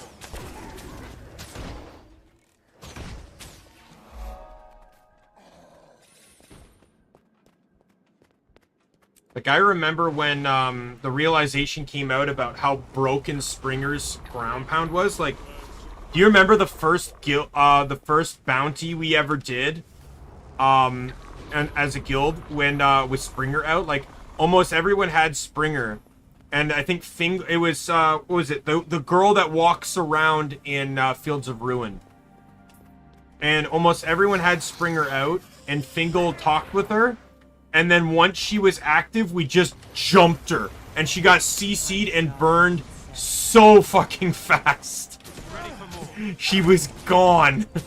Like, I remember when the realization came out about how broken Springer's ground pound was. Like, do you remember the first bounty we ever did, and as a guild when with Springer out? Like, almost everyone had Springer, and I think it was what was it? The girl that walks around in Fields of Ruin, and almost everyone had Springer out, and Fingal talked with her. And then once she was active, we just jumped her. And she got CC'd and burned so fucking fast. She was gone. This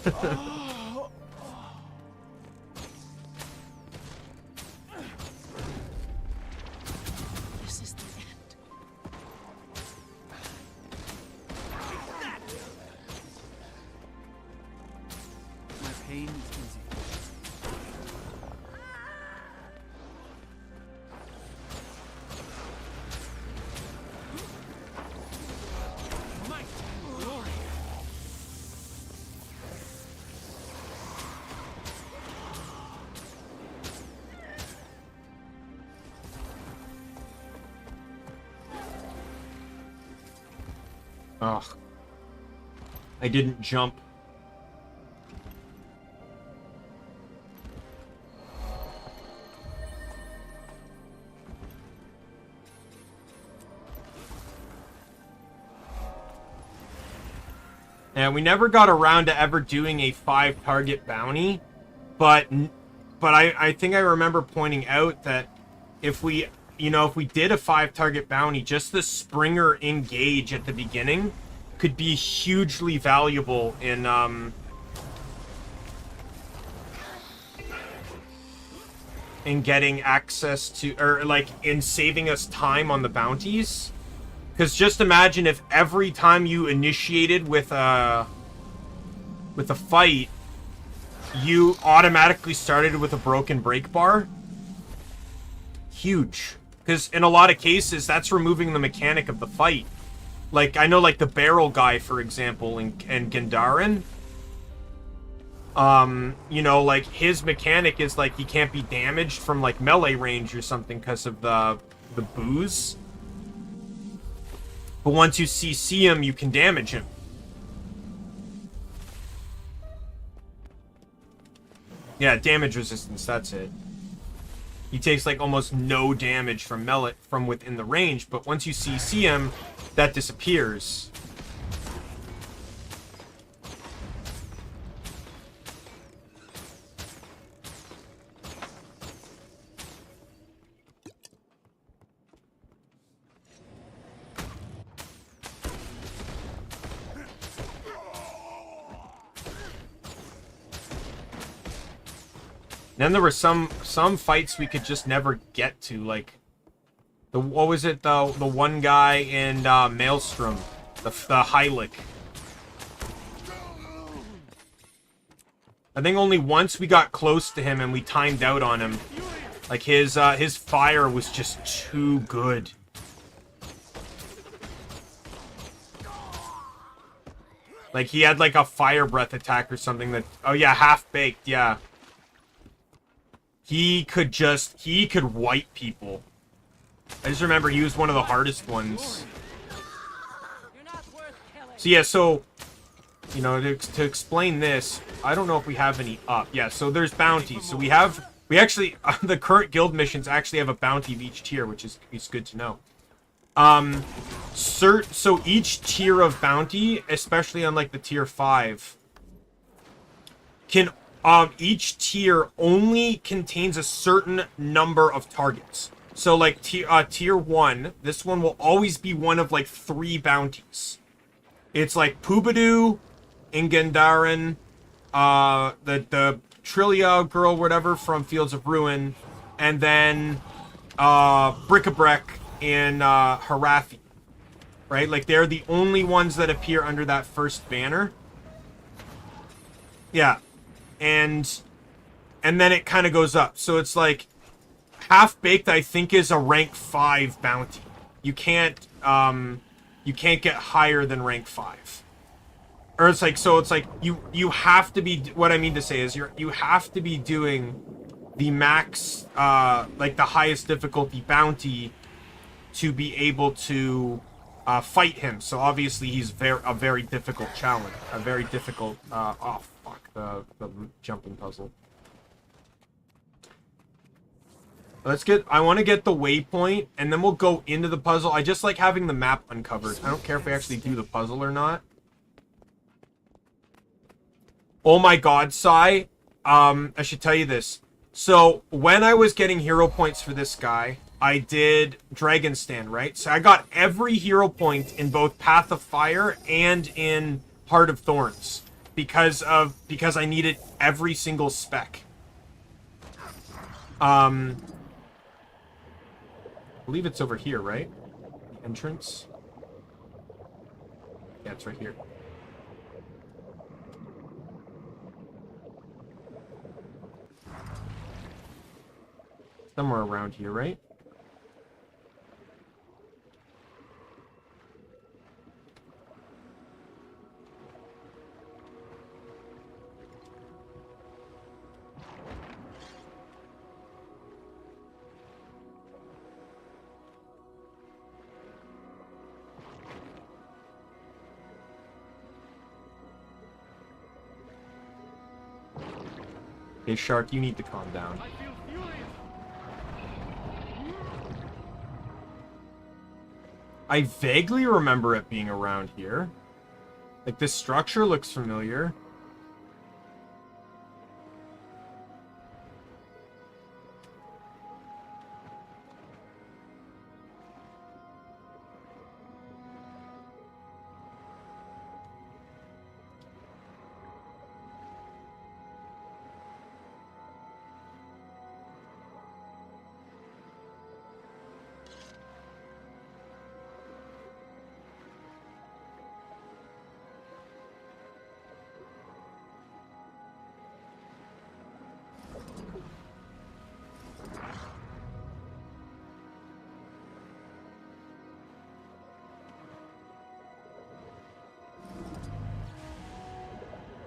is the end. My pain is easy. Ugh. I didn't jump. And we never got around to ever doing a 5-target bounty, but I think I remember pointing out that if we did a 5-target bounty, just the Springer engage at the beginning could be hugely valuable in getting access to, or like in saving us time on the bounties. Because just imagine if every time you initiated with a fight, you automatically started with a broken break bar. Huge. Because in a lot of cases, that's removing the mechanic of the fight. Like, I know, like, the barrel guy, for example, in Gandaren. You know, like, his mechanic is, like, he can't be damaged from, like, melee range or something because of the booze. But once you CC him, you can damage him. Yeah, damage resistance, that's it. He takes, like, almost no damage from melee from within the range, but once you CC him, that disappears. Then there were some fights we could just never get to, like what was it, the one guy in Maelstrom, the Hylic. I think only once we got close to him and we timed out on him. Like his fire was just too good. Like he had like a fire breath attack or something that, oh yeah, half-baked, yeah. He could wipe people. I just remember he was one of the hardest ones. So yeah, so, you know, to explain this, I don't know if we have any up. Yeah, so there's bounties. So we actually, the current guild missions actually have a bounty of each tier, which is good to know. So each tier of bounty, especially on like the tier 5, can each tier only contains a certain number of targets. So like tier 1, this one will always be one of like 3 bounties. It's like Poobadoo, Ingandaren, the Trillia girl, whatever, from Fields of Ruin, and then Brick-a-Breck and Harathi. Right? Like they're the only ones that appear under that first banner. Yeah. And then it kind of goes up. So it's like Half-Baked, I think, is a rank 5 bounty. You can't get higher than rank 5. Or it's like, so it's like you have to be, what I mean to say is you have to be doing the max like the highest difficulty bounty to be able to fight him. So obviously he's a very difficult challenge, a very difficult oh fuck, the jumping puzzle. I want to get the waypoint, and then we'll go into the puzzle. I just like having the map uncovered. I don't care if we actually do the puzzle or not. Oh my god, Sai. I should tell you this. So, when I was getting hero points for this guy, I did Dragon Stand, right? So I got every hero point in both Path of Fire and in Heart of Thorns. Because I needed every single spec. I believe it's over here, right? The entrance. Yeah, it's right here. Somewhere around here, right? Hey, Shark, you need to calm down. I vaguely remember it being around here. Like, this structure looks familiar.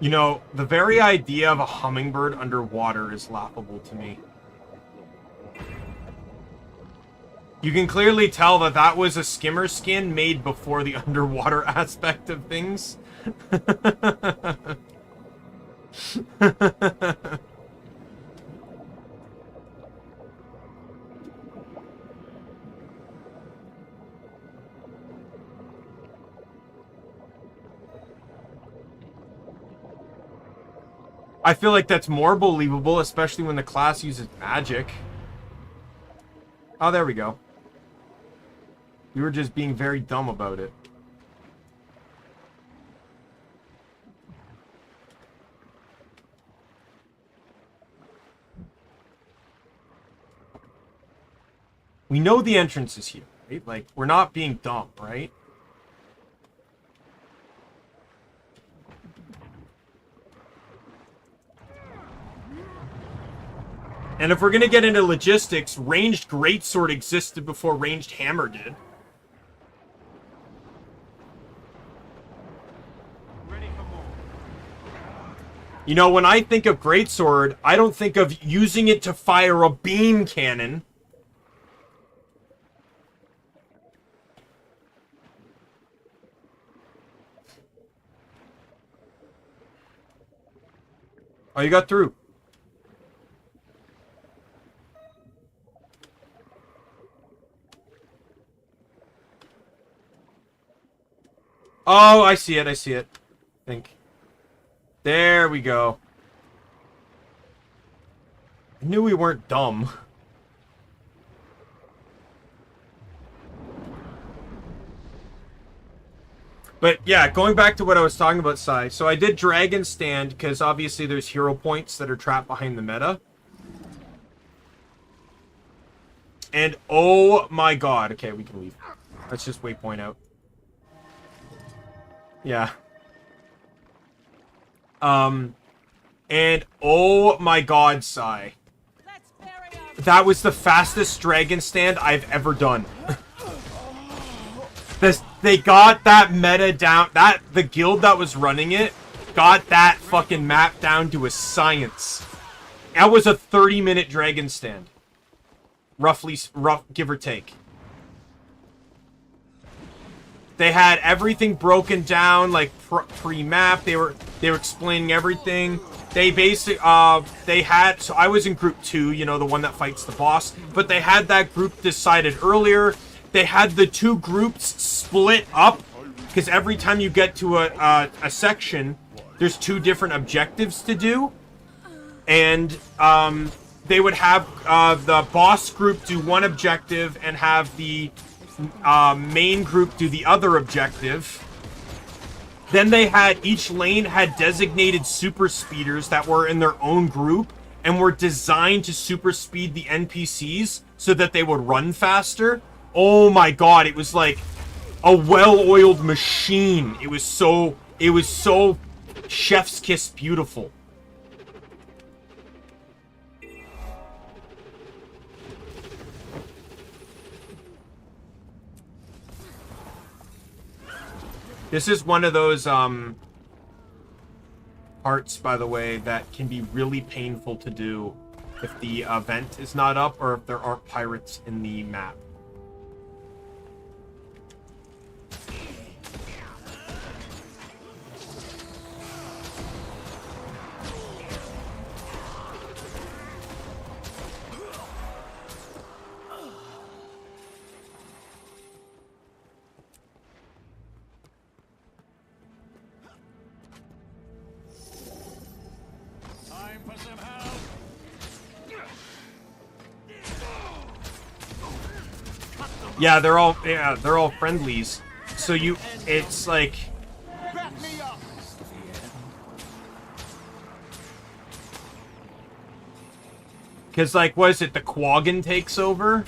You know, the very idea of a hummingbird underwater is laughable to me. You can clearly tell that that was a skimmer skin made before the underwater aspect of things. I feel like that's more believable, especially when the class uses magic. Oh, there we go. You were just being very dumb about it. We know the entrance is here, right? Like, we're not being dumb, right? And if we're gonna get into logistics, ranged greatsword existed before ranged hammer did. You know, when I think of greatsword, I don't think of using it to fire a beam cannon. Oh, you got through. Oh, I see it, I see it. I think. There we go. I knew we weren't dumb. But yeah, going back to what I was talking about, Sai. So I did Dragon Stand because obviously there's hero points that are trapped behind the meta. And oh my god. Okay, we can leave. Let's just waypoint out. Yeah. And oh my god, Sai. That was the fastest Dragon Stand I've ever done. They got that meta down. The guild that was running it got that fucking map down to a science. That was a 30-minute Dragon Stand. Roughly, give or take. They had everything broken down, like pre-map. They were explaining everything. They they had, so I was in group 2, you know, the one that fights the boss. But they had that group decided earlier. They had the two groups split up, because every time you get to a section, there's 2 different objectives to do. And they would have the boss group do one objective and have the main group do the other objective. Then they had, each lane had designated super speeders that were in their own group and were designed to super speed the NPCs so that they would run faster. Oh my god, it was like a well-oiled machine. It was so chef's kiss beautiful. This is one of those parts, by the way, that can be really painful to do if the event is not up or if there aren't pirates in the map. Yeah, they're all friendlies. So it's like, because like, what is it? The Quaggan takes over.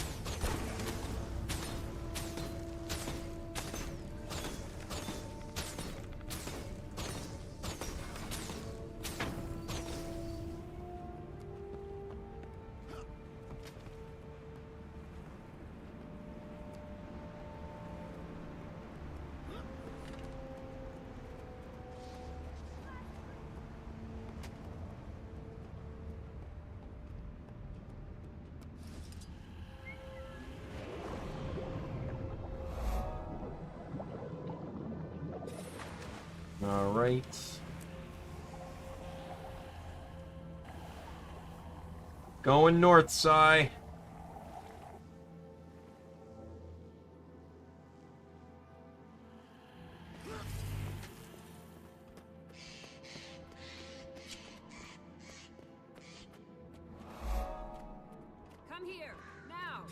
All right. Going north, Sai. Come here, now!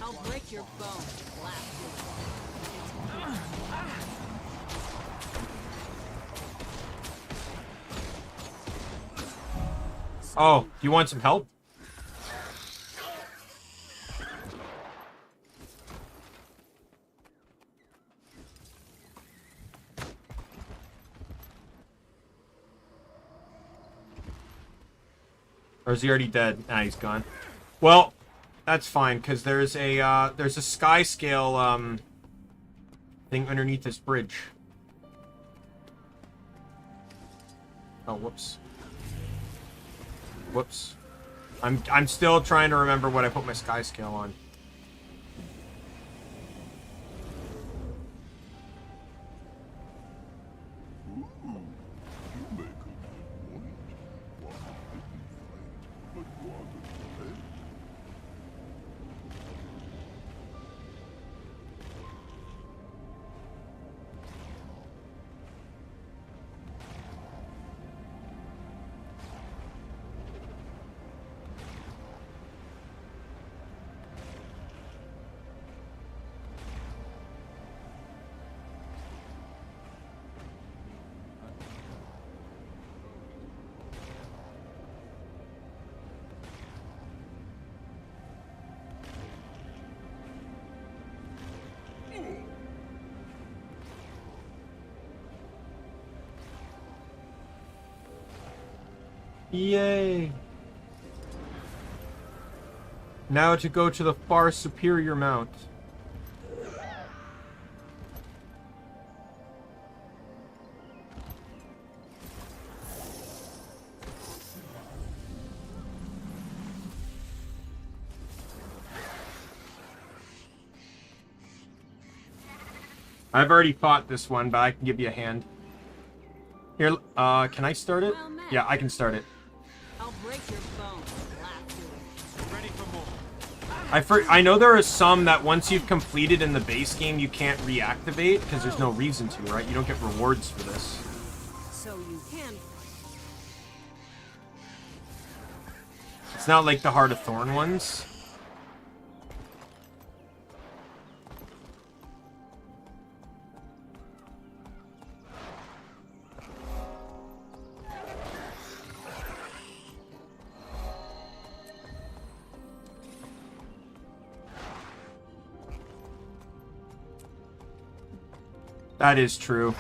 I'll break your bones, blasted. Oh, do you want some help? Or is he already dead? Nah, he's gone. Well, that's fine, because there's a sky scale thing underneath this bridge. Oh, whoops. Whoops. I'm still trying to remember what I put my sky scale on. You make a good point. One didn't fight, but one fled. Yay! Now to go to the far superior mount. I've already fought this one, but I can give you a hand. Here, can I start it? Well met. Yeah, I can start it. I'll break your bones, blasted. Ready for more. I know there are some that once you've completed in the base game, you can't reactivate, because there's no reason to, right? You don't get rewards for this. So you can. It's not like the Heart of Thorn ones. That is true.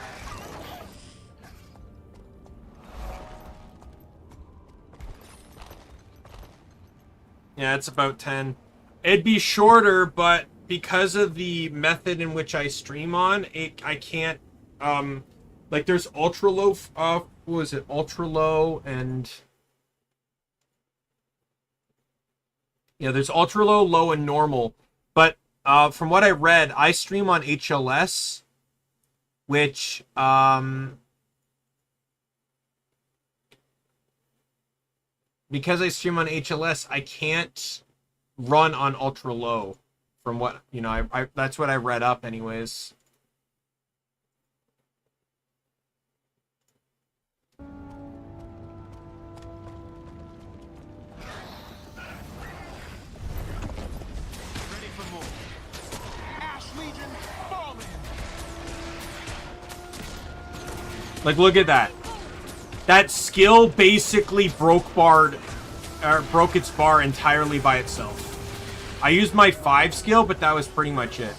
Yeah, it's about 10. It'd be shorter, but because of the method in which I stream on, I can't, like there's ultra low, what was it? Ultra low and... Yeah, there's ultra low, low, and normal. But from what I read, I stream on HLS, which because I stream on HLS, I can't run on ultra low. From what I that's what I read up, anyways. Ready for more. Ash Legion, fall in. Like, look at that. That skill basically broke its bar entirely by itself. I used my 5 skill, but that was pretty much it.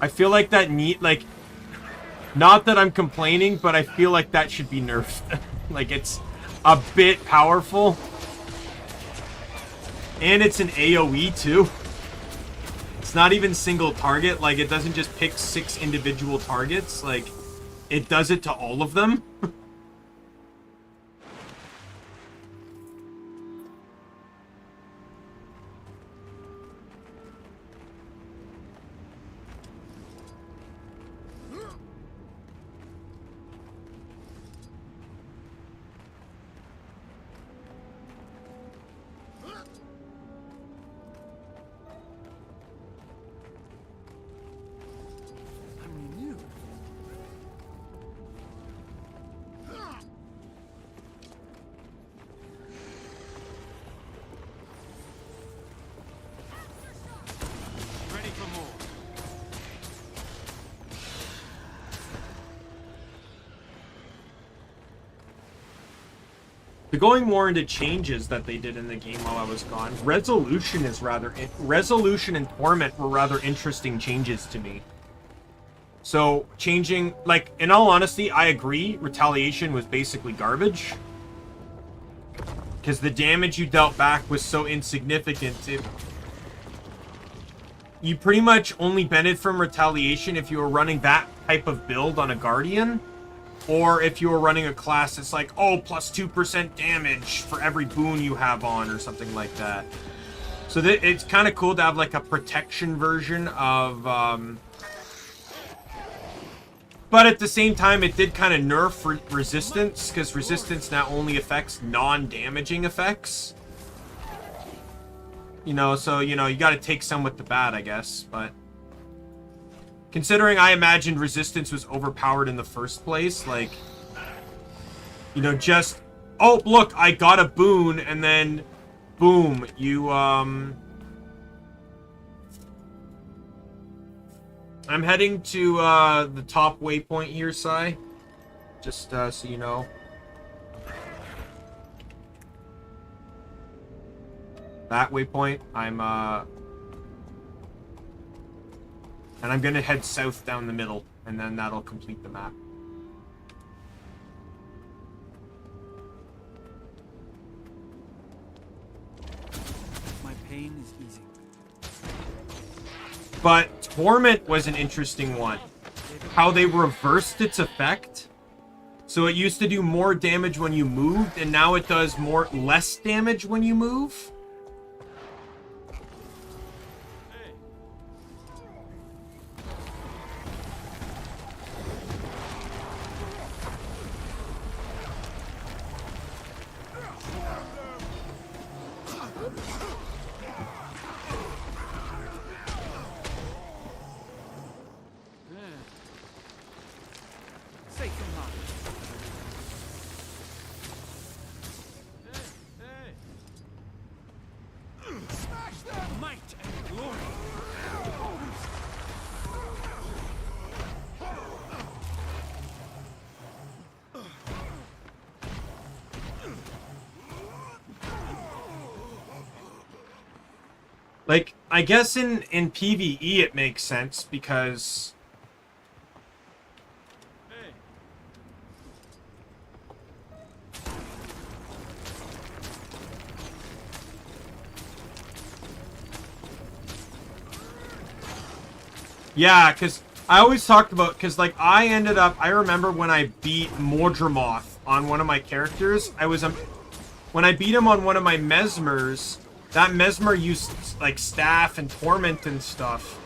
I feel like that Not that I'm complaining, but I feel like that should be nerfed. Like, it's a bit powerful. And it's an AoE, too. It's not even single target. Like, it doesn't just pick 6 individual targets. Like, it does it to all of them. I'm renewed. Ready for more. The going more into changes that they did in the game while I was gone. Resolution and Torment were rather interesting changes to me. So changing, like, in all honesty, I agree. Retaliation was basically garbage. Because the damage you dealt back was so insignificant. You pretty much only benefited from Retaliation if you were running that type of build on a Guardian. Or if you were running a class that's like, oh, plus 2% damage for every boon you have on, or something like that. So it's kind of cool to have like a protection version of... But at the same time, it did kind of nerf resistance, because resistance now only affects non-damaging effects. You know, so, you know, you gotta take some with the bad, I guess, but... Considering I imagined resistance was overpowered in the first place, like... You know, just... Oh, look, I got a boon, and then... Boom, you, I'm heading to, the top waypoint here, Sai. Just, so you know. That waypoint, and I'm gonna head south down the middle, and then that'll complete the map. My pain is easy. But Torment was an interesting one. How they reversed its effect. So it used to do more damage when you moved, and now it does less damage when you move. Safe from harm. Smash them! Might and glory. Like, I guess in PvE it makes sense, because... Yeah, because I always talked about... Because, like, I remember when I beat Mordramoth on one of my characters, I was... when I beat him on one of my Mesmers, that Mesmer used, like, Staff and Torment and stuff.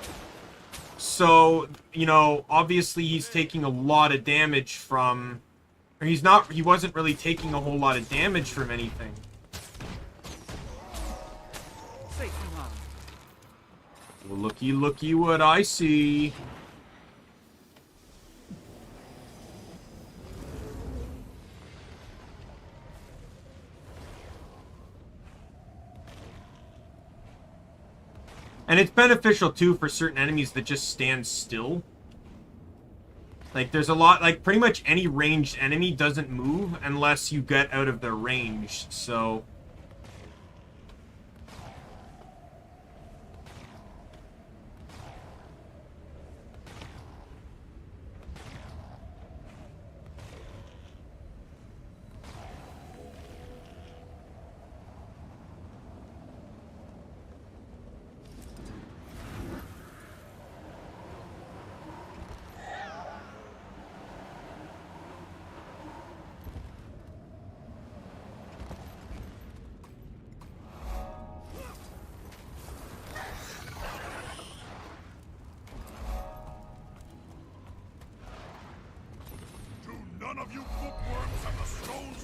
So, you know, obviously he's taking a lot of damage from... Or he wasn't really taking a whole lot of damage from anything. Safe from harm. Well, looky what I see. And it's beneficial, too, for certain enemies that just stand still. Like, there's a lot... Like, pretty much any ranged enemy doesn't move unless you get out of their range, so...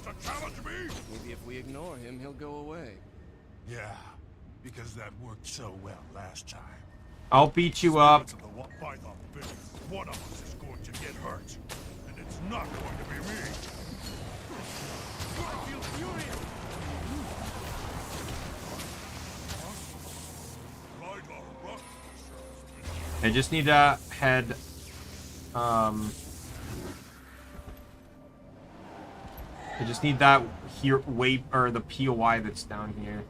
to challenge me? Maybe if we ignore him, he'll go away. Yeah, because that worked so well last time. I'll beat you up. By the bit, one of us is going to get hurt, and it's not going to be me. I feel furious. I just need to head. I just need that here wait or the POI that's down here.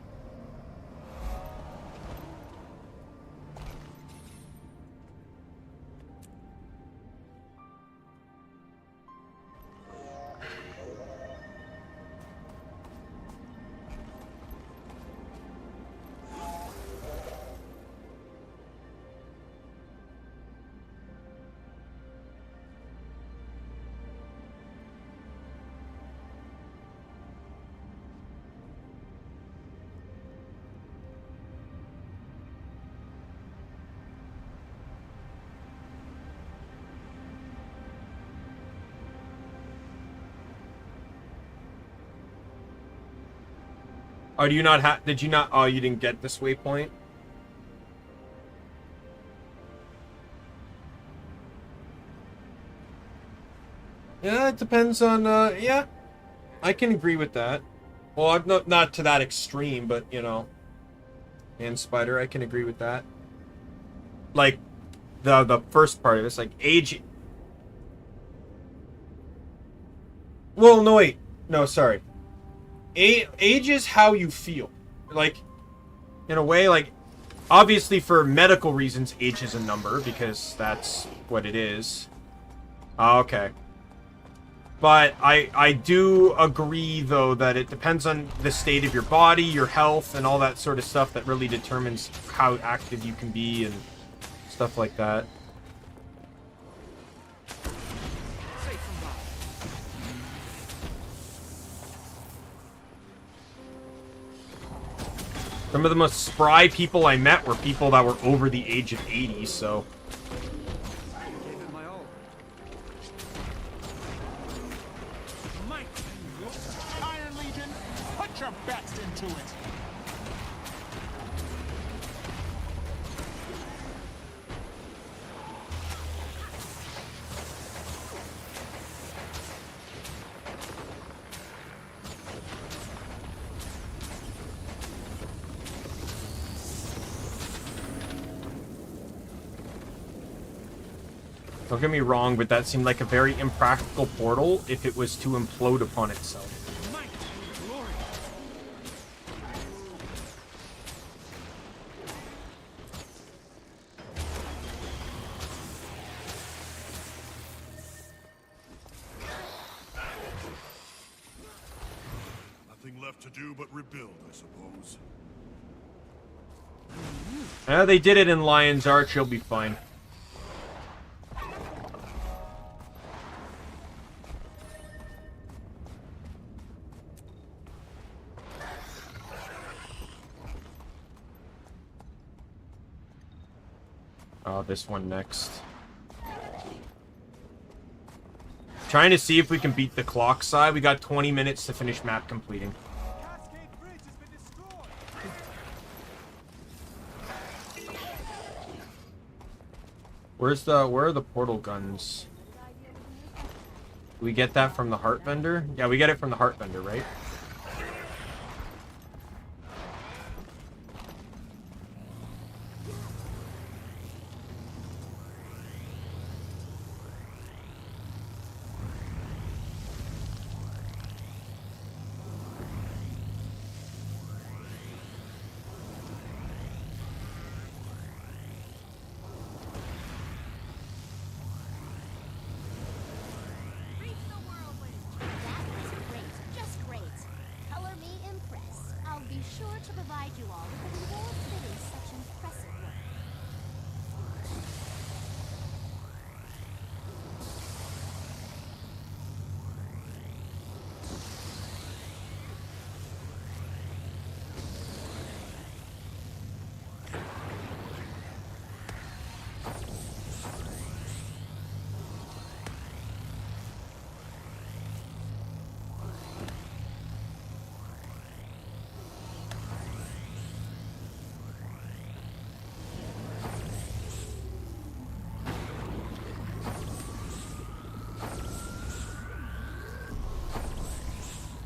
Oh, do you not have? Did you not? Oh, you didn't get this waypoint. Yeah, it depends on. Yeah, I can agree with that. Well, I'm not to that extreme, but you know, and Spider, I can agree with that. Like, the first part of it's like age. Well, no wait, no sorry. Age is how you feel. Like, in a way, like, obviously for medical reasons, age is a number, because that's what it is. Okay. But I do agree, though, that it depends on the state of your body, your health, and all that sort of stuff that really determines how active you can be and stuff like that. Some of the most spry people I met were people that were over the age of 80, so... Gave it my all. Mike! Iron Legion, put your best into it! Don't get me wrong, but that seemed like a very impractical portal if it was to implode upon itself. Mike, glory. Nothing left to do but rebuild, I suppose. They did it in Lion's Arch, you'll be fine. This one next. Trying to see if we can beat the clock side. We got 20 minutes to finish map completing. Cascade Bridge has been destroyed. Where are the portal guns? Do we get that from the heart vendor? Yeah, we get it from the heart vendor, right? Reach the whirlwind. That was great, just great. Color me impressed. I'll be sure to provide you all with the reward fitting such impressive work.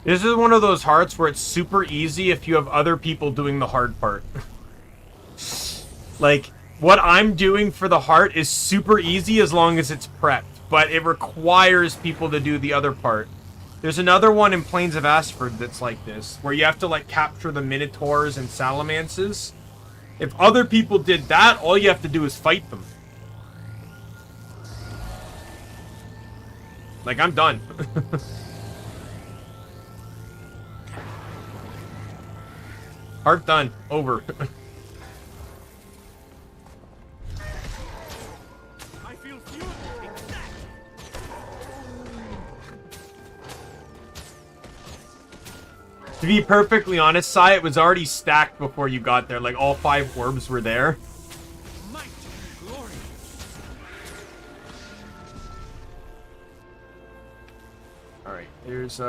This is one of those hearts where it's super easy if you have other people doing the hard part. Like, what I'm doing for the heart is super easy as long as it's prepped, but it requires people to do the other part. There's another one in Plains of Ashford that's like this, where you have to, like, capture the Minotaurs and Salamances. If other people did that, all you have to do is fight them. Like, I'm done. Heart done. Over. I feel fuel. To be perfectly honest, Sai, it was already stacked before you got there. Like, all 5 orbs were there. Might and glory. Alright, there's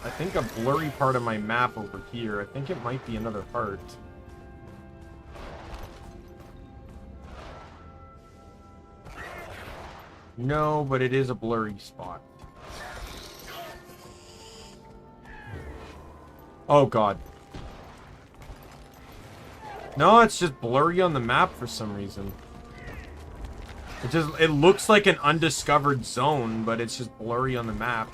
I think a blurry part of my map over here. I think it might be another heart. No, but it is a blurry spot. Oh god. No, it's just blurry on the map for some reason. It looks like an undiscovered zone, but it's just blurry on the map.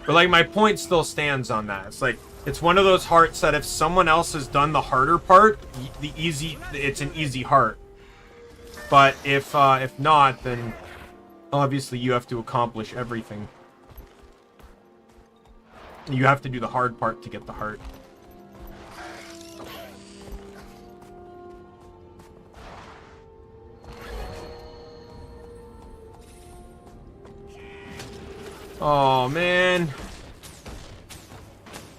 But, like, my point still stands on that. It's like, it's one of those hearts that if someone else has done the harder part, it's an easy heart. But if not, then obviously you have to accomplish everything. You have to do the hard part to get the heart. Oh, man.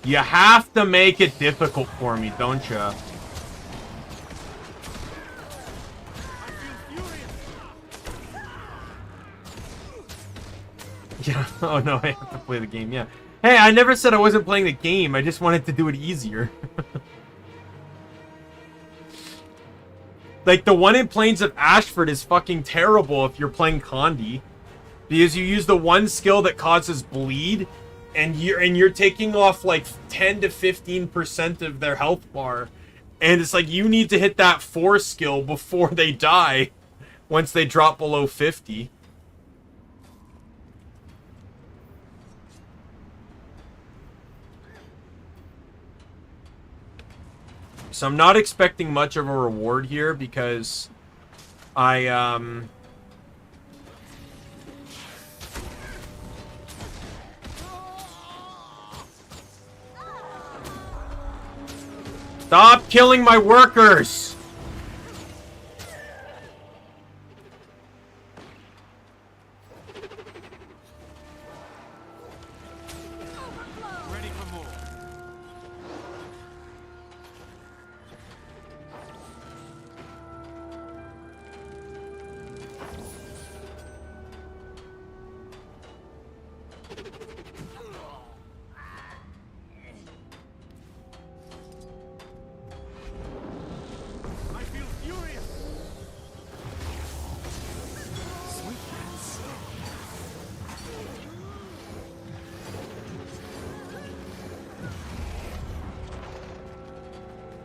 You have to make it difficult for me, don't you? Yeah. Oh, no, I have to play the game, yeah. Hey, I never said I wasn't playing the game. I just wanted to do it easier. Like, the one in Plains of Ashford is fucking terrible if you're playing Condi. Because you use the one skill that causes bleed, and you're taking off like 10 to 15% of their health bar. And it's like you need to hit that 4 skill before they die once they drop below 50. So I'm not expecting much of a reward here because Stop killing my workers! Ready for more.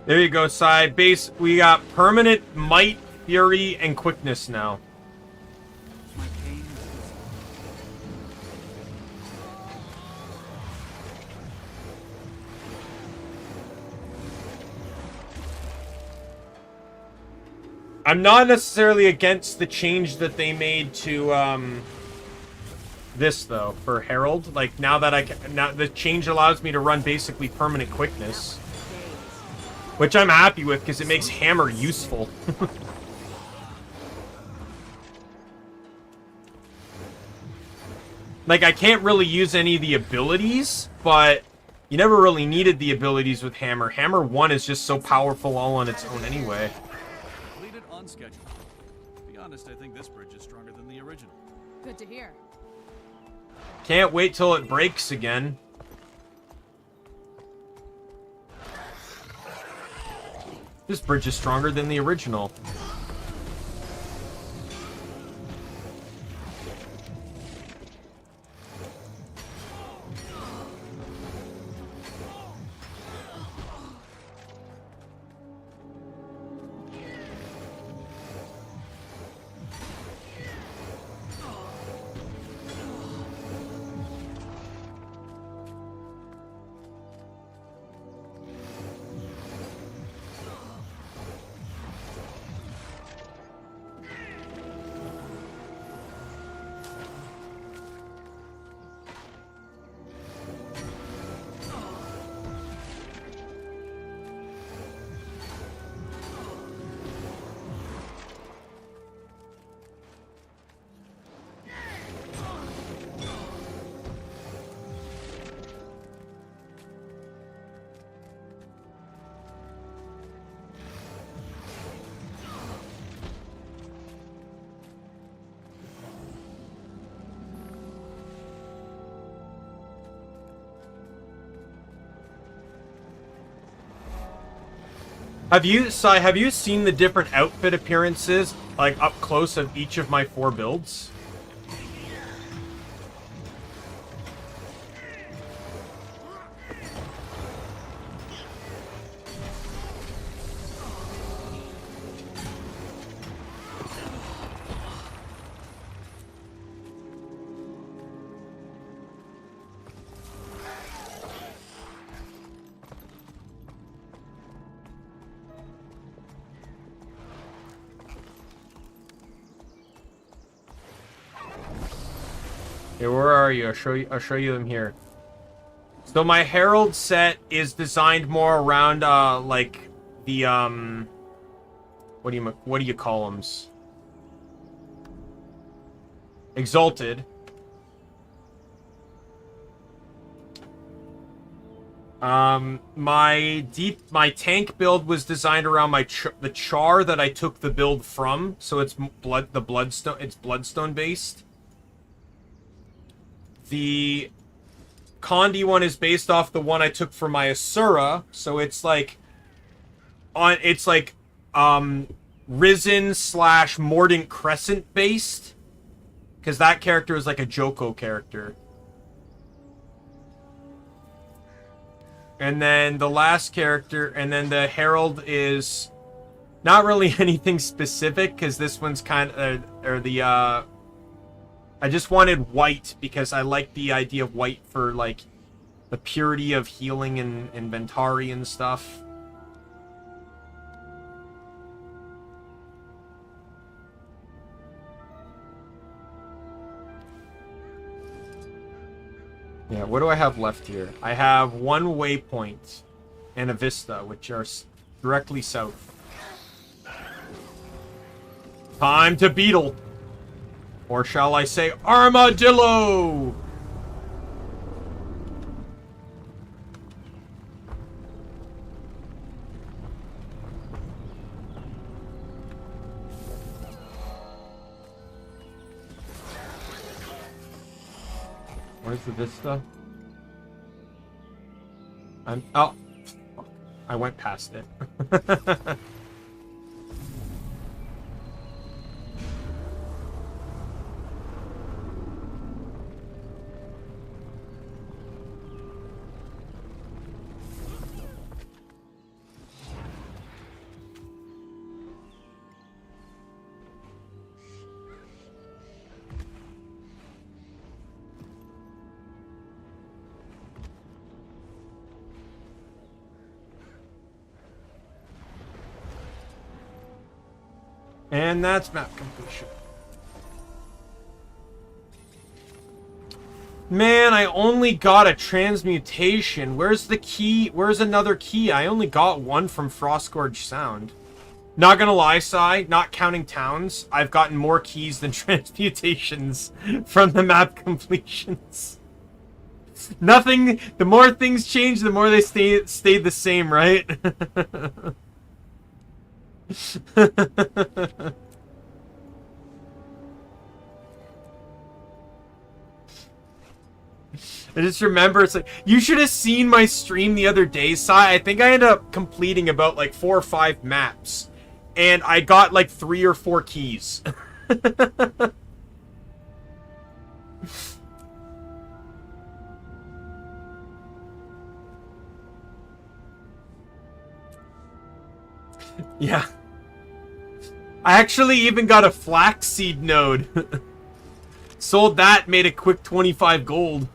There you go, Sai. Base, we got permanent might, fury, and quickness now. My pain is I'm not necessarily against the change that they made to this though for Herald. Like now the change allows me to run basically permanent quickness, which I'm happy with because it makes Hammer useful. Like I can't really use any of the abilities, but you never really needed the abilities with Hammer. Hammer 1 is just so powerful all on its own anyway. completed on schedule. To be honest, I think this bridge is stronger than the original. Good to hear. Can't wait till it breaks again. This bridge is stronger than the original. Have you seen the different outfit appearances, like, up close of each of my 4 builds? Okay, where are you? I'll show you them here. So my Herald set is designed more around like the what do you call them? Exalted. My tank build was designed around the char that I took the build from, so it's bloodstone based. The Condi one is based off the one I took for my Asura, so it's like Risen / Mordant Crescent based, because that character is like a Joko character. And then the last character, and then the Herald is not really anything specific, because this one's kind of, I just wanted white because I like the idea of white for, like, the purity of healing and Ventari and stuff. Yeah, what do I have left here? I have 1 waypoint and a vista, which are directly south. Time to beetle! Or shall I say armadillo? Where's the vista? Oh, fuck. I went past it. And that's map completion. Man, I only got a transmutation. Where's the key? Where's another key? I only got 1 from Frostgorge Sound. Not gonna lie, Sai, not counting towns, I've gotten more keys than transmutations from the map completions. Nothing, the more things change, the more they stayed the same, right? I just remember it's like, you should have seen my stream the other day, Sai. I think I ended up completing about like 4 or 5 maps. And I got like 3 or 4 keys. Yeah. I actually even got a flaxseed node. Sold that, made a quick 25 gold.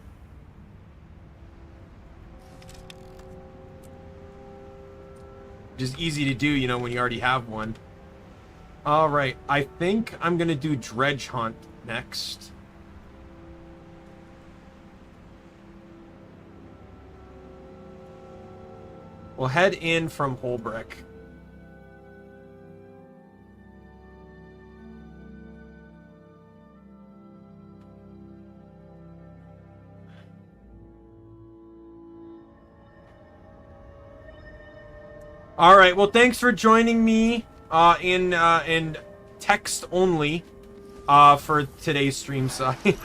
Which is easy to do, you know, when you already have one. Alright, I think I'm gonna do Dredge Hunt next. We'll head in from Holbrook. All right. Well, thanks for joining me in text only for today's stream side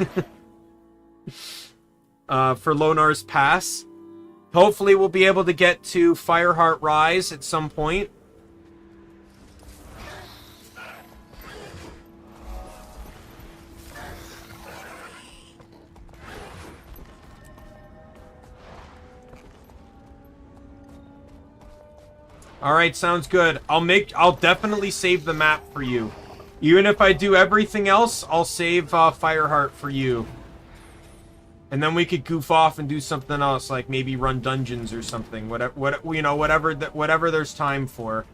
for Lonar's Pass. Hopefully, we'll be able to get to Fireheart Rise at some point. Alright, sounds good. I'll definitely save the map for you. Even if I do everything else, I'll save Fireheart for you. And then we could goof off and do something else, like maybe run dungeons or something. Whatever there's time for.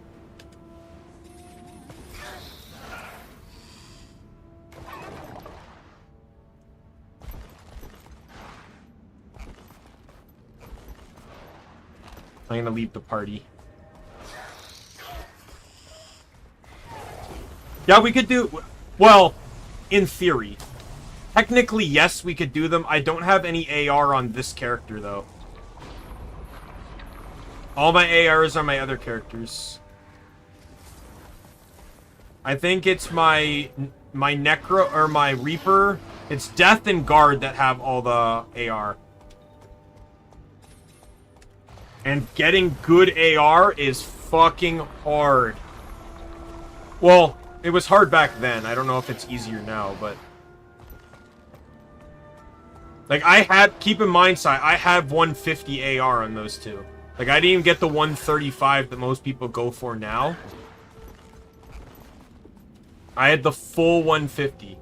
I'm gonna leave the party. Yeah, we could do... Well, in theory. Technically, yes, we could do them. I don't have any AR on this character, though. All my ARs are my other characters. I think it's my Necro... or my Reaper. It's Death and Guard that have all the AR. And getting good AR is fucking hard. Well... It was hard back then. I don't know if it's easier now, but... Like, keep in mind, Si, I have 150 AR on those two. Like, I didn't even get the 135 that most people go for now. I had the full 150.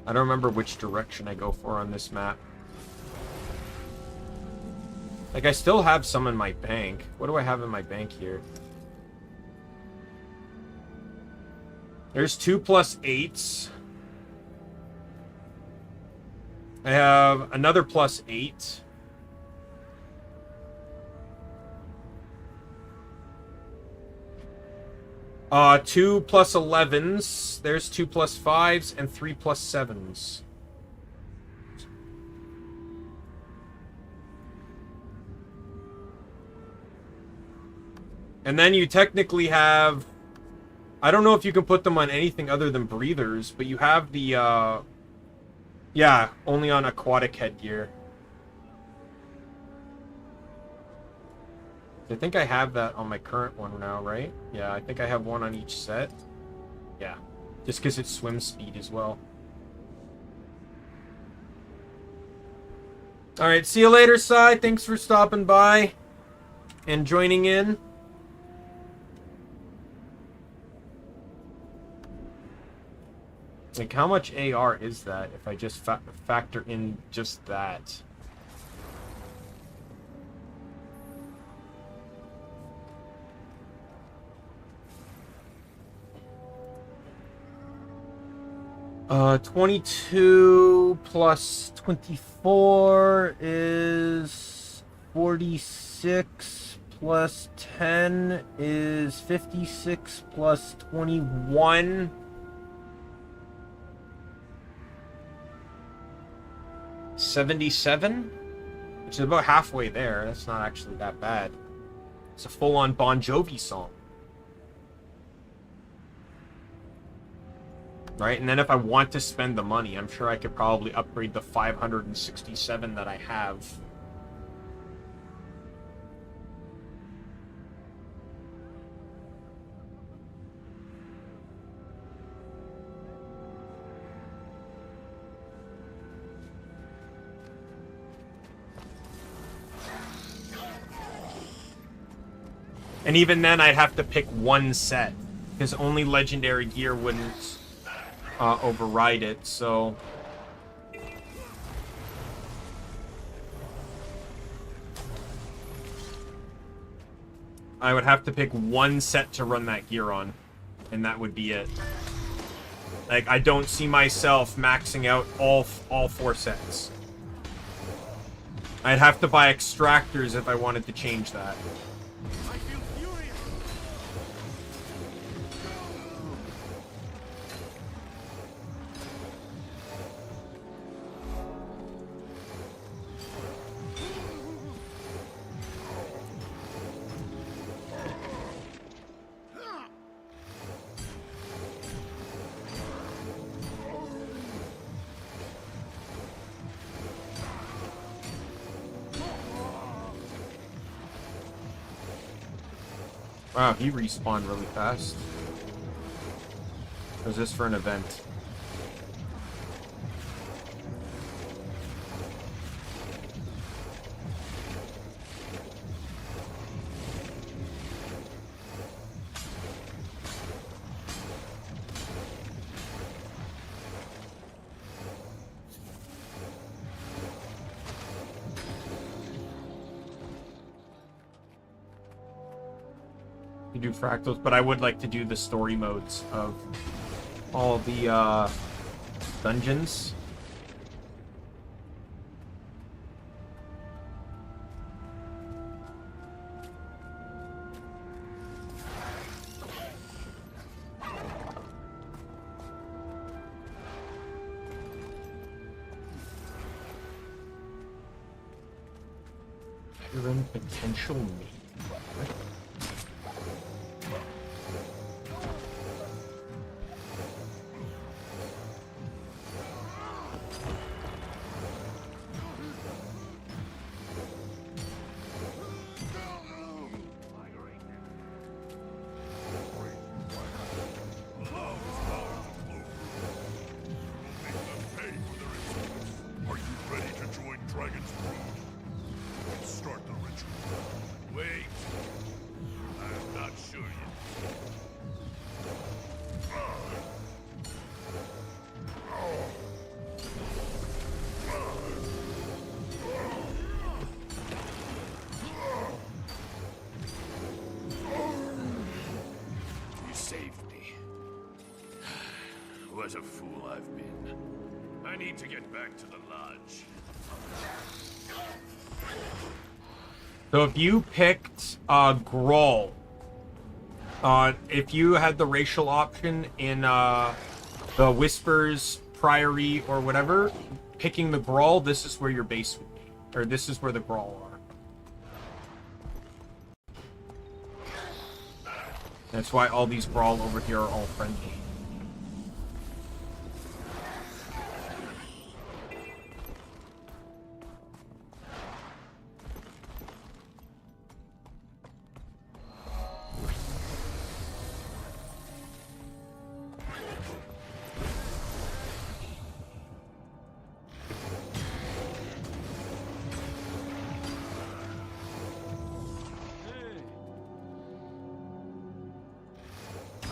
I don't remember which direction I go for on this map. Like, I still have some in my bank. What do I have in my bank here? There's 2 +8s. I have another +8. Two +11s. There's 2 +5s and 3 +7s. And then you technically have... I don't know if you can put them on anything other than breathers, but you have the, yeah, only on aquatic headgear. I think I have that on my current one now, right? Yeah, I think I have one on each set. Yeah, just because it's swim speed as well. Alright, see you later, Sai. Thanks for stopping by and joining in. Like, how much AR is that if I just factor in just that? Uh, 22 plus 24 is 46 plus 10 is 56 plus 21. 77, which is about halfway there. That's not actually that bad. It's a full-on Bon Jovi song. Right? And then if I want to spend the money, I'm sure I could probably upgrade the 567 that I have. And even then, I'd have to pick one set, because only legendary gear wouldn't override it, so... I would have to pick one set to run that gear on, and that would be it. Like, I don't see myself maxing out all 4 sets. I'd have to buy extractors if I wanted to change that. Wow, he respawned really fast. Or is this for an event? Do fractals, but I would like to do the story modes of all the dungeons. Hidden potential me. What a fool I've been. I need to get back to the lodge. So if you picked Grawl, if you had the racial option in the Whispers, Priory, or whatever, picking the Grawl, this is where your base would be. Or this is where the Grawl are. That's why all these Grawl over here are all friendly.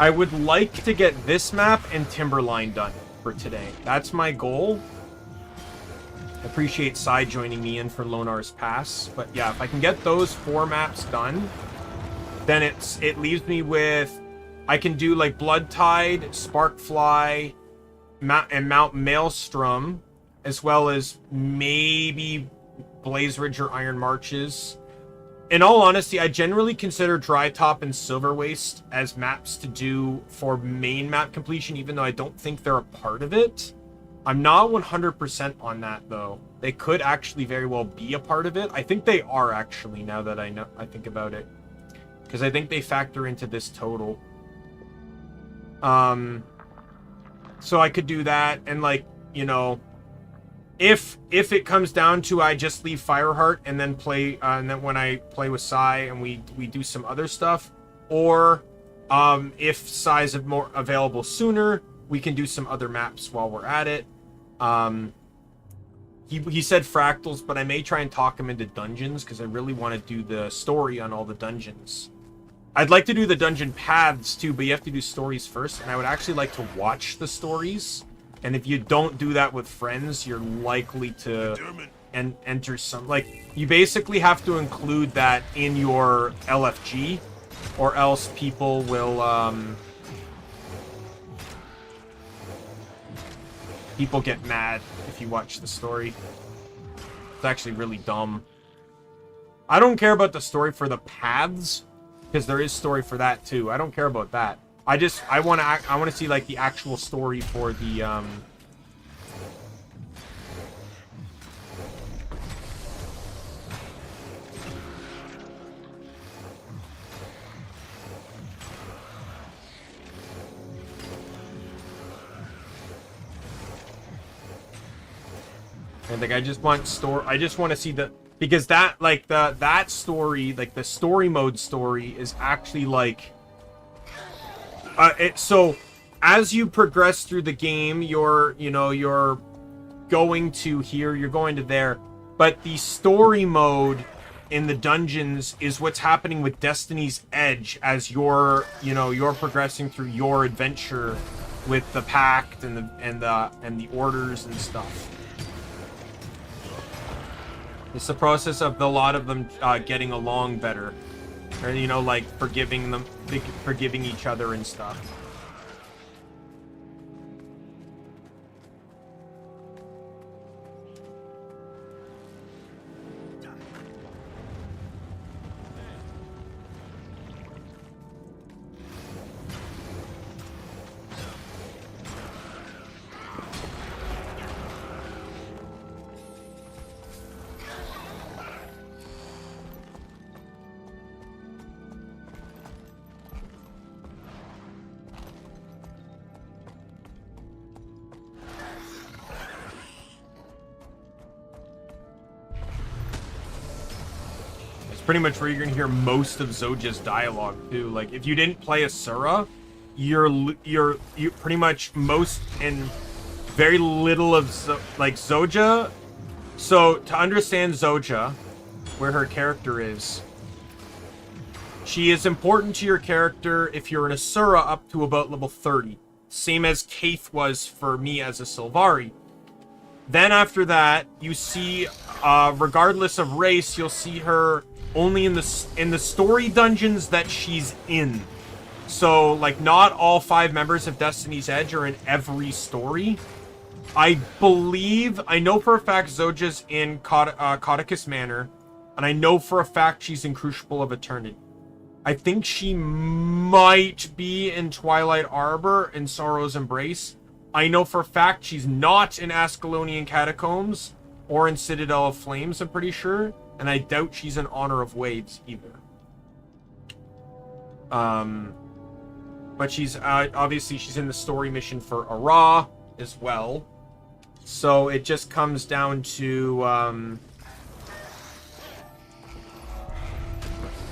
I would like to get this map and Timberline done for today. That's my goal. I appreciate Sai joining me in for Lonar's Pass. But yeah, if I can get those 4 maps done, then it leaves me with... I can do like Bloodtide, Sparkfly, and Mount Maelstrom, as well as maybe Blaze Ridge or Iron Marches. In all honesty, I generally consider Dry Top and Silver Waste as maps to do for main map completion, even though I don't think they're a part of it. I'm not 100% on that, though. They could actually very well be a part of it. I think they are, actually, now that I think about it. because I think they factor into this total. So I could do that, and like, you know, if it comes down to I just leave Fireheart and then play, and then when I play with Sai and we do some other stuff, or if Sai's more available sooner, we can do some other maps while we're at it. He said fractals, but I may try and talk him into dungeons because I really want to do the story on all the dungeons. I'd like to do the dungeon paths too, but you have to do stories first, and I would actually like to watch the stories. And if you don't do that with friends, you're likely to enter some... Like, you basically have to include that in your LFG, or else people will, people get mad if you watch the story. It's actually really dumb. I don't care about the story for the paths, because there is story for that too. I don't care about that. I want to see like the actual story for the and like I just want to see the, because that like that story, like the story mode story is actually like so as you progress through the game, you're going to here, you're going to there, but the story mode in the dungeons is what's happening with Destiny's Edge as you're progressing through your adventure with the Pact and the orders and stuff. It's the process of a lot of them getting along better, or like forgiving each other and stuff. Pretty much where you're gonna hear most of Zoja's dialogue too. Like if you didn't play Asura, you're pretty much most and very little of Zoja. So to understand Zoja, where her character is, she is important to your character if you're an Asura up to about level 30, same as Kaith was for me as a Sylvari. Then after that, you see, regardless of race, you'll see her only in the story dungeons that she's in. So, like, not all 5 members of Destiny's Edge are in every story. I know for a fact Zoja's in Cauticus Manor, and I know for a fact she's in Crucible of Eternity. I think she might be in Twilight Arbor and Sorrow's Embrace. I know for a fact she's not in Ascalonian Catacombs or in Citadel of Flames, I'm pretty sure. And I doubt she's in Honor of Waves either. But she's obviously she's in the story mission for Ara as well. So it just comes down to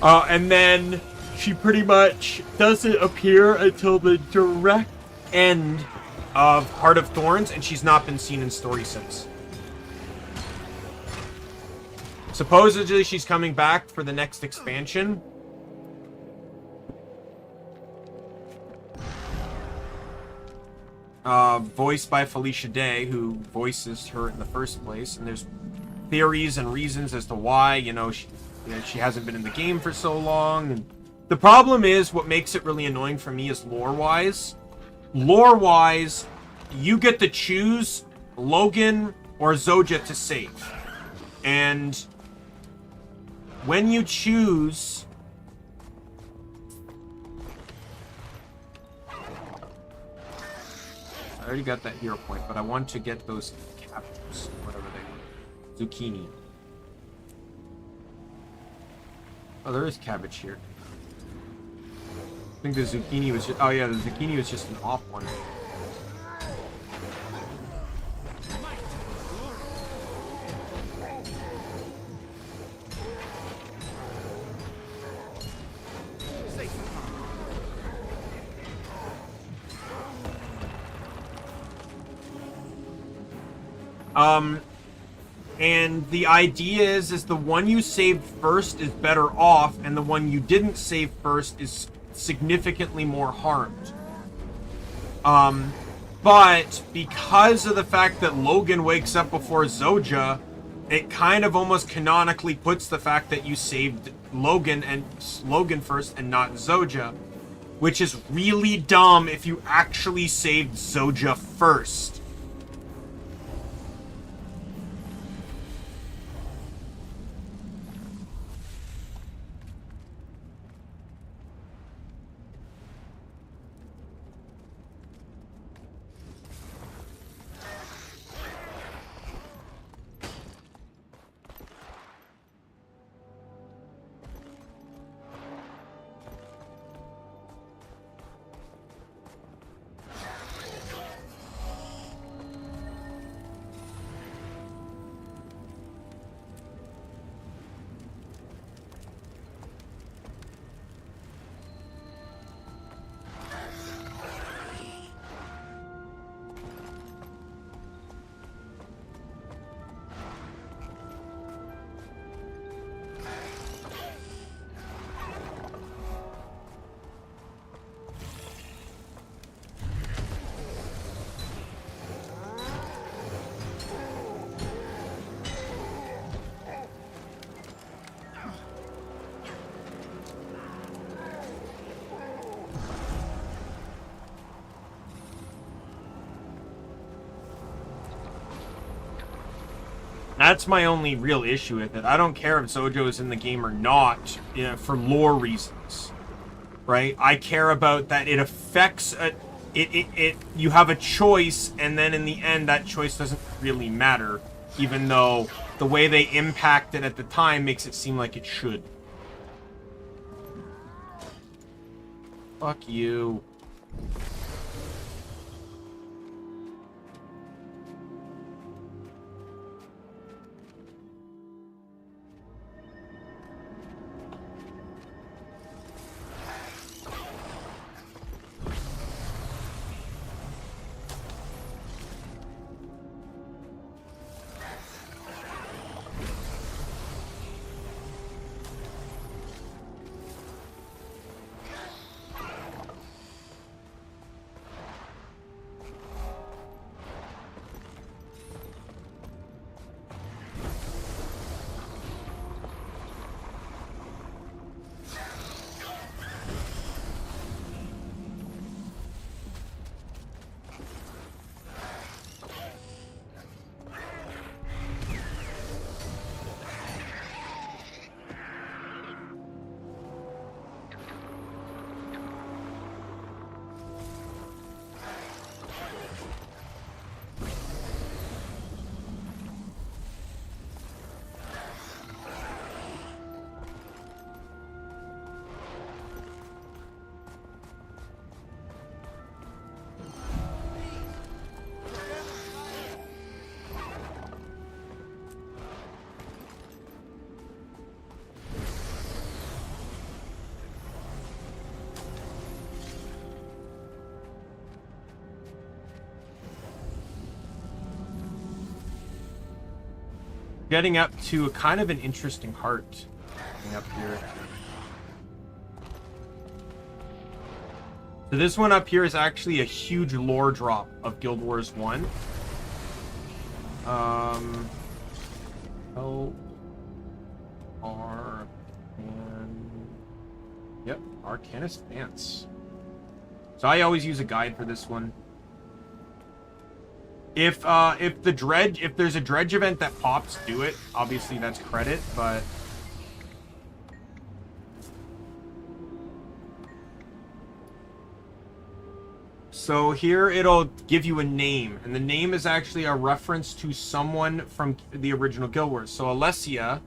and then she pretty much doesn't appear until the direct end of Heart of Thorns, and she's not been seen in story since. Supposedly she's coming back for the next expansion. Voiced by Felicia Day, who voices her in the first place, and there's theories and reasons as to why, she hasn't been in the game for so long. And the problem is, what makes it really annoying for me is lore-wise. Lore-wise, you get to choose Logan or Zoja to save. And when you choose... I already got that hero point, but I want to get those captures, whatever they were. Zucchini. Oh, there is cabbage here. I think the zucchini was just... Oh, yeah, the zucchini was just an off one. And the idea is the one you saved first is better off, and the one you didn't save first is significantly more harmed. But because of the fact that Logan wakes up before Zoja, it kind of almost canonically puts the fact that you saved Logan first and not Zoja, which is really dumb if you actually saved Zoja first. That's my only real issue with it. I don't care if Zojo is in the game or not, for lore reasons, right? I care about that it affects you have a choice, and then in the end that choice doesn't really matter, even though the way they impact it at the time makes it seem like it should. Fuck you. Getting up to a kind of an interesting heart. Getting up here. So this one up here is actually a huge lore drop of Guild Wars 1. Yep, Arcanist Dance. So I always use a guide for this one. If there's a dredge event that pops, do it. Obviously that's credit, but so here it'll give you a name, and the name is actually a reference to someone from the original Guild Wars. So Alessia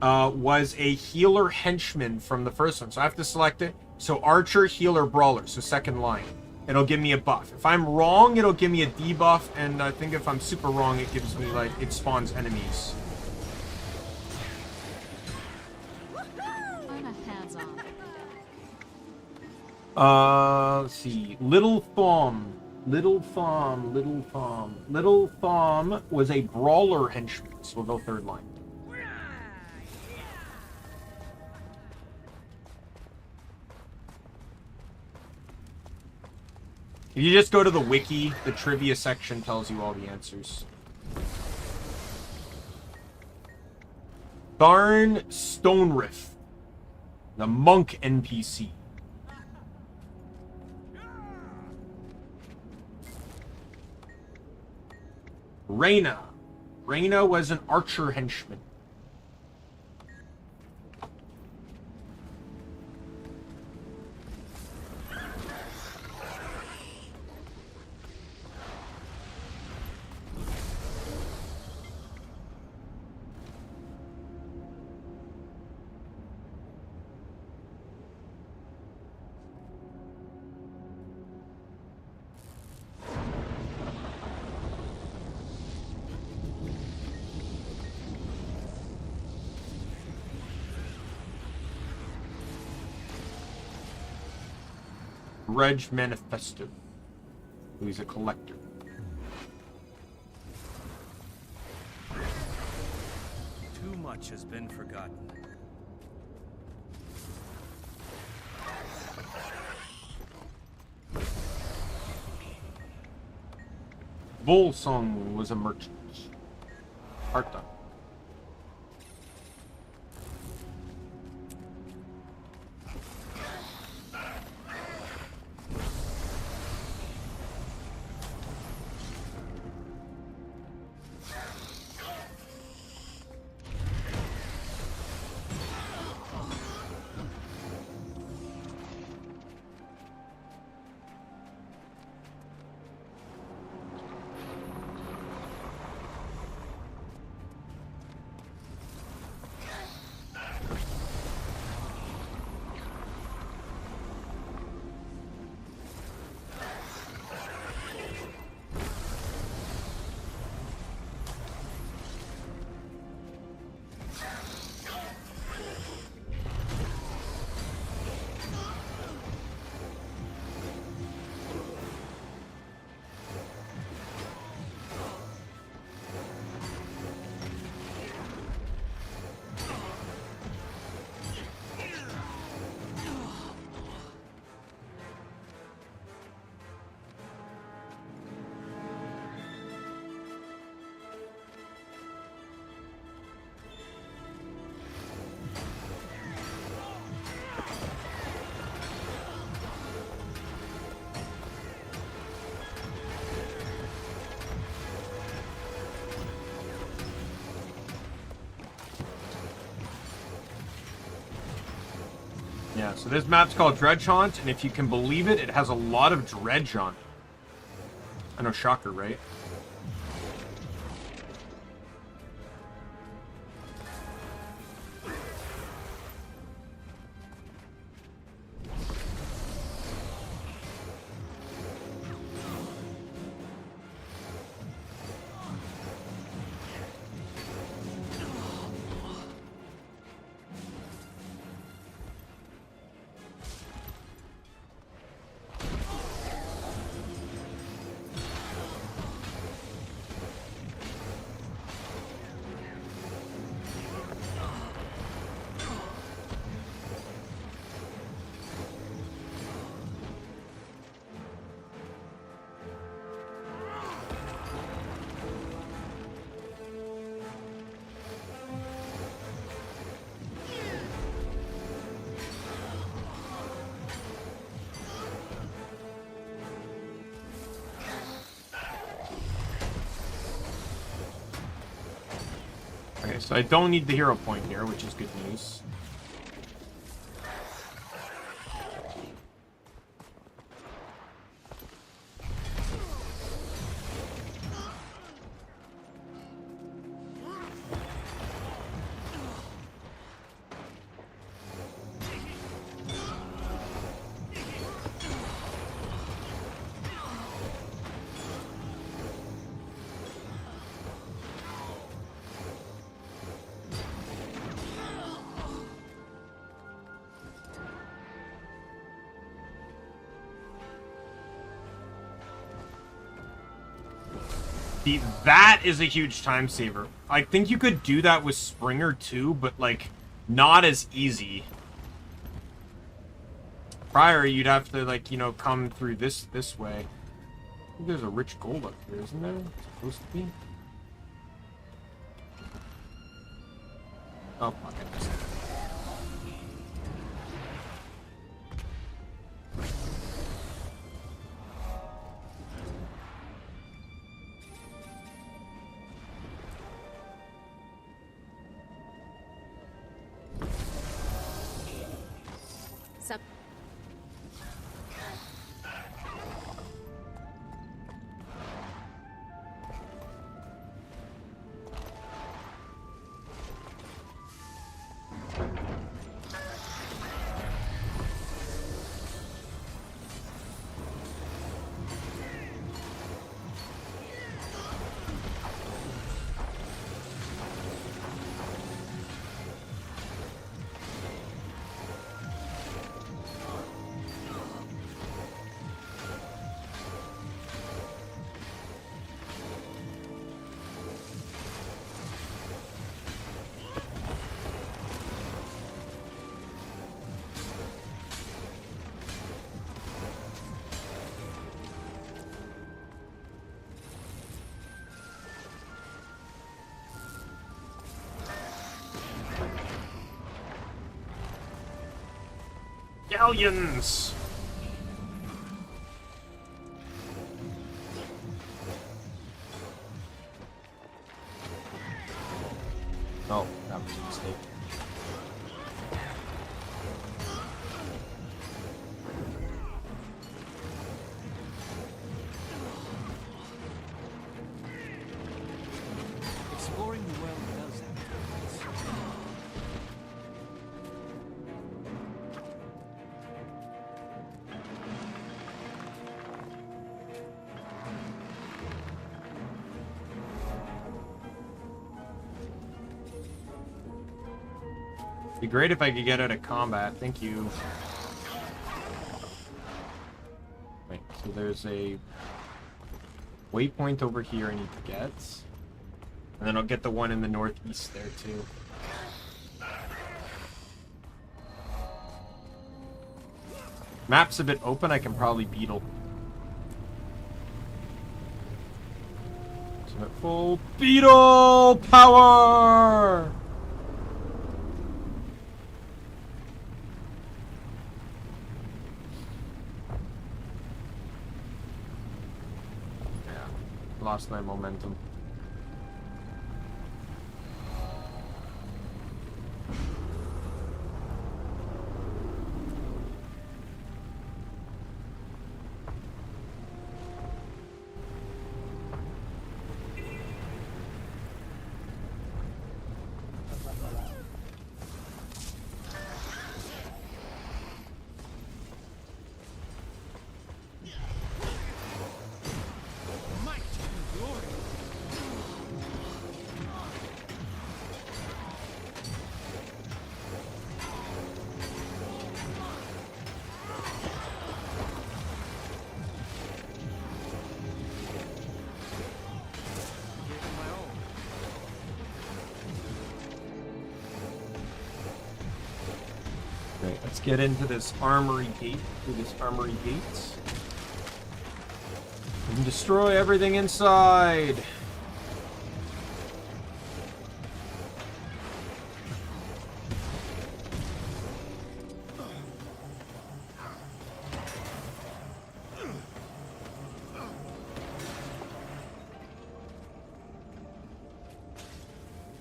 was a healer henchman from the first one. So I have to select it, So archer, healer, brawler. So second line. It'll give me a buff. If I'm wrong, it'll give me a debuff. And I think if I'm super wrong, it gives me, like, it spawns enemies. I'm a hands-on. Let's see. Little Thumb. Little Thumb was a brawler henchman. So we'll go third line. If you just go to the wiki, the trivia section tells you all the answers. Tharn Stoneriff, the monk NPC. Reyna. Reyna was an archer henchman. Reg Manifesto, who's a collector. Too much has been forgotten. Volsung was a merchant. Arta. Yeah, so this map's called Dredge Haunt, and if you can believe it, it has a lot of dredge on it. I know, shocker, right? Okay, so I don't need the hero point here, which is good news. See, that is a huge time saver. I think you could do that with Springer too, but like not as easy. Prior, you'd have to like, you know, come through this way. I think there's a rich gold up here, isn't there? It's supposed to be. Oh, fuck it. Some Galleons! Oh, that was a mistake. Exploring the world does have its perks. Be great if I could get out of combat. Thank you. Wait, so there's a waypoint over here I need to get. And then I'll get the one in the northeast there too. Map's a bit open, I can probably beetle. So at full beetle power! Lost my momentum. Let's get into this armory gate, through this armory gate. And destroy everything inside!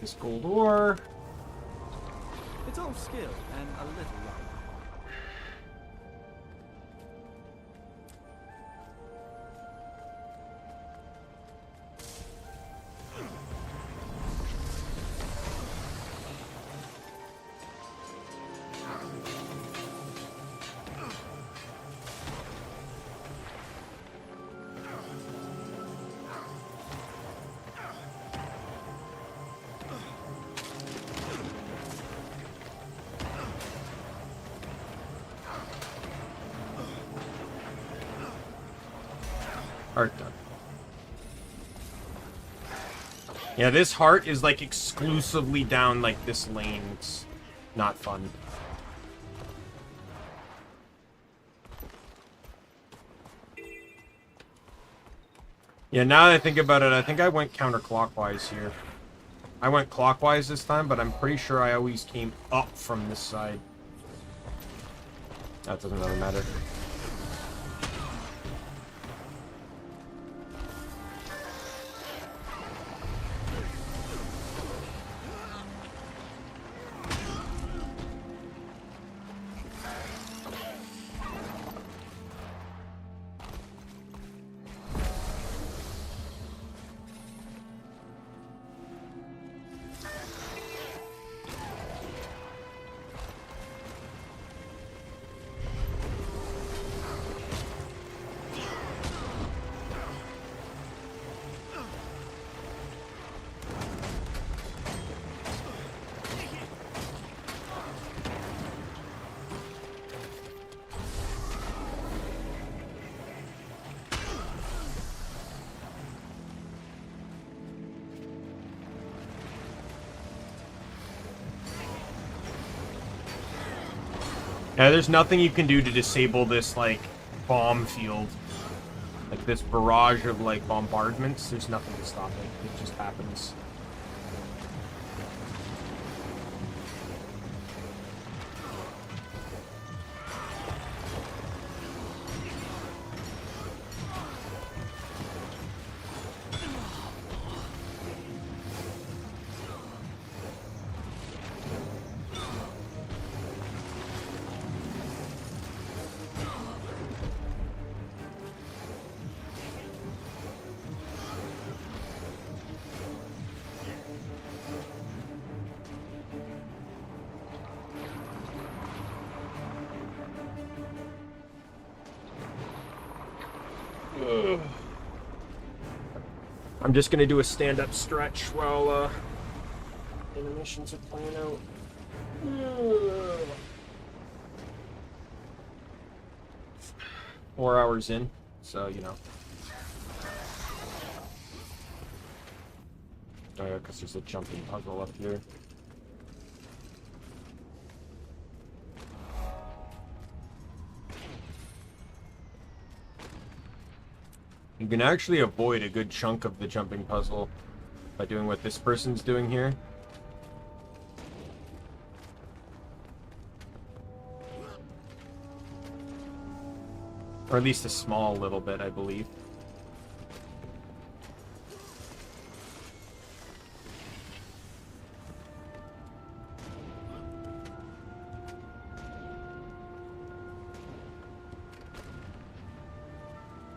This gold ore. It's all skill and a little luck. Art done. Yeah, this heart is like exclusively down like this lane. It's not fun. Yeah, now that I think about it, I think I went counterclockwise here. I went clockwise this time, but I'm pretty sure I always came up from this side. That doesn't really matter. Yeah, there's nothing you can do to disable this, like, bomb field. Like, this barrage of, like, bombardments. There's nothing to stop it. It just happens. I'm just gonna do a stand-up stretch while animations are playing out. 4 hours in, so you know. Oh yeah, because there's a jumping puzzle up here. You can actually avoid a good chunk of the jumping puzzle by doing what this person's doing here. Or at least a small little bit, I believe.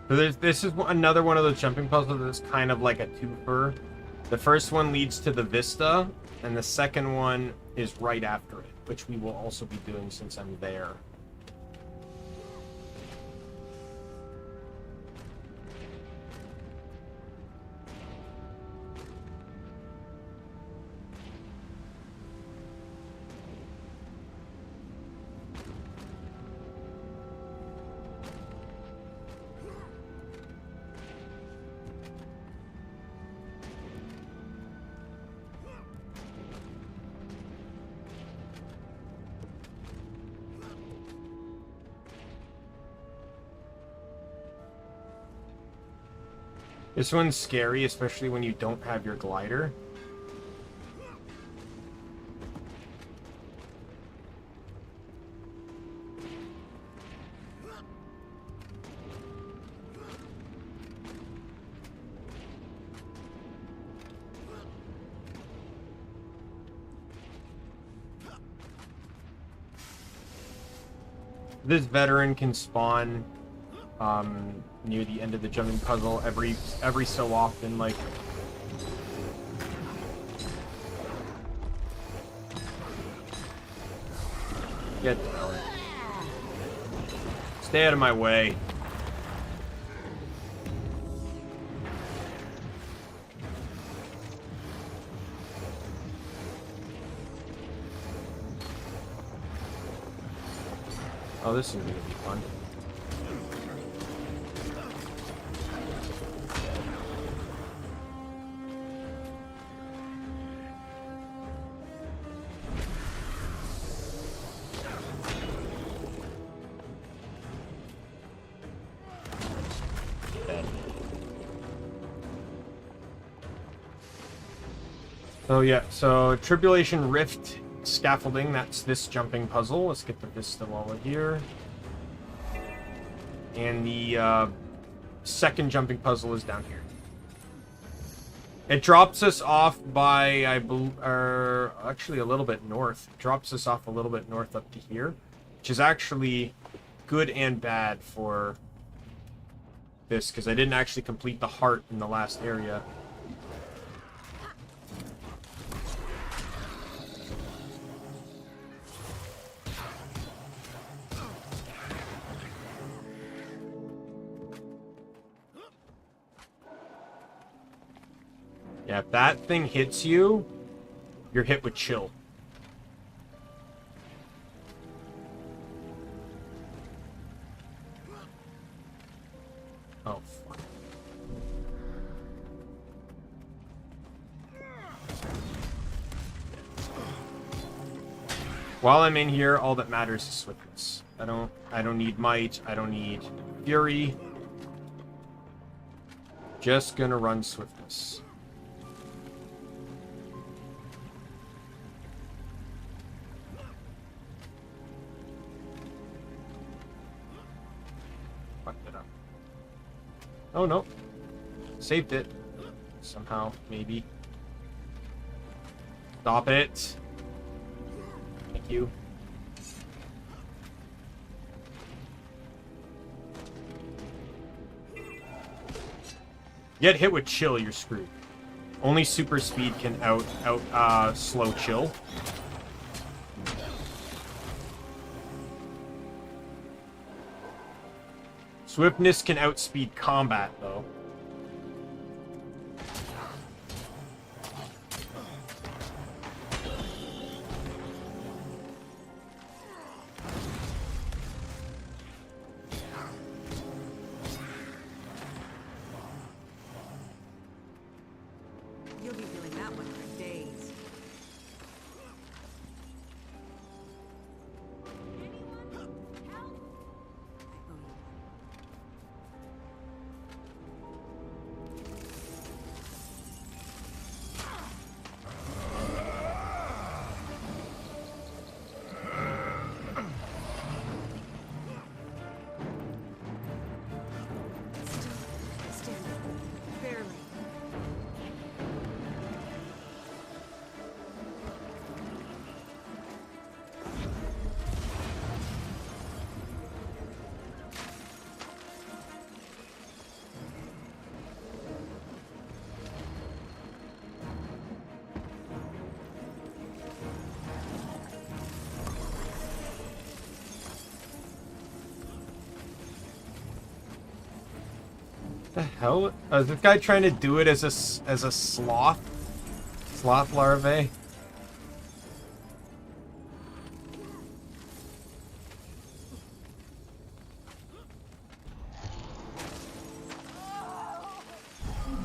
So this is another one of those jumping puzzles that's kind of like a twofer. The first one leads to the Vista, and the second one is right after it, which we will also be doing since I'm there. This one's scary, especially when you don't have your glider. This veteran can spawn near the end of the jumping puzzle every so often, like. Get down. Stay out of my way. Oh, this is gonna be fun. Oh yeah, so Tribulation Rift scaffolding, that's this jumping puzzle. Let's get the Vista Walla here. And the second jumping puzzle is down here. It drops us off by, I believe, actually a little bit north. It drops us off a little bit north up to here, which is actually good and bad for this, because I didn't actually complete the heart in the last area. Yeah, if that thing hits you, you're hit with chill. Oh, fuck. While I'm in here, all that matters is swiftness. I don't need might, I don't need fury. Just gonna run swiftness. Fucked it up. Oh no. Saved it. Somehow, maybe. Stop it. Thank you. Get hit with chill, you're screwed. Only super speed can slow chill. Swiftness can outspeed combat, though. You'll be feeling that one for days. The hell? Is this guy trying to do it as a sloth? Sloth larvae?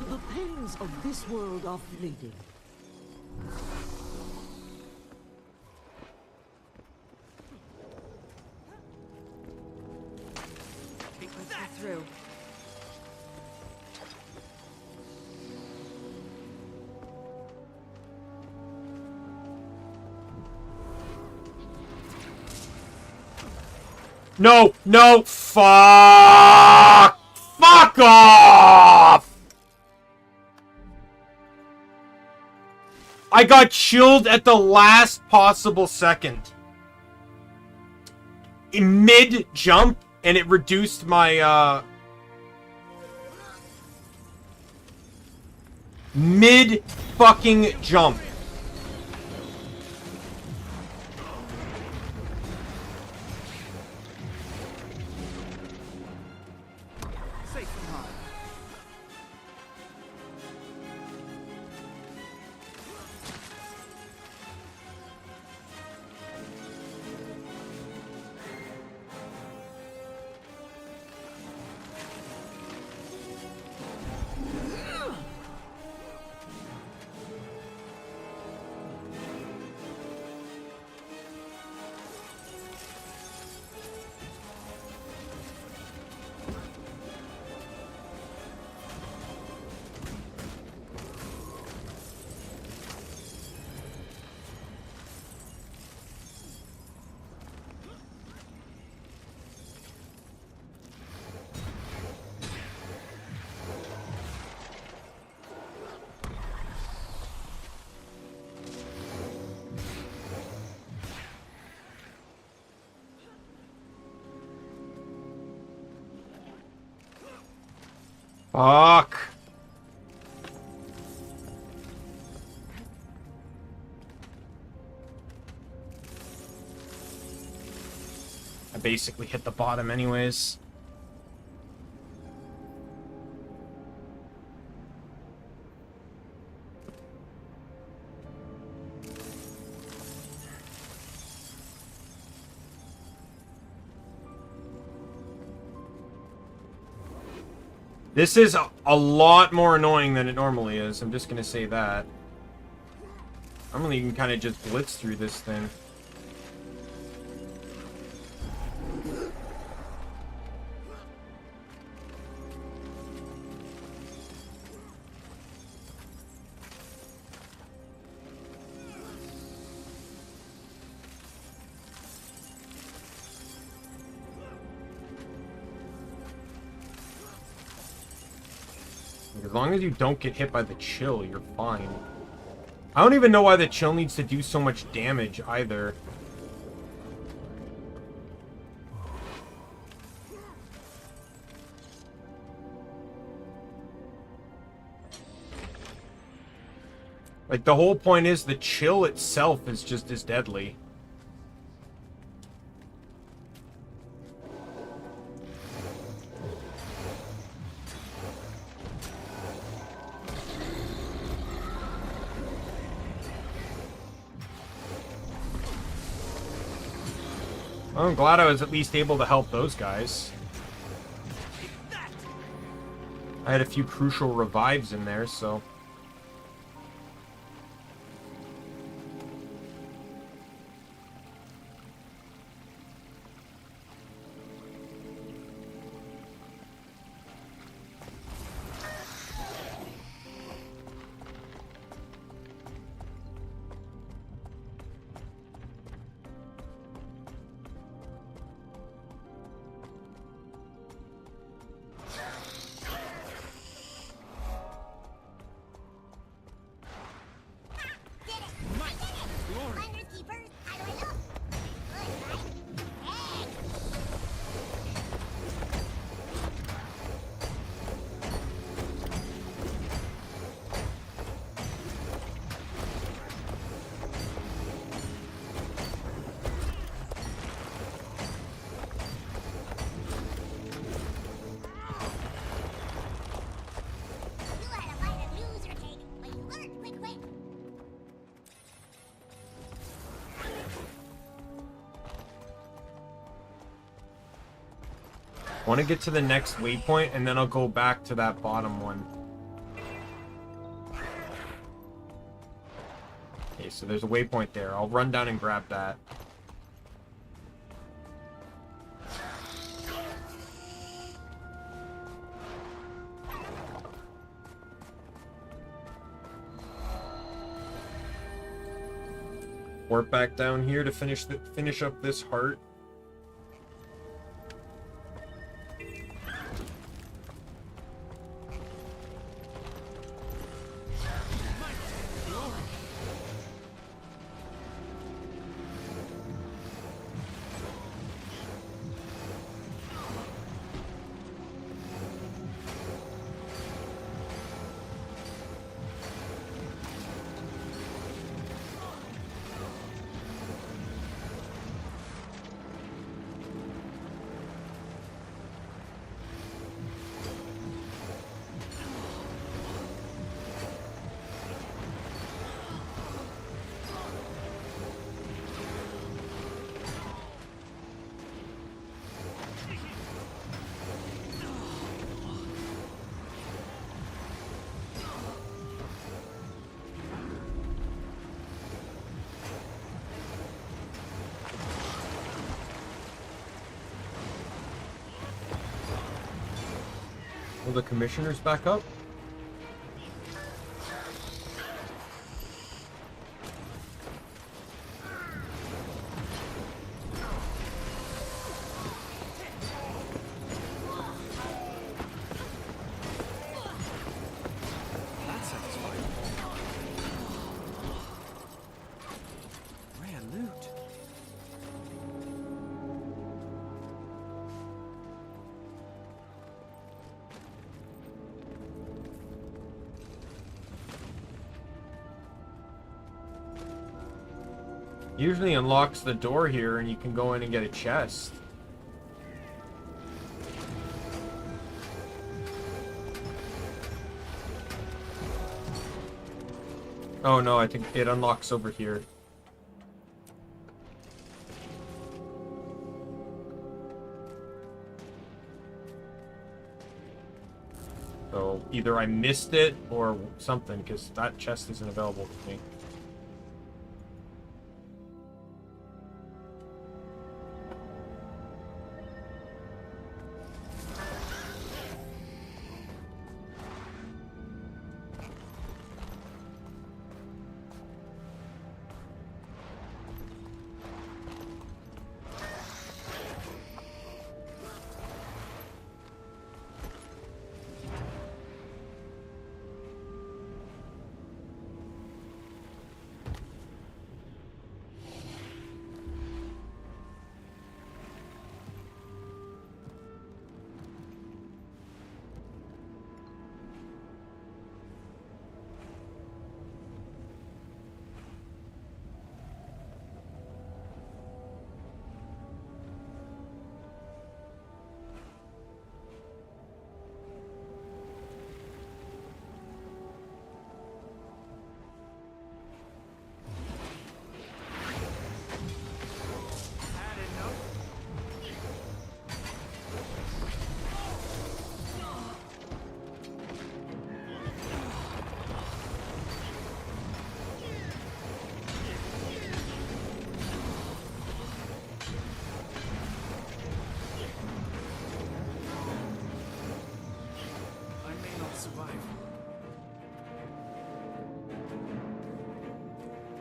The pains of this world are fleeting. Let's get through. No! No! Fuck! Fuck off! I got chilled at the last possible second. In mid-jump, and it reduced my, mid-fucking-jump. Safe from harm. Fuck. I basically hit the bottom anyways. This is a lot more annoying than it normally is. I'm just gonna say that. Normally you can kind of just blitz through this thing. As long as you don't get hit by the chill, you're fine. I don't even know why the chill needs to do so much damage either. Like, the whole point is the chill itself is just as deadly. Well, I'm glad I was at least able to help those guys. I had a few crucial revives in there, so... I want to get to the next waypoint, and then I'll go back to that bottom one. Okay, so there's a waypoint there. I'll run down and grab that. Warp back down here to finish up this heart. Will the commissioners back up? That's satisfying. Rare loot. Usually unlocks the door here and you can go in and get a chest. Oh no, I think it unlocks over here. So either I missed it or something, because that chest isn't available to me.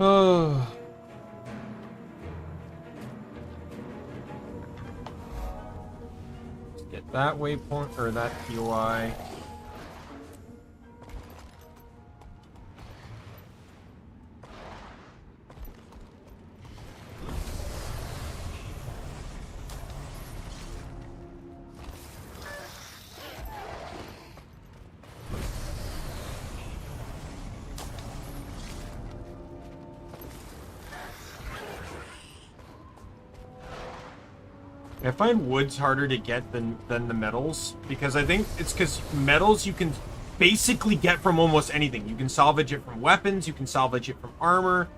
Oh. Let's get that waypoint, or that POI. I find wood's harder to get than the metals, because I think it's because metals you can basically get from almost anything. You can salvage it from weapons, you can salvage it from armor,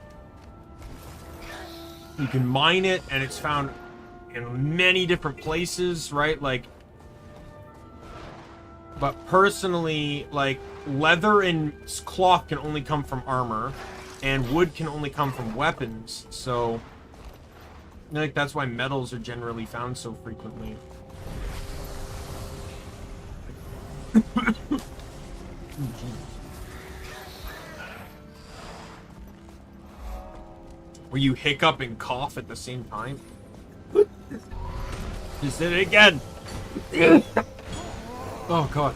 you can mine it, and it's found in many different places, right? Like, but personally, like, leather and cloth can only come from armor, and wood can only come from weapons, so I think that's why metals are generally found so frequently. Where you hiccup and cough at the same time. Just did it again. Oh god.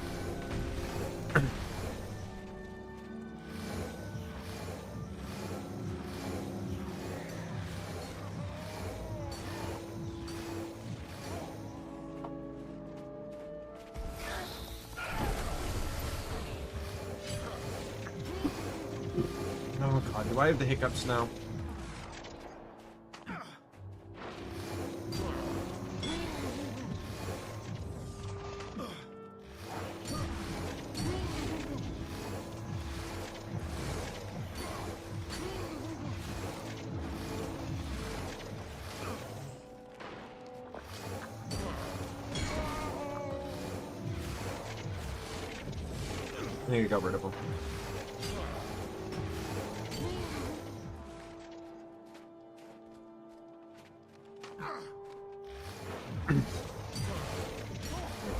Oh god, do I have the hiccups now? I think I got rid of them.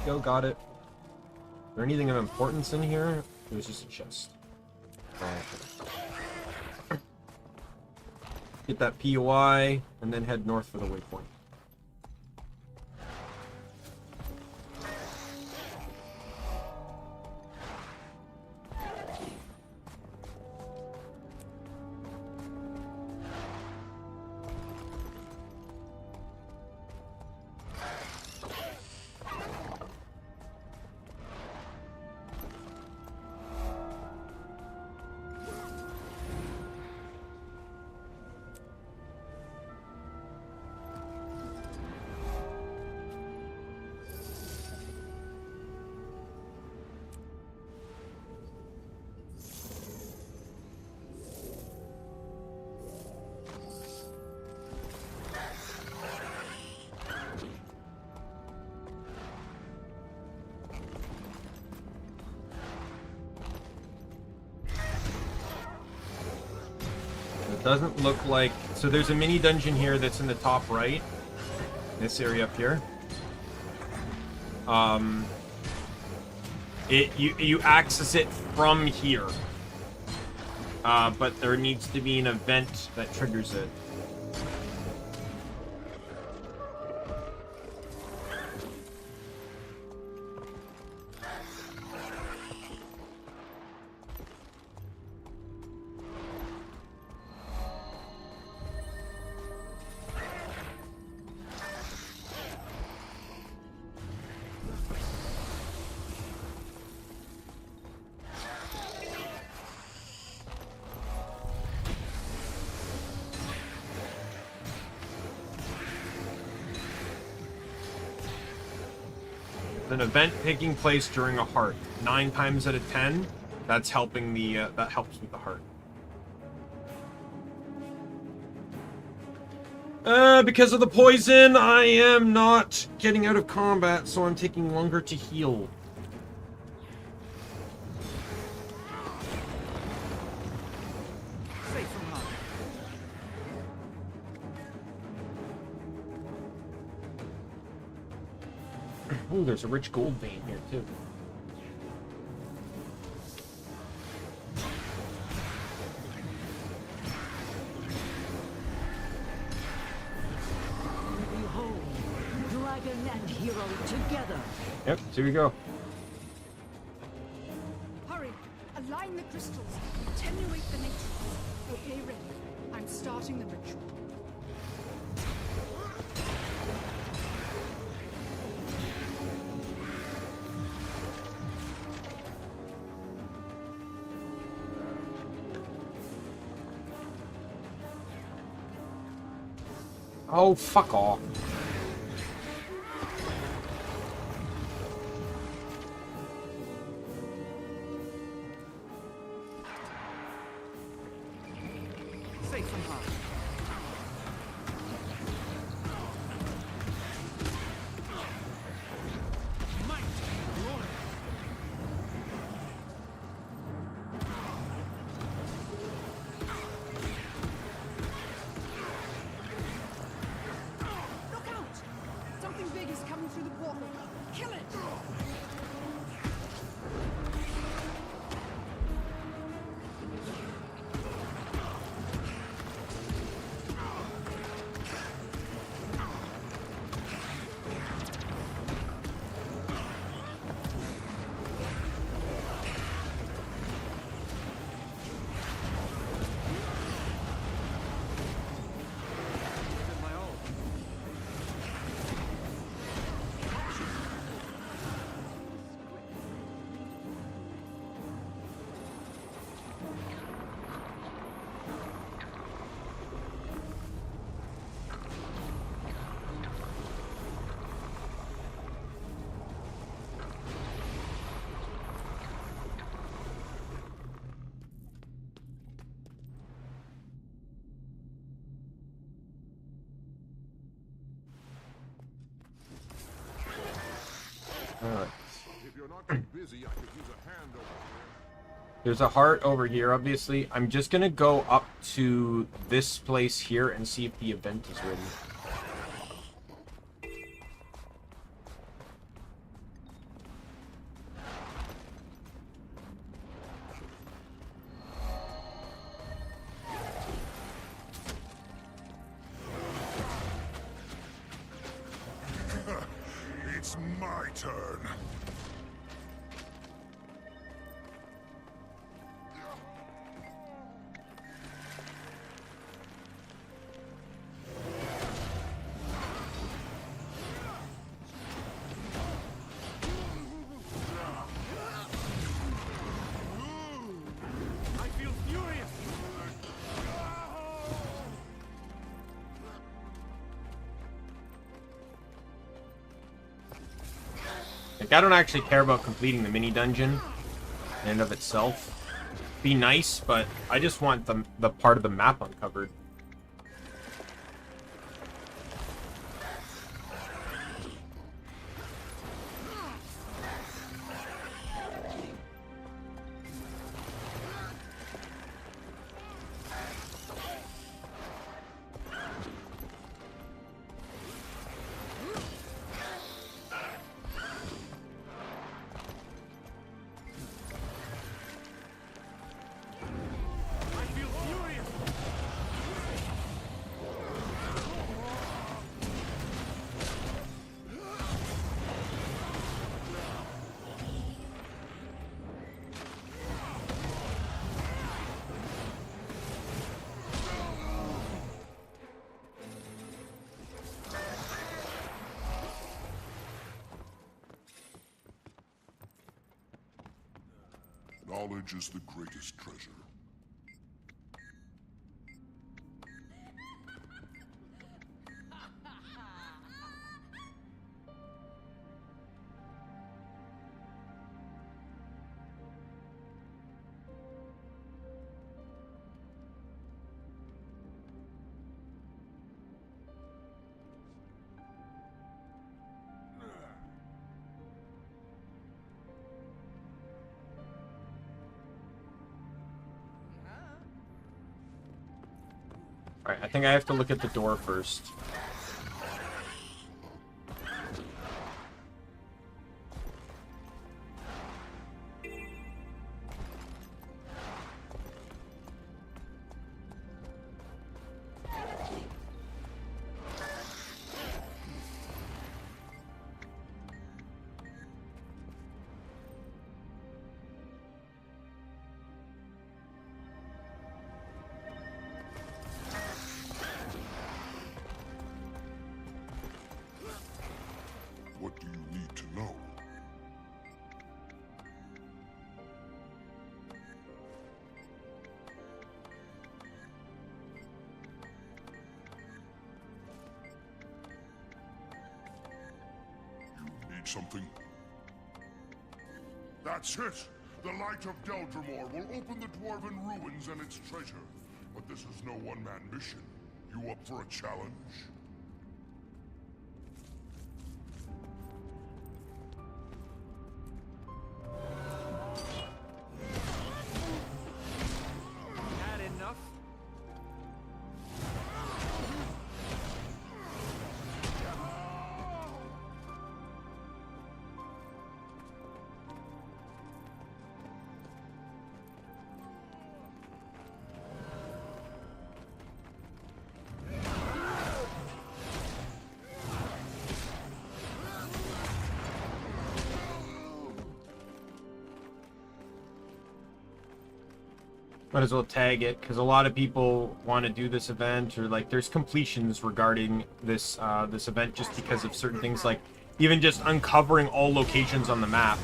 Go, got it. Is there anything of importance in here? It was just a chest. Get that POI, and then head north for the waypoint. Doesn't look like... So there's a mini dungeon here that's in the top right. This area up here. You access it from here. But there needs to be an event that triggers it. An event taking place during a heart. 9 times out of 10, that's helping the that helps with the heart. Because of the poison, I am not getting out of combat, so I'm taking longer to heal. Safe from harm. Ooh, there's a rich gold vein here too. Behold, dragon and hero together. Yep, here we go. Hurry! Align the crystals. Attenuate the nature. Okay, ready. I'm starting the ritual. Oh, fuck off. Safe from harm. Might and glory. Look out! Something big is coming through the portal. Kill it! Did my all. Alright. If you're not too busy, I could use a hand over here. There's a heart over here, obviously. I'm just gonna go up to this place here and see if the event is ready. It's my turn. I feel furious. Like, I don't actually care about completing the mini dungeon in and of itself. Be nice, but I just want the part of the map uncovered. Knowledge is the greatest treasure. Alright, I think I have to look at the door first. What do you need to know? You need something? That's it! The light of Deldrimor will open the Dwarven ruins and its treasure. But this is no one-man mission. You up for a challenge? Had enough? Might as well tag it, because a lot of people want to do this event, or like there's completions regarding this this event just because of certain things, like even just uncovering all locations on the map.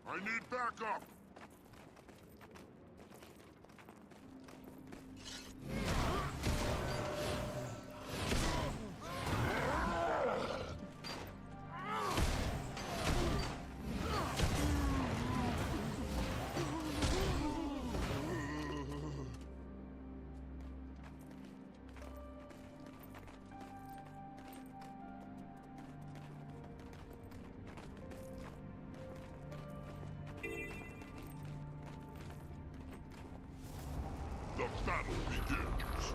I need backup! The battle begins.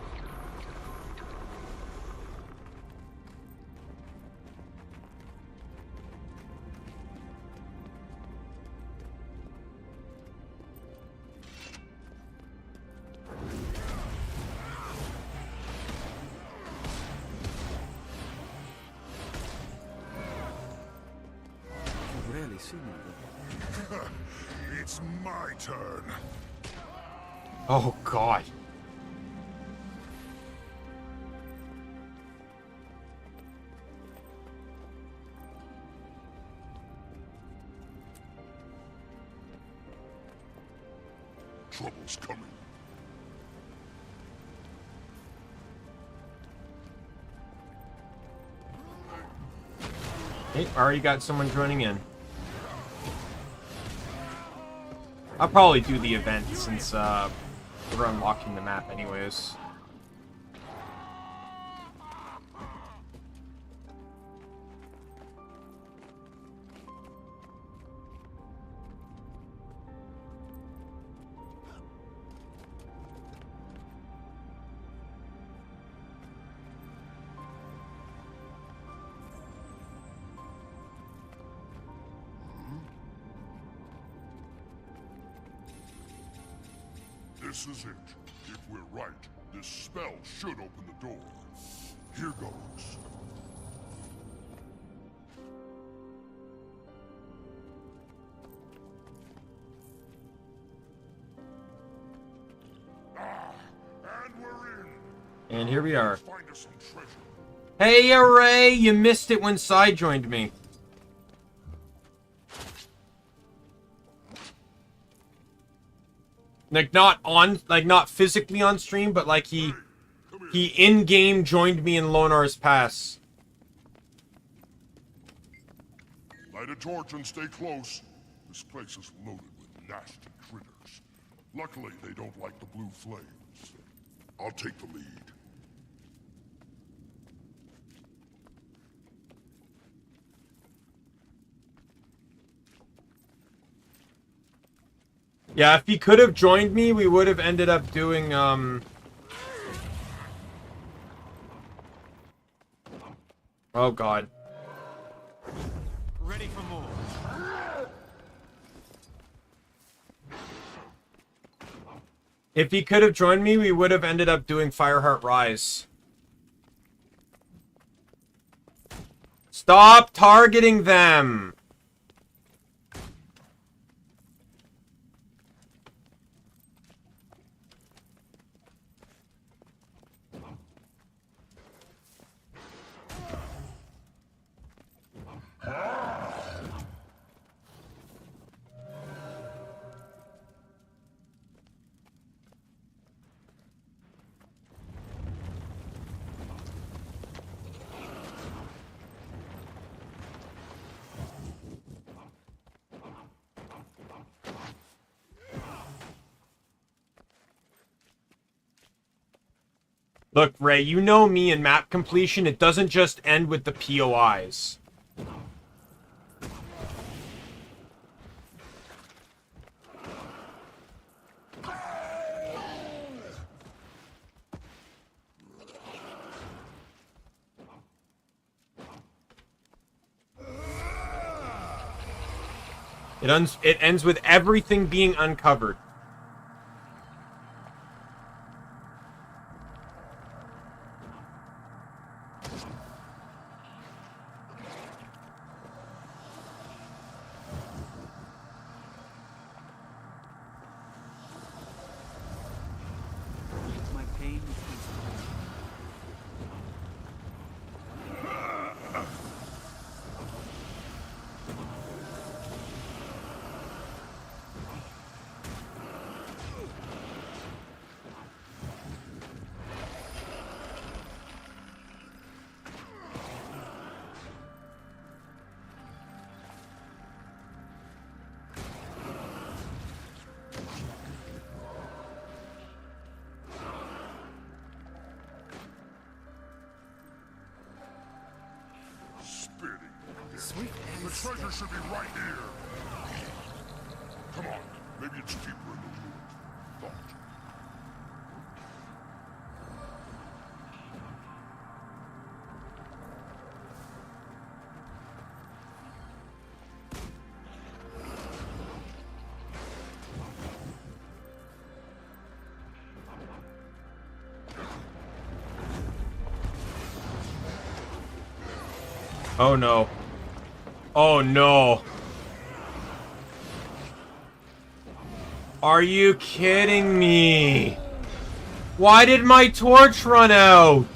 You've rarely seen me. It's my turn. Oh god. Trouble's coming. Hey, already got someone joining in. I'll probably do the event since we're unlocking the map anyways. This is it. If we're right, this spell should open the door. Here goes. And we're in. And here we are. Find us some treasure. Hey, Array! You missed it when Sai joined me. Like, not physically on stream, but like he in-game joined me in Lonar's Pass. Light a torch and stay close. This place is loaded with nasty critters. Luckily, they don't like the blue flames. I'll take the lead. Yeah, if he could have joined me, we would have ended up doing, Oh, God. Ready for more. If he could have joined me, we would have ended up doing Fireheart Rise. Stop targeting them! Look, Ray, you know me in map completion, it doesn't just end with the POIs. It ends with everything being uncovered. My pain is The treasure should be right here. Come on, maybe it's deeper in the ruined thought. Oh no. Oh no. Are you kidding me? Why did my torch run out?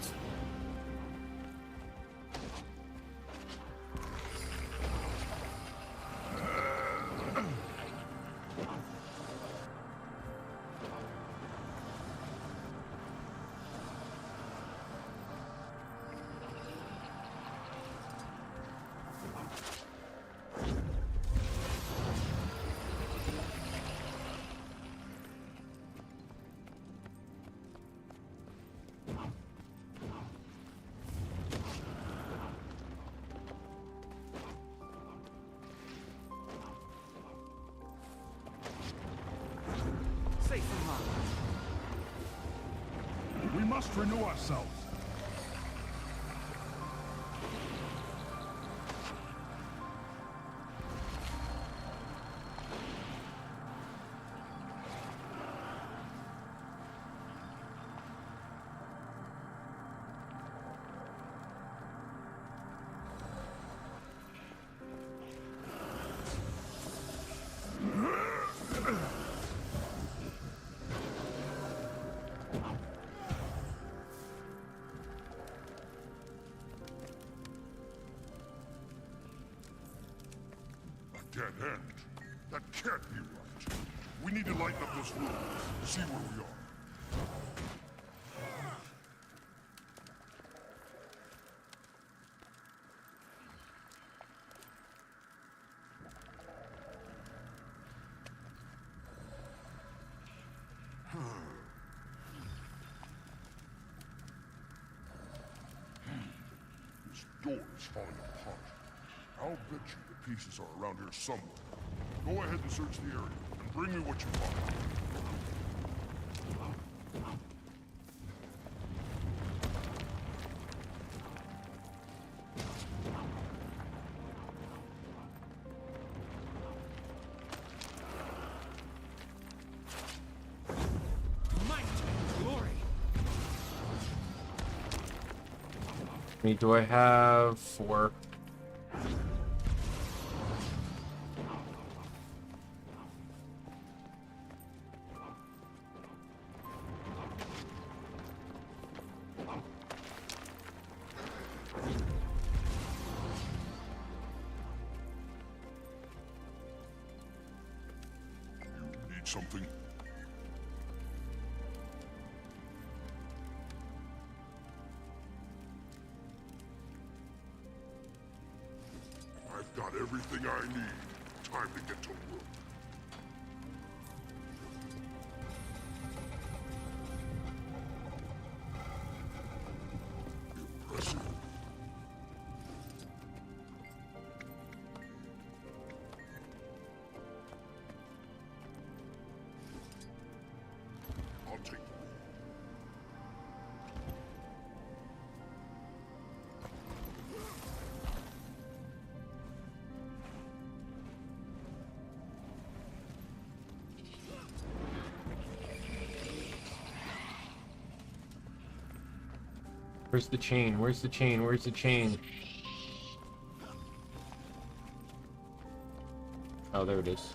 safe from harm. We must renew ourselves. That can't be right. We need to lighten up this room. See where we are. This door is falling apart. I'll bet you the pieces are around here somewhere. Go ahead and search the area, and bring me what you find. Do I have 4? Need something? I've got everything I need. Time to get to work. Impressive. I'll take the room. Where's the chain? Where's the chain? Where's the chain? Oh, there it is.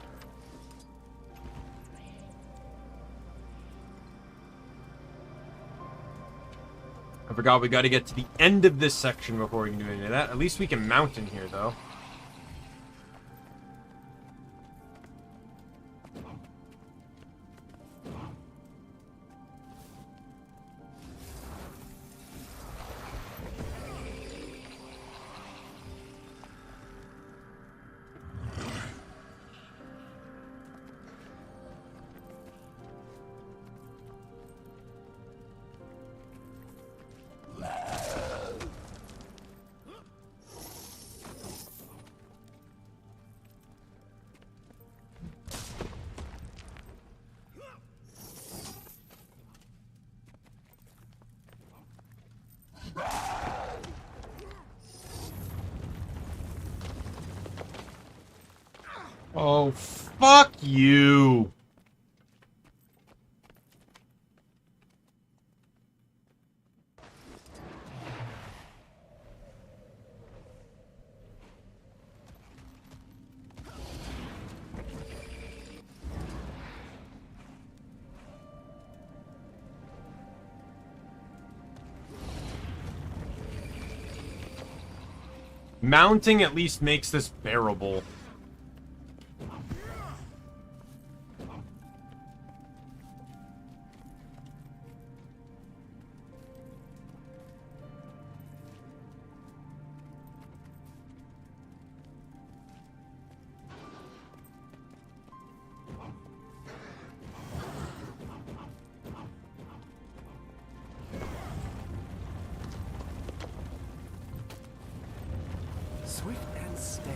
I forgot we got to get to the end of this section before we can do any of that. At least we can mount in here, though. Oh, fuck you. Mounting at least makes this bearable. Swift and steady.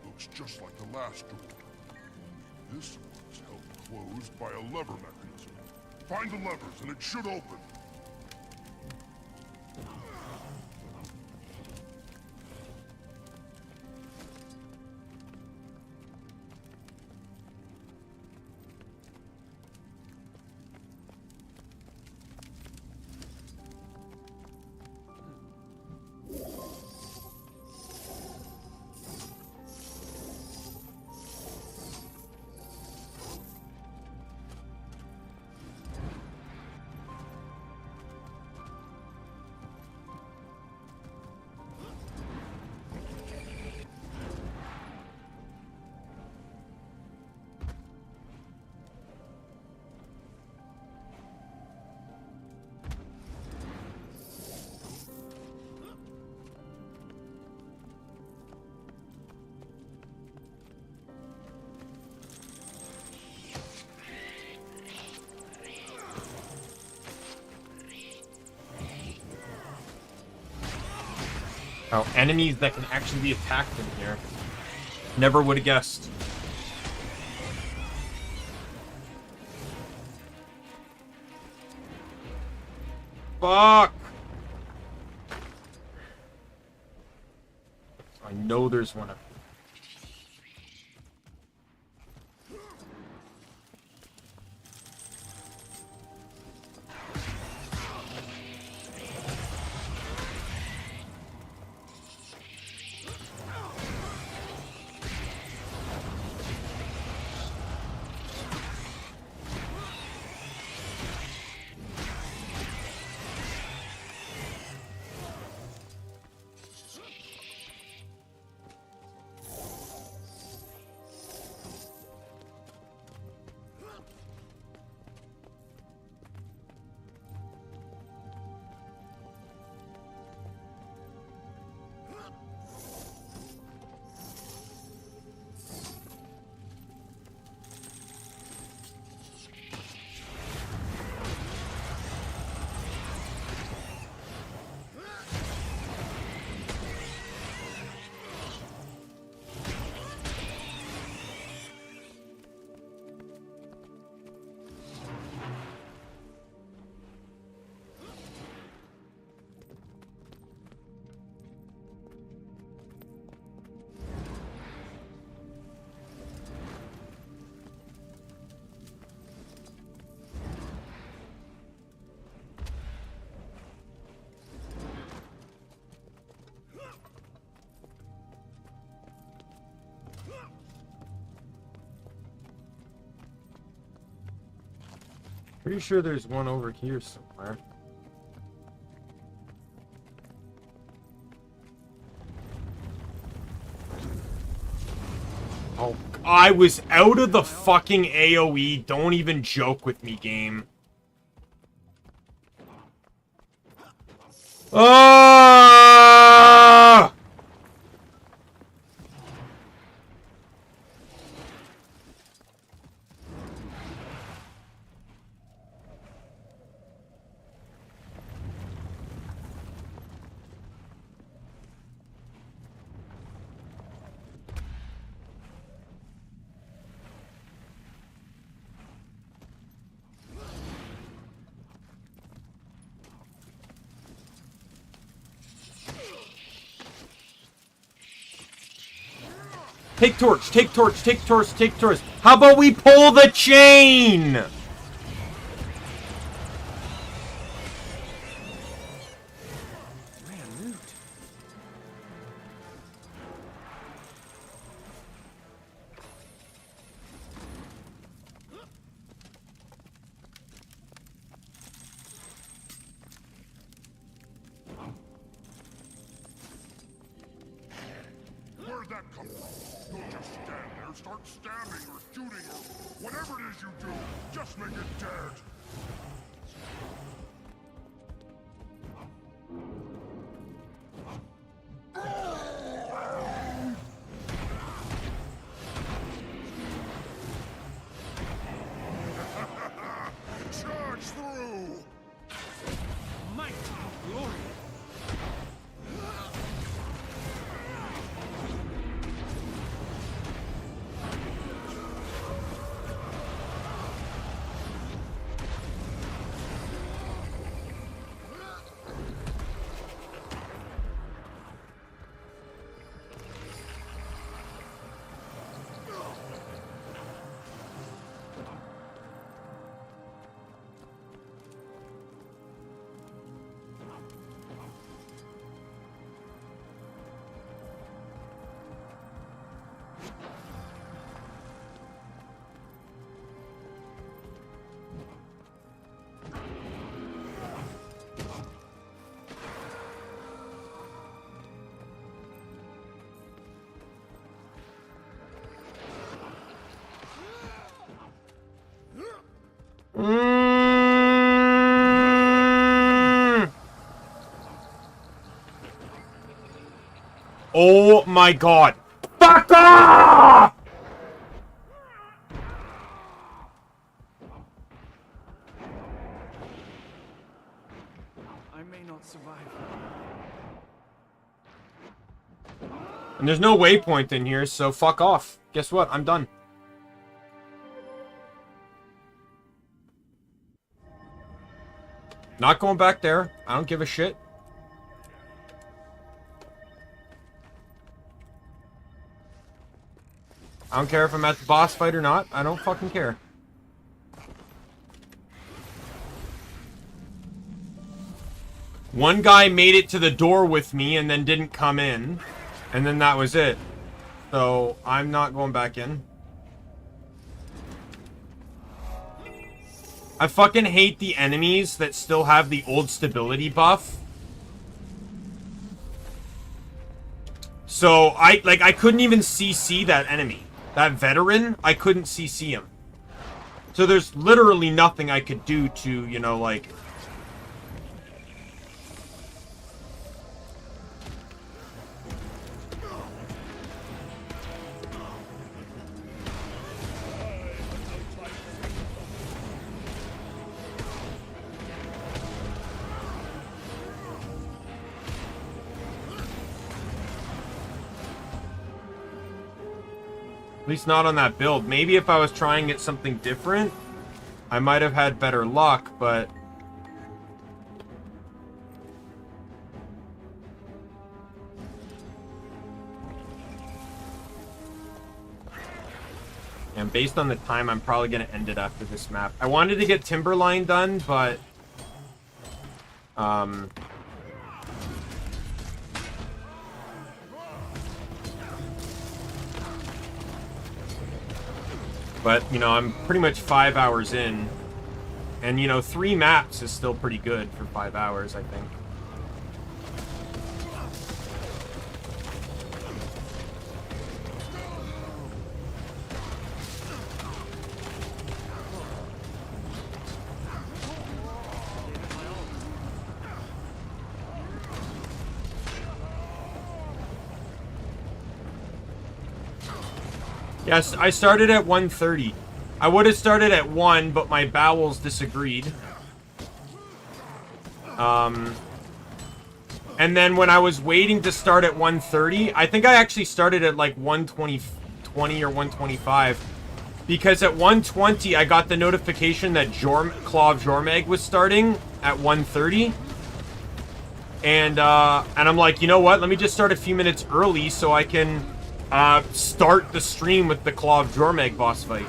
Looks just like the last door. This one's held closed by a lever mechanism. Find the levers and it should open. Oh, enemies that can actually be attacked in here. Never would have guessed. Fuck! I know there's one up here. Pretty sure there's one over here somewhere. Oh, I was out of the fucking AoE. Don't even joke with me, game. Ah! Take torch, take torch, take torch, take torch. How about we pull the chain? Where'd that come from? Don't just stand there. Start stabbing or shooting or whatever it is you do. Just make it dead. Charge through! Might, glory. Oh my god. Fuck off! I may not survive. And there's no waypoint in here, so fuck off. Guess what? I'm done. Not going back there. I don't give a shit. I don't care if I'm at the boss fight or not. I don't fucking care. One guy made it to the door with me and then didn't come in. And then that was it. So, I'm not going back in. I fucking hate the enemies that still have the old stability buff. So, I couldn't even CC that enemy. That veteran, I couldn't CC him. So there's literally nothing I could do to, you know, like... At least not on that build. Maybe if I was trying it something different, I might have had better luck, but... And based on the time, I'm probably going to end it after this map. I wanted to get Timberline done, but... But, you know, I'm pretty much 5 hours in. And, you know, 3 maps is still pretty good for 5 hours, I think. Yes, I started at 1:30. I would have started at 1, but my bowels disagreed. And then when I was waiting to start at 1:30, I think I actually started at like 1:20 or 1:25. Because at 1:20, I got the notification that Claw of Jormag was starting at 1:30. And I'm like, you know what? Let me just start a few minutes early so I can... start the stream with the Claw of Jormag boss fight.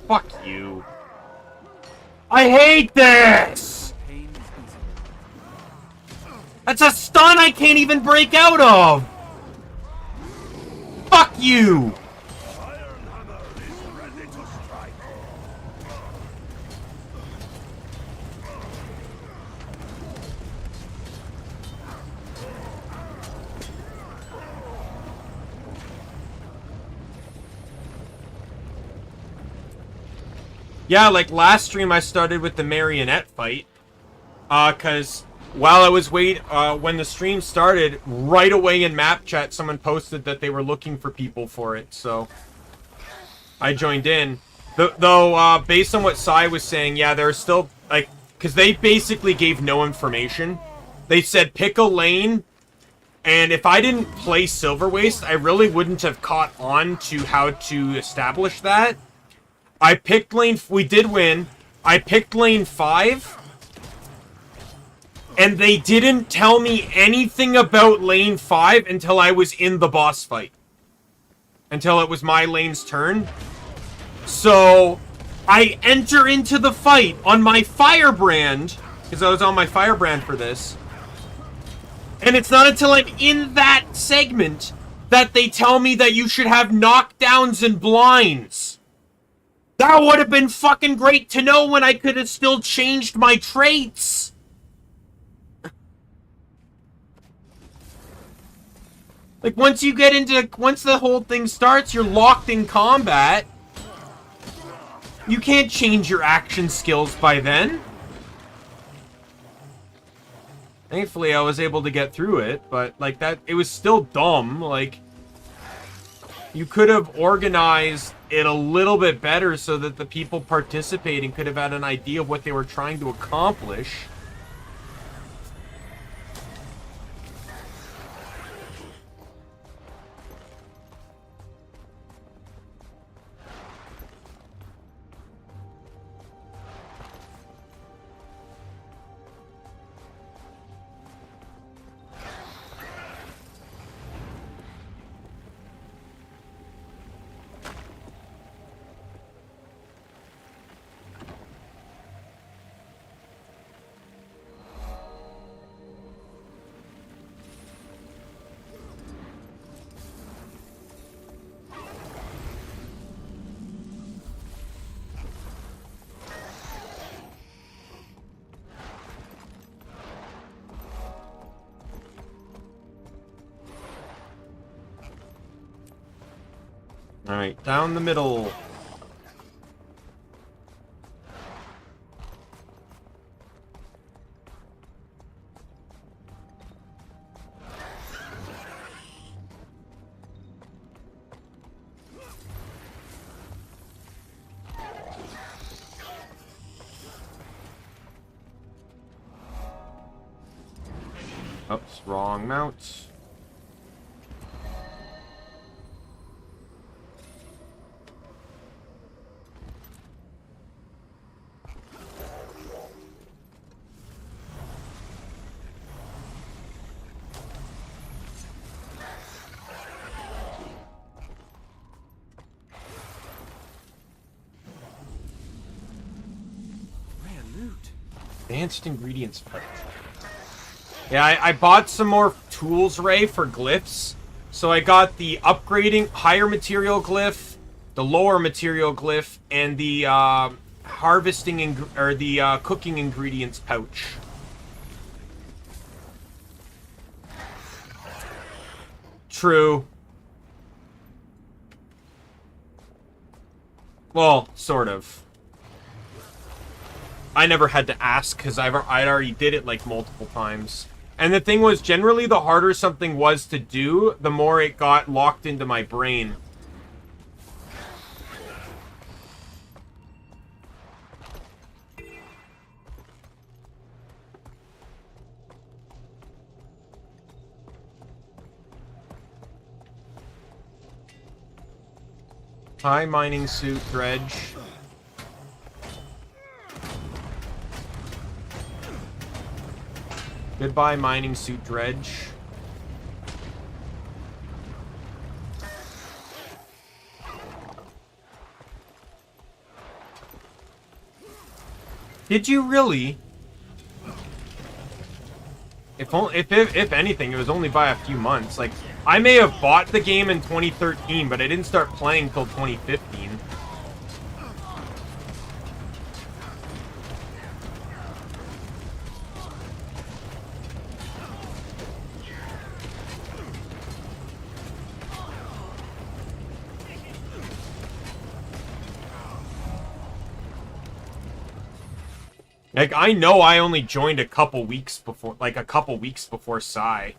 Fuck you. I hate this! That's a stun I can't even break out of! Fuck you! Yeah, like last stream I started with the marionette fight. Cause while I was when the stream started, right away in map chat, someone posted that they were looking for people for it, so I joined in. Though, based on what Sai was saying, yeah, there's still, like, because they basically gave no information. They said pick a lane, and if I didn't play Silver Waste, I really wouldn't have caught on to how to establish that. I picked lane, we did win, I picked lane 5, and they didn't tell me anything about lane 5 until I was in the boss fight. Until it was my lane's turn. So, I enter into the fight on my Firebrand, because I was on my Firebrand for this. And it's not until I'm in that segment that they tell me that you should have knockdowns and blinds. That would have been fucking great to know when I could have still changed my traits. Like, once the whole thing starts, you're locked in combat. You can't change your action skills by then. Thankfully, I was able to get through it, but, like, that... It was still dumb, like... You could have organized it a little bit better so that the people participating could have had an idea of what they were trying to accomplish. Alright, down the middle. Oops, wrong mount. Advanced ingredients part. Yeah, I bought some more tools, Ray, for glyphs. So I got the upgrading higher material glyph, the lower material glyph, and the harvesting or the cooking ingredients pouch. True. Well, sort of. I never had to ask because I'd already did it like multiple times. And the thing was, generally the harder something was to do, the more it got locked into my brain. Hi, mining suit, Dredge. Goodbye, mining suit, Dredge. Did you really? If anything, it was only by a few months. Like, I may have bought the game in 2013, but I didn't start playing till 2015. Like, I know I only joined a couple weeks before, Psy.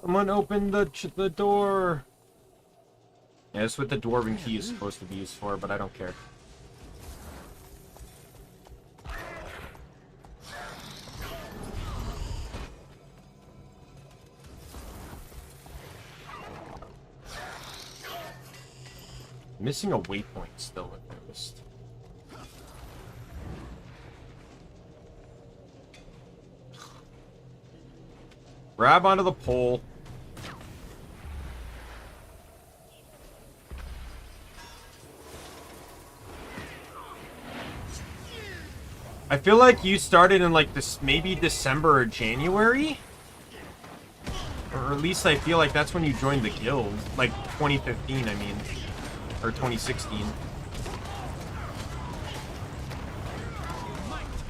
Someone open the door. Yeah, that's what the dwarven key is supposed to be used for, but I don't care. Missing a waypoint still, I've noticed. Grab onto the pole. I feel like you started in like this, maybe December or January? Or at least I feel like that's when you joined the guild. Like 2015, I mean. Or 2016.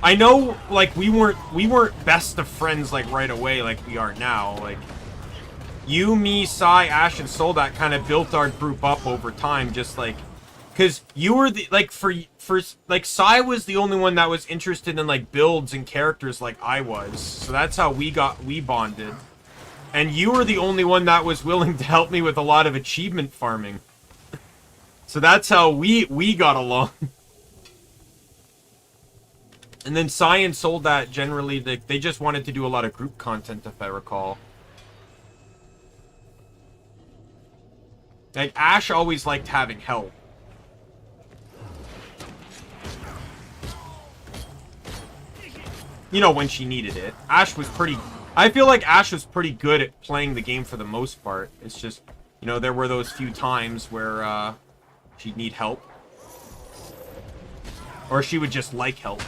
I know, like, we weren't best of friends, like, right away like we are now. Like, you, me, Sai, Ash, and Soldat kind of built our group up over time, just, like... Because you were the, like, like, Sai was the only one that was interested in, like, builds and characters like I was. So that's how we bonded. And you were the only one that was willing to help me with a lot of achievement farming. So that's how we got along. And then Sai and Soldat generally, they just wanted to do a lot of group content, if I recall. Like, Ash always liked having help. You know, when she needed it. Ash was pretty... I feel like Ash was pretty good at playing the game for the most part. It's just, you know, there were those few times where, she'd need help. Or she would just like help.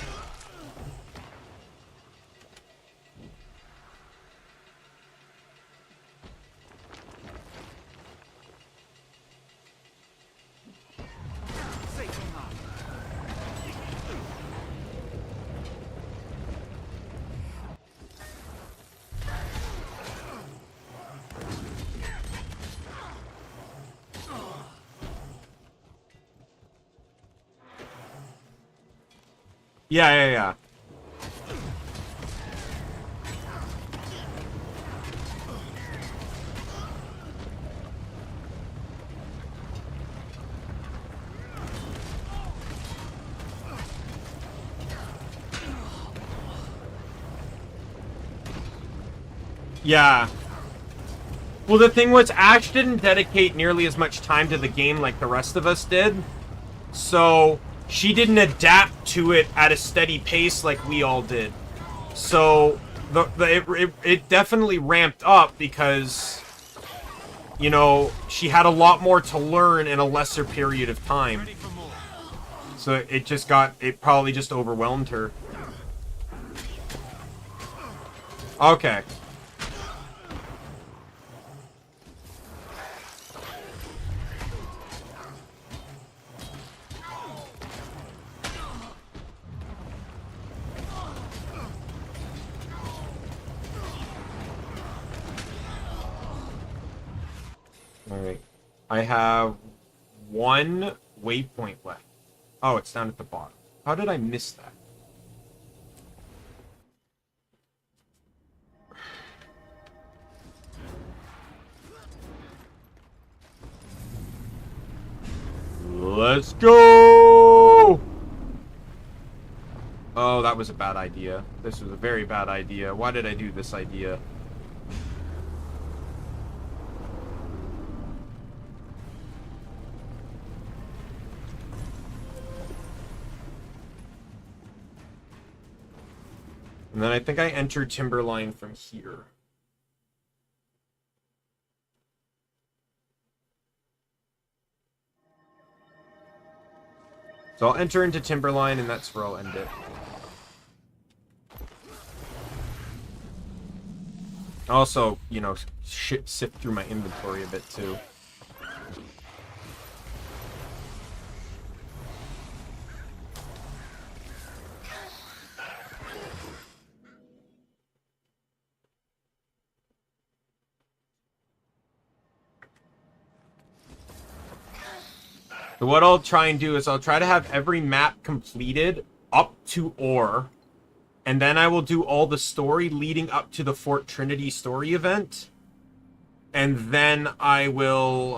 Yeah. Yeah. Well, the thing was, Ash didn't dedicate nearly as much time to the game like the rest of us did. So... she didn't adapt to it at a steady pace like we all did. So, it definitely ramped up because, you know, she had a lot more to learn in a lesser period of time. So it probably just overwhelmed her. Okay. Alright. I have one waypoint left. Oh, it's down at the bottom. How did I miss that? Let's go! Oh, that was a bad idea. This was a very bad idea. Why did I do this idea? And then I think I entered Timberline from here. So I'll enter into Timberline, and that's where I'll end it. Also, you know, sift through my inventory a bit, too. So what I'll try and do is I'll try to have every map completed up to Ore. And then I will do all the story leading up to the Fort Trinity story event. and then I will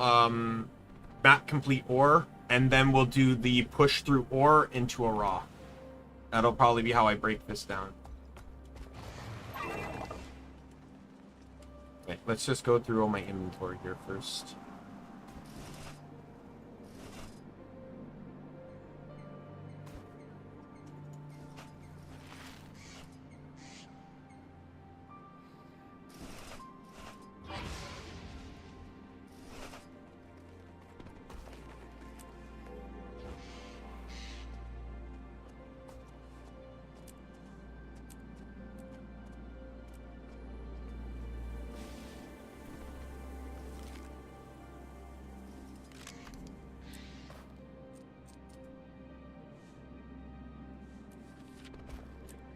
map complete ore, and then we'll do the push through ore into a raw. That'll probably be how I break this down. Okay, let's just go through all my inventory here first.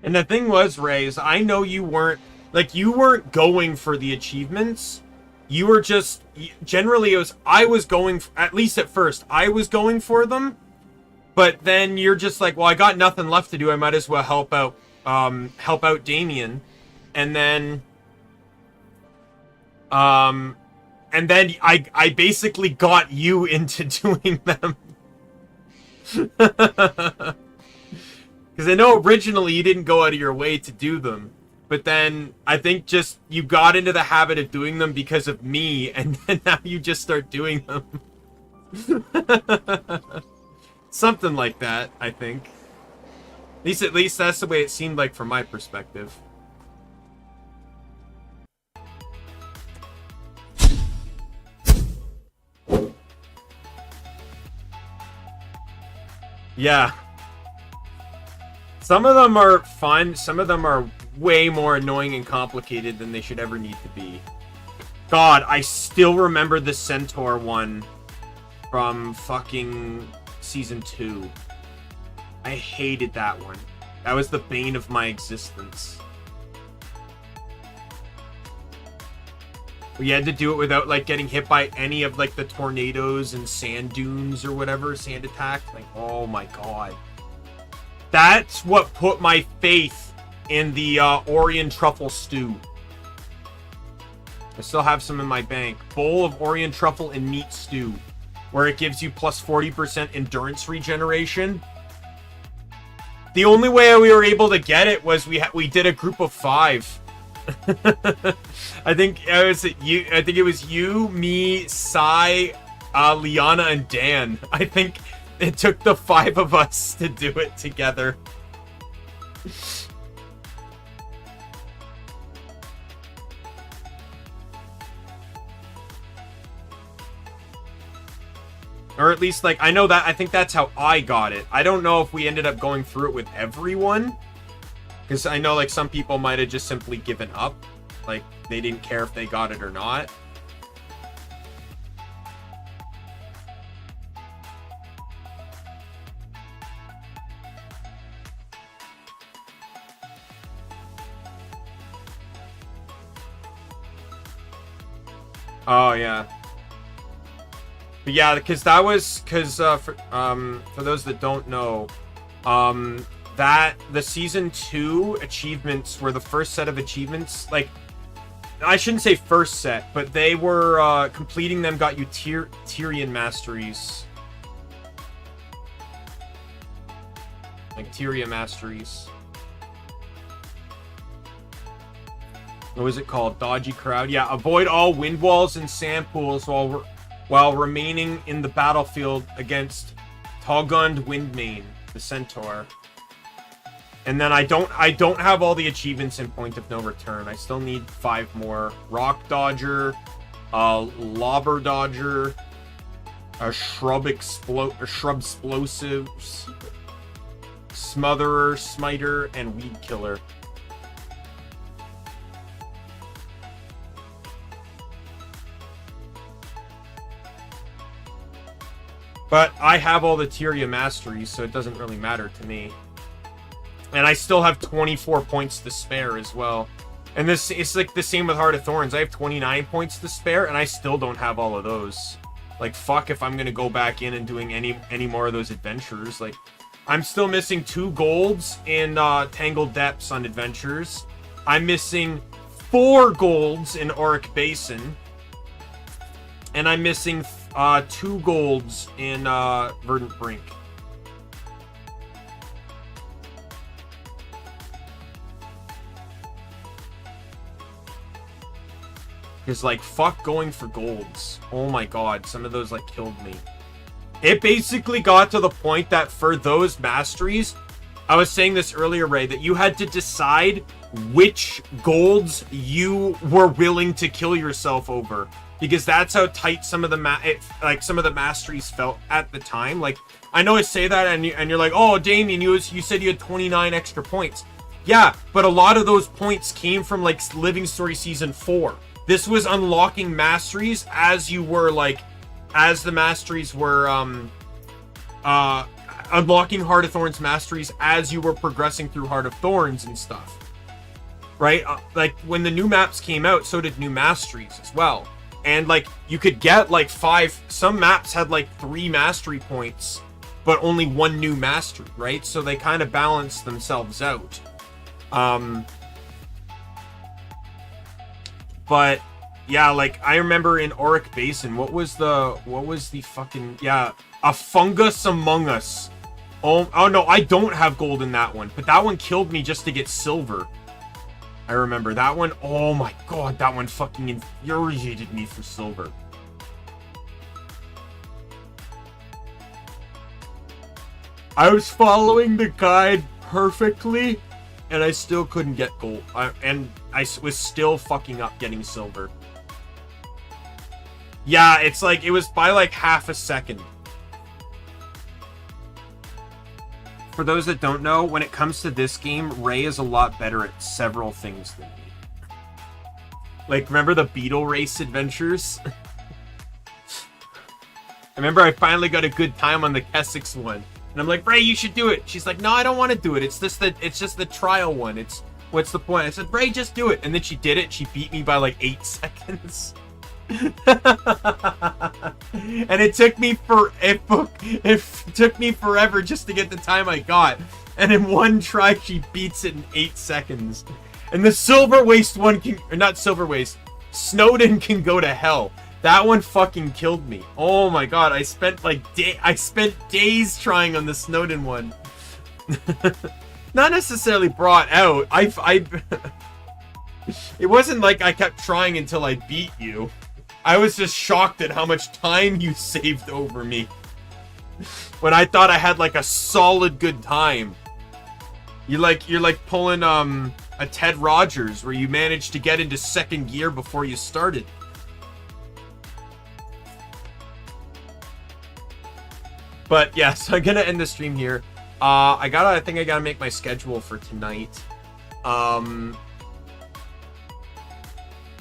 And the thing was, Ray, is I know you weren't going for the achievements. You were just, generally it was, I was going, at least at first, I was going for them. But then you're just like, well, I got nothing left to do. I might as well help out Daimien. And then I basically got you into doing them. Because I know originally you didn't go out of your way to do them. But then I think just you got into the habit of doing them because of me. And then now you just start doing them. Something like that, I think. At least that's the way it seemed like from my perspective. Yeah. Some of them are fun, some of them are way more annoying and complicated than they should ever need to be. God, I still remember the Centaur one from fucking Season 2. I hated that one. That was the bane of my existence. We had to do it without, like, getting hit by any of, like, the tornadoes and sand dunes or whatever, sand attack. Like, oh my god. That's what put my faith in the Orient truffle stew. I still have some in my bank. Bowl of Orient truffle and meat stew, where it gives you plus 40% endurance regeneration. The only way we were able to get it was we did a group of 5. I think it was you, me, Sai, Liana, and Dan. I think it took the 5 of us to do it together. Or at least, like, I think that's how I got it. I don't know if we ended up going through it with everyone. Because I know, like, some people might have just simply given up. Like, they didn't care if they got it or not. Oh, yeah. But yeah, because that was, for those that don't know, that the Season 2 achievements were the first set of achievements, like, I shouldn't say first set, but they were, completing them got you Tyrian masteries. Like, Tyria masteries. What was it called? Dodgy crowd. Yeah, avoid all wind walls and sand pools while remaining in the battlefield against Togund Windmane, the Centaur. And then I don't have all the achievements in Point of No Return. I still need 5 more. Rock Dodger, Lobber Dodger, a Shrub Explosives, Smotherer, Smiter, and Weed Killer. But I have all the Tyria masteries, so it doesn't really matter to me. And I still have 24 points to spare as well. And it's like the same with Heart of Thorns. I have 29 points to spare, and I still don't have all of those. Like, fuck if I'm gonna go back in and doing any more of those adventures. Like, I'm still missing 2 golds in Tangled Depths on adventures. I'm missing 4 golds in Auric Basin. And I'm missing 2 golds in Verdant Brink. Because, like, fuck going for golds. Oh my god, some of those, like, killed me. It basically got to the point that for those masteries, I was saying this earlier, Ray, that you had to decide which golds you were willing to kill yourself over. Because that's how tight some of the some of the masteries felt at the time. Like, I know I say that and you're like, oh, Daimien, you said you had 29 extra points. Yeah, but a lot of those points came from, like, Living Story Season 4. This was unlocking masteries as you were, like, as the masteries were, unlocking Heart of Thorns masteries as you were progressing through Heart of Thorns and stuff. Right? Like, when the new maps came out, so did new masteries as well. And, like, you could get, like, 5... Some maps had, like, 3 mastery points, but only 1 new mastery, right? So they kind of balanced themselves out. But, yeah, like, I remember in Auric Basin, what was the fucking... Yeah, a Fungus Among Us. Oh, no, I don't have gold in that one. But that one killed me just to get silver. I remember that one. Oh my god, that one fucking infuriated me for silver. I was following the guide perfectly, and I still couldn't get gold. And I was still fucking up getting silver. Yeah, it's like, it was by like half a second. For those that don't know, when it comes to this game, Ray is a lot better at several things than me. Like, remember the Beetle Race adventures? I remember I finally got a good time on the Kessex one. And I'm like, Ray, you should do it. She's like, no, I don't want to do it. It's just the trial one. What's the point? I said, Ray, just do it. And then she did it. She beat me by like 8 seconds. And it took me forever just to get the time I got. And in one try, she beats it in 8 seconds. And the Silver Waste one can, or not Silver Waste, Snowden can go to hell. That one fucking killed me. Oh my god, I spent days trying on the Snowden one. Not necessarily brought out. It wasn't like I kept trying until I beat you. I was just shocked at how much time you saved over me. When I thought I had like a solid good time. You're like pulling a Ted Rogers where you managed to get into second gear before you started. But yeah, so I'm gonna end the stream here. I think I gotta make my schedule for tonight.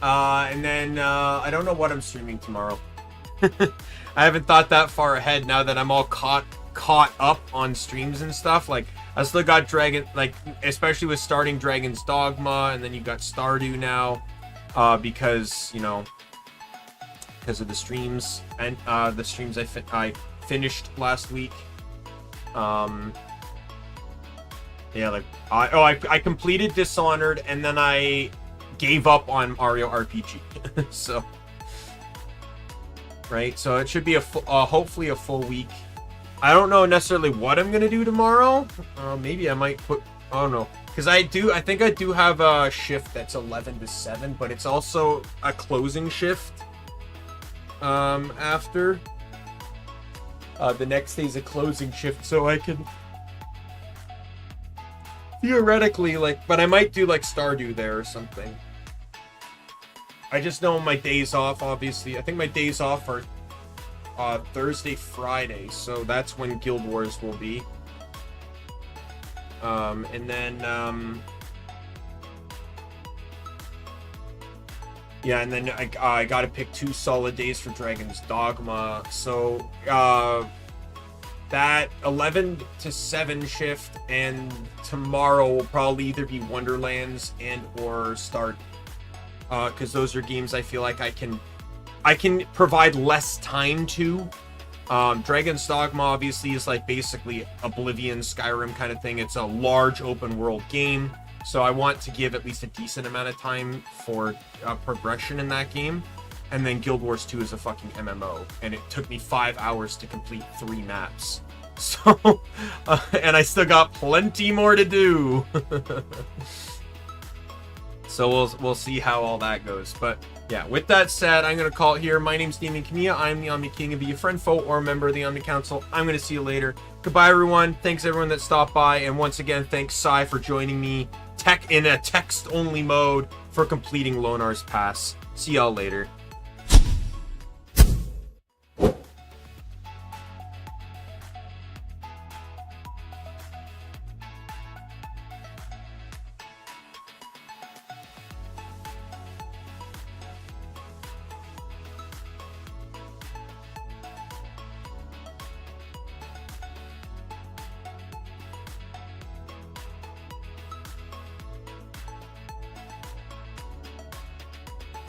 And then, I don't know what I'm streaming tomorrow. I haven't thought that far ahead now that I'm all caught up on streams and stuff. Like, I still got Dragon, like, especially with starting Dragon's Dogma, and then you got Stardew now, because, you know, because of the streams, and, the streams I finished last week. Yeah, like, I completed Dishonored, and then I gave up on Mario RPG. So, right, so it should be hopefully a full week. I don't know necessarily what I'm gonna do tomorrow. Maybe I might put, I don't know, because I think I do have a shift that's 11 to 7, but it's also a closing shift after the next day's a closing shift, so I can theoretically, like, but I might do like Stardew there or something. I just know my days off, obviously. I think my days off are Thursday, Friday, so that's when Guild Wars will be. And then, yeah, and then I gotta pick 2 solid days for Dragon's Dogma. So, that 11 to 7 shift, and tomorrow will probably either be Wonderlands and or Stardew. Because those are games I feel like I can provide less time to. Dragon's Dogma obviously is like basically Oblivion, Skyrim kind of thing. It's a large open world game, so I want to give at least a decent amount of time for progression in that game. And then Guild Wars 2 is a fucking MMO, and it took me 5 hours to complete 3 maps. So, and I still got plenty more to do. So we'll see how all that goes. But yeah, with that said, I'm gonna call it here. My name's Daimien Kamiya. I'm the Omni King. Be a friend, foe, or a member of the Omni Council. I'm gonna see you later. Goodbye, everyone. Thanks everyone that stopped by, and once again, thanks Sai for joining me in a text-only mode for completing Lonar's Pass. See y'all later.